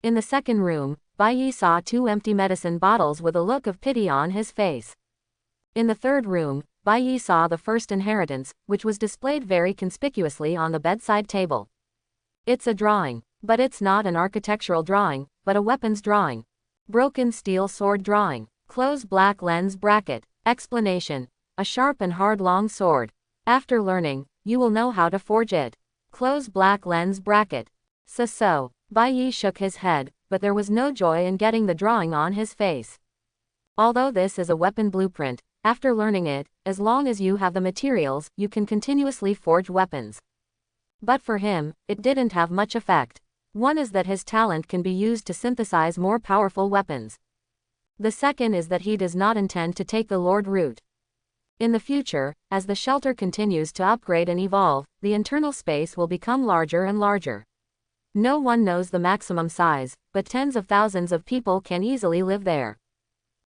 In the second room, Bai Yi saw two empty medicine bottles with a look of pity on his face. In the third room, Bai Yi saw the first inheritance, which was displayed very conspicuously on the bedside table. It's a drawing, but it's not an architectural drawing, but a weapons drawing. Broken steel sword drawing. Close black lens bracket. Explanation. A sharp and hard long sword. After learning, you will know how to forge it. Close black lens bracket. So. Bai Yi shook his head, but there was no joy in getting the drawing on his face. Although this is a weapon blueprint, after learning it, as long as you have the materials, you can continuously forge weapons. But for him, it didn't have much effect. One is that his talent can be used to synthesize more powerful weapons. The second is that he does not intend to take the Lord route. In the future, as the shelter continues to upgrade and evolve, the internal space will become larger and larger. No one knows the maximum size, but tens of thousands of people can easily live there.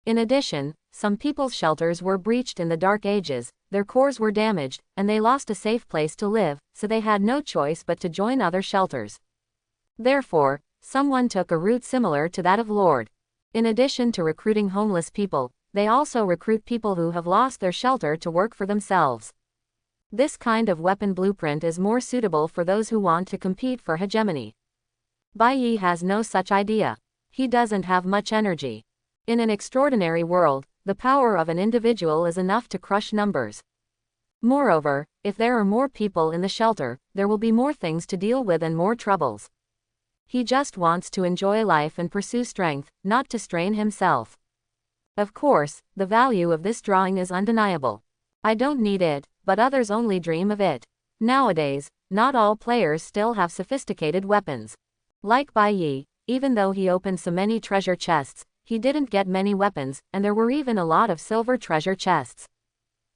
In addition, some people's shelters were breached in the Dark Ages, their cores were damaged, and they lost a safe place to live, so they had no choice but to join other shelters. Therefore, someone took a route similar to that of Lord. In addition to recruiting homeless people, they also recruit people who have lost their shelter to work for themselves. This kind of weapon blueprint is more suitable for those who want to compete for hegemony. Bai Yi has no such idea. He doesn't have much energy. In an extraordinary world, the power of an individual is enough to crush numbers. Moreover, if there are more people in the shelter, there will be more things to deal with and more troubles. He just wants to enjoy life and pursue strength, not to strain himself. Of course, the value of this drawing is undeniable. I don't need it, but others only dream of it. Nowadays, not all players still have sophisticated weapons. Like Bai Yi, even though he opened so many treasure chests, he didn't get many weapons, and there were even a lot of silver treasure chests.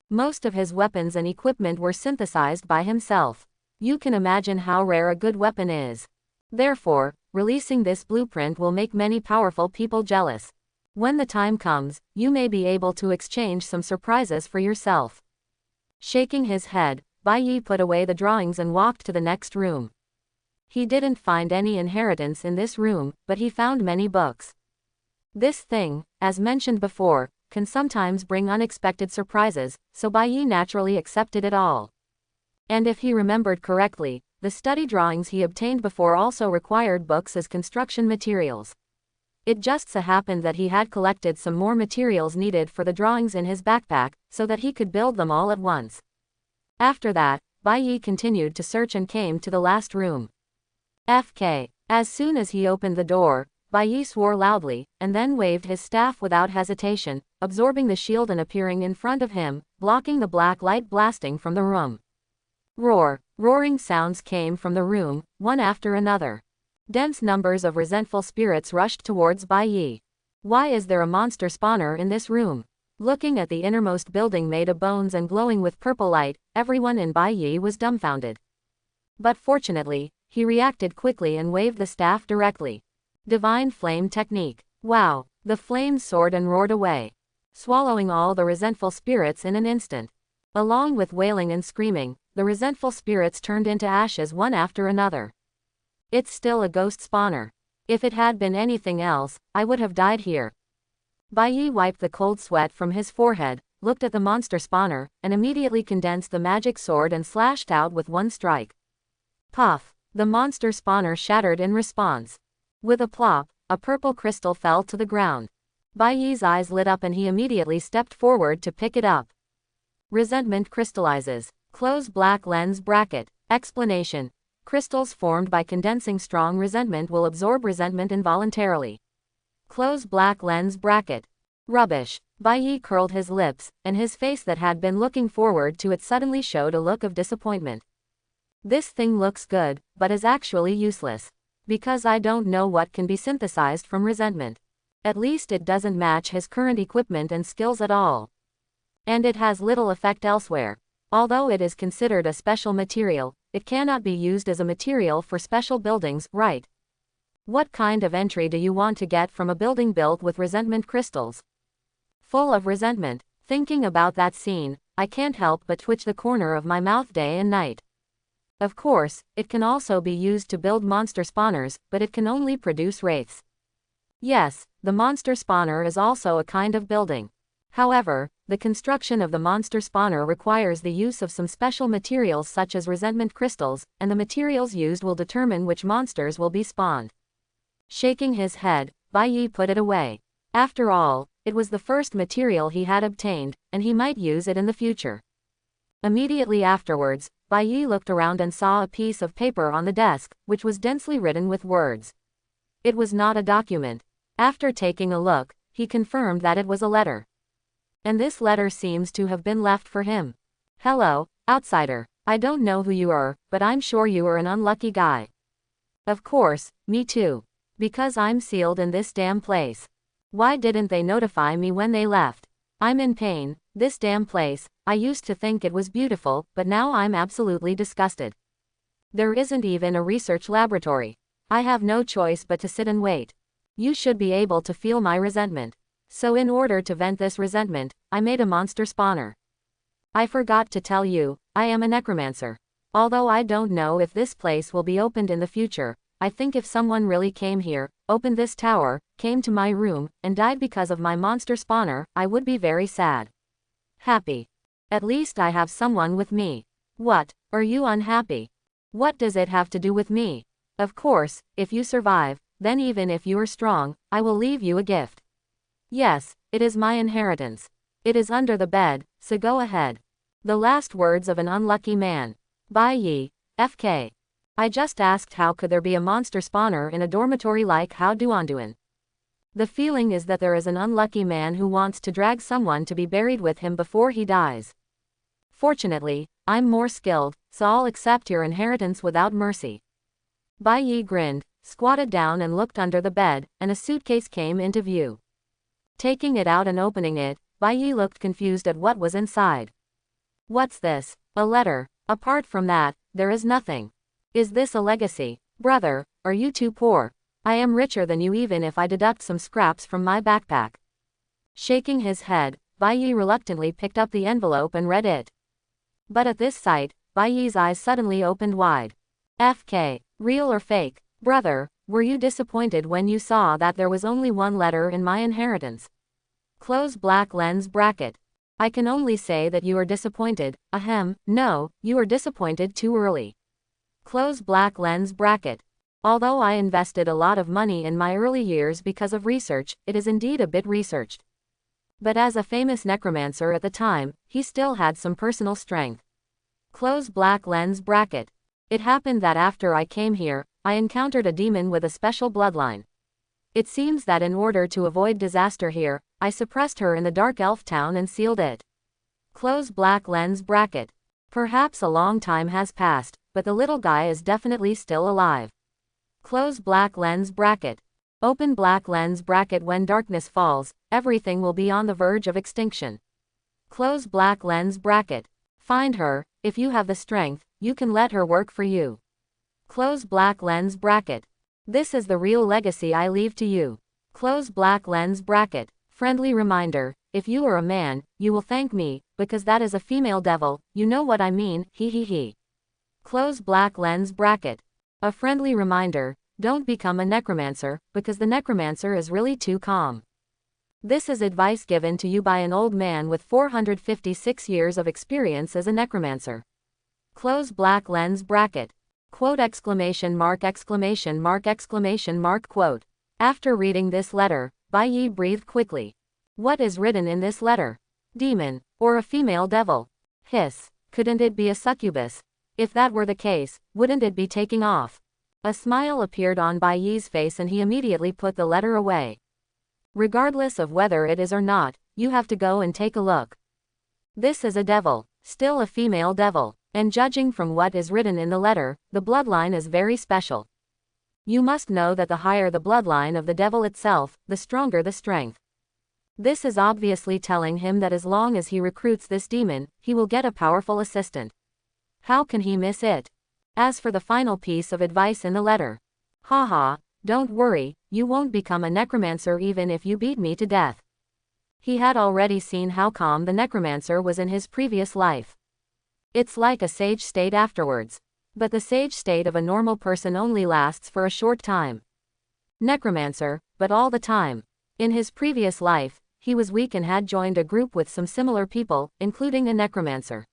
Most of his weapons and equipment were synthesized by himself. You can imagine how rare a good weapon is. Therefore, releasing this blueprint will make many powerful people jealous. When the time comes, you may be able to exchange some surprises for yourself. Shaking his head, Bai Yi put away the drawings and walked to the next room. He didn't find any inheritance in this room, but he found many books. This thing, as mentioned before, can sometimes bring unexpected surprises, so Bai Yi naturally accepted it all. And if he remembered correctly, the study drawings he obtained before also required books as construction materials. It just so happened that he had collected some more materials needed for the drawings in his backpack, so that he could build them all at once. After that, Bai Yi continued to search and came to the last room. FK. As soon as he opened the door, Bai Yi swore loudly, and then waved his staff without hesitation, absorbing the shield and appearing in front of him, blocking the black light blasting from the room. Roar. Roaring sounds came from the room, one after another. Dense numbers of resentful spirits rushed towards Bai Yi. Why is there a monster spawner in this room? Looking at the innermost building made of bones and glowing with purple light, everyone in Bai Yi was dumbfounded. But fortunately, he reacted quickly and waved the staff directly. Divine flame technique. Wow! The flames soared and roared away, swallowing all the resentful spirits in an instant. Along with wailing and screaming, the resentful spirits turned into ashes one after another. It's still a ghost spawner. If it had been anything else, I would have died here. Bai Yi wiped the cold sweat from his forehead, looked at the monster spawner, and immediately condensed the magic sword and slashed out with one strike. Puff! The monster spawner shattered in response. With a plop, a purple crystal fell to the ground. Bai Yi's eyes lit up and he immediately stepped forward to pick it up. Resentment crystallizes. Close black lens bracket. Explanation. Crystals formed by condensing strong resentment will absorb resentment involuntarily. Close black lens bracket. Rubbish. Bai Yi curled his lips, and his face that had been looking forward to it suddenly showed a look of disappointment. This thing looks good, but is actually useless. Because I don't know what can be synthesized from resentment. At least it doesn't match his current equipment and skills at all. And it has little effect elsewhere. Although it is considered a special material, it cannot be used as a material for special buildings, right? What kind of entry do you want to get from a building built with resentment crystals? Full of resentment. Thinking about that scene, I can't help but twitch the corner of my mouth day and night. Of course, it can also be used to build monster spawners, but it can only produce wraiths. Yes, the monster spawner is also a kind of building. However, the construction of the monster spawner requires the use of some special materials such as resentment crystals, and the materials used will determine which monsters will be spawned. Shaking his head, Bai Yi put it away. After all, it was the first material he had obtained, and he might use it in the future. Immediately afterwards, Bai Yi looked around and saw a piece of paper on the desk, which was densely written with words. It was not a document. After taking a look, he confirmed that it was a letter. And this letter seems to have been left for him. Hello, outsider. I don't know who you are, but I'm sure you are an unlucky guy. Of course, me too. Because I'm sealed in this damn place. Why didn't they notify me when they left? I'm in pain. This damn place, I used to think it was beautiful, but now I'm absolutely disgusted. There isn't even a research laboratory. I have no choice but to sit and wait. You should be able to feel my resentment. So in order to vent this resentment, I made a monster spawner. I forgot to tell you, I am a necromancer. Although I don't know if this place will be opened in the future, I think if someone really came here, opened this tower, came to my room, and died because of my monster spawner, I would be very sad. Happy. At least I have someone with me. What, are you unhappy? What does it have to do with me? Of course, if you survive, then even if you are strong, I will leave you a gift. Yes, it is my inheritance. It is under the bed, so go ahead. The last words of an unlucky man. Bai Yi, FK. I just asked how could there be a monster spawner in a dormitory like How Duanduan. The feeling is that there is an unlucky man who wants to drag someone to be buried with him before he dies. Fortunately, I'm more skilled, so I'll accept your inheritance without mercy. Bai Yi grinned, squatted down and looked under the bed, and a suitcase came into view. Taking it out and opening it, Bai Yi looked confused at what was inside. What's this? A letter. Apart from that, there is nothing. Is this a legacy? Brother, are you too poor? I am richer than you even if I deduct some scraps from my backpack. Shaking his head, Bai Yi reluctantly picked up the envelope and read it. But at this sight, Bai Yi's eyes suddenly opened wide. FK, real or fake? Brother, were you disappointed when you saw that there was only one letter in my inheritance? Close black lens bracket. I can only say that you are disappointed. Ahem, no, you are disappointed too early. Close black lens bracket. Although I invested a lot of money in my early years because of research, it is indeed a bit researched. But as a famous necromancer at the time, he still had some personal strength. Close black lens bracket. It happened that after I came here, I encountered a demon with a special bloodline. It seems that in order to avoid disaster here, I suppressed her in the dark elf town and sealed it. Close black lens bracket. Perhaps a long time has passed, but the little guy is definitely still alive. Close black lens bracket. Open black lens bracket. When darkness falls, everything will be on the verge of extinction. Close black lens bracket. Find her, if you have the strength, you can let her work for you. Close black lens bracket. This is the real legacy I leave to you. Close black lens bracket. Friendly reminder, if you are a man, you will thank me, because that is a female devil, you know what I mean, he. Close black lens bracket. A friendly reminder, don't become a necromancer, because the necromancer is really too calm. This is advice given to you by an old man with 456 years of experience as a necromancer. Close black lens bracket. Quote exclamation mark exclamation mark exclamation mark quote. After reading this letter, Bai Yi breathed quickly. What is written in this letter? Demon, or a female devil? Hiss, couldn't it be a succubus? If that were the case, wouldn't it be taking off? A smile appeared on Bai Yi's face and he immediately put the letter away. Regardless of whether it is or not, you have to go and take a look. This is a devil, still a female devil, and judging from what is written in the letter, the bloodline is very special. You must know that the higher the bloodline of the devil itself, the stronger the strength. This is obviously telling him that as long as he recruits this demon, he will get a powerful assistant. How can he miss it? As for the final piece of advice in the letter. Haha, don't worry, you won't become a necromancer even if you beat me to death. He had already seen how calm the necromancer was in his previous life. It's like a sage state afterwards. But the sage state of a normal person only lasts for a short time. Necromancer, but all the time. In his previous life, he was weak and had joined a group with some similar people, including a necromancer.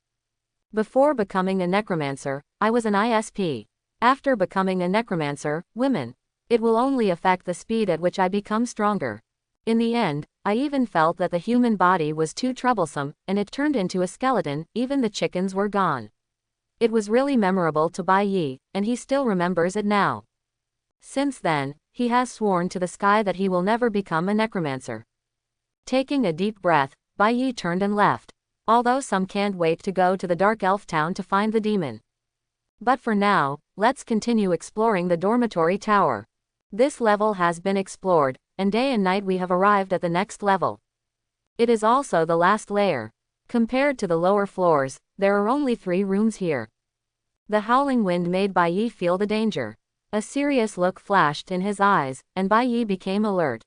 Before becoming a necromancer, I was an ISP. After becoming a necromancer, women. It will only affect the speed at which I become stronger. In the end, I even felt that the human body was too troublesome, and it turned into a skeleton, even the chickens were gone. It was really memorable to Bai Yi, and he still remembers it now. Since then, he has sworn to the sky that he will never become a necromancer. Taking a deep breath, Bai Yi turned and left. Although some can't wait to go to the dark elf town to find the demon. But for now, let's continue exploring the dormitory tower. This level has been explored, and day and night we have arrived at the next level. It is also the last layer. Compared to the lower floors, there are only 3 rooms here. The howling wind made Bai Yi feel the danger. A serious look flashed in his eyes, and Bai Yi became alert.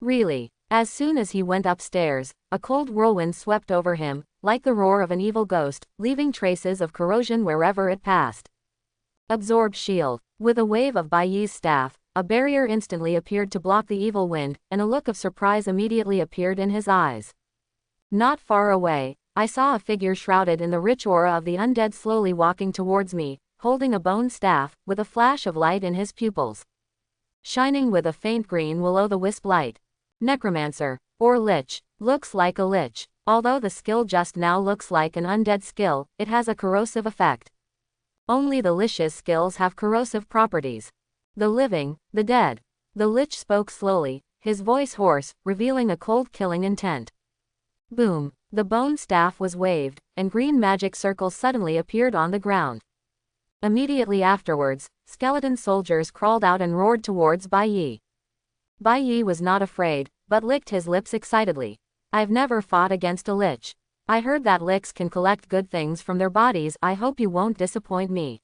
Really, as soon as he went upstairs, a cold whirlwind swept over him, like the roar of an evil ghost, leaving traces of corrosion wherever it passed. Absorb shield. With a wave of Bai Yi's staff, a barrier instantly appeared to block the evil wind, and a look of surprise immediately appeared in his eyes. Not far away, I saw a figure shrouded in the rich aura of the undead slowly walking towards me, holding a bone staff, with a flash of light in his pupils. Shining with a faint green will-o'-the-wisp light. Necromancer, or lich, looks like a lich. Although the skill just now looks like an undead skill, it has a corrosive effect. Only the lich's skills have corrosive properties. The living, the dead. The lich spoke slowly, his voice hoarse, revealing a cold killing intent. Boom. The bone staff was waved, and green magic circles suddenly appeared on the ground. Immediately afterwards, skeleton soldiers crawled out and roared towards Bai Yi. Bai Yi was not afraid, but licked his lips excitedly. I've never fought against a lich. I heard that lichs can collect good things from their bodies. I hope you won't disappoint me.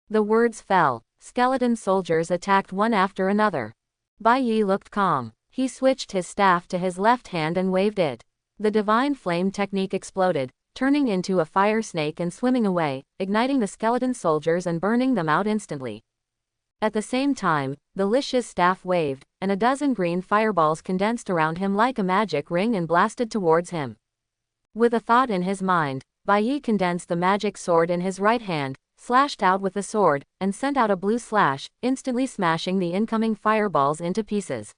The words fell. Skeleton soldiers attacked one after another. Bai Yi looked calm. He switched his staff to his left hand and waved it. The divine flame technique exploded, turning into a fire snake and swimming away, igniting the skeleton soldiers and burning them out instantly. At the same time, the lich's staff waved, and a dozen green fireballs condensed around him like a magic ring and blasted towards him. With a thought in his mind, Bai Yi condensed the magic sword in his right hand, slashed out with the sword, and sent out a blue slash, instantly smashing the incoming fireballs into pieces.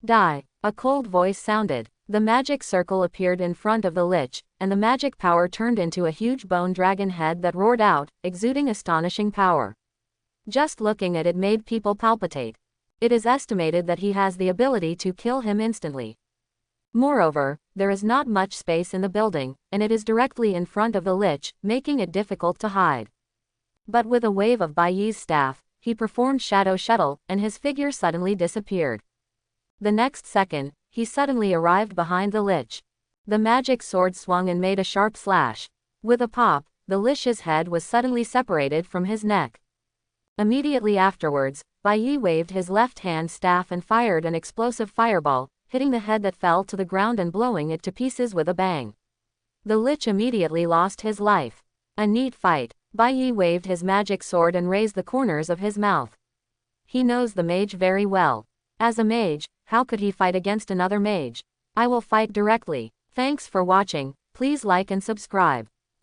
Die! A cold voice sounded. The magic circle appeared in front of the lich, and the magic power turned into a huge bone dragon head that roared out, exuding astonishing power. Just looking at it made people palpitate. It is estimated that he has the ability to kill him instantly. Moreover, there is not much space in the building, and it is directly in front of the lich, making it difficult to hide. But with a wave of Bai Yi's staff, he performed Shadow Shuttle, and his figure suddenly disappeared. The next second, he suddenly arrived behind the lich. The magic sword swung and made a sharp slash. With a pop, the lich's head was suddenly separated from his neck. Immediately afterwards, Bai Yi waved his left-hand staff and fired an explosive fireball, hitting the head that fell to the ground and blowing it to pieces with a bang. The lich immediately lost his life. A neat fight. Bai Yi waved his magic sword and raised the corners of his mouth. He knows the mage very well. As a mage, how could he fight against another mage? I will fight directly. Thanks for watching. Please like and subscribe.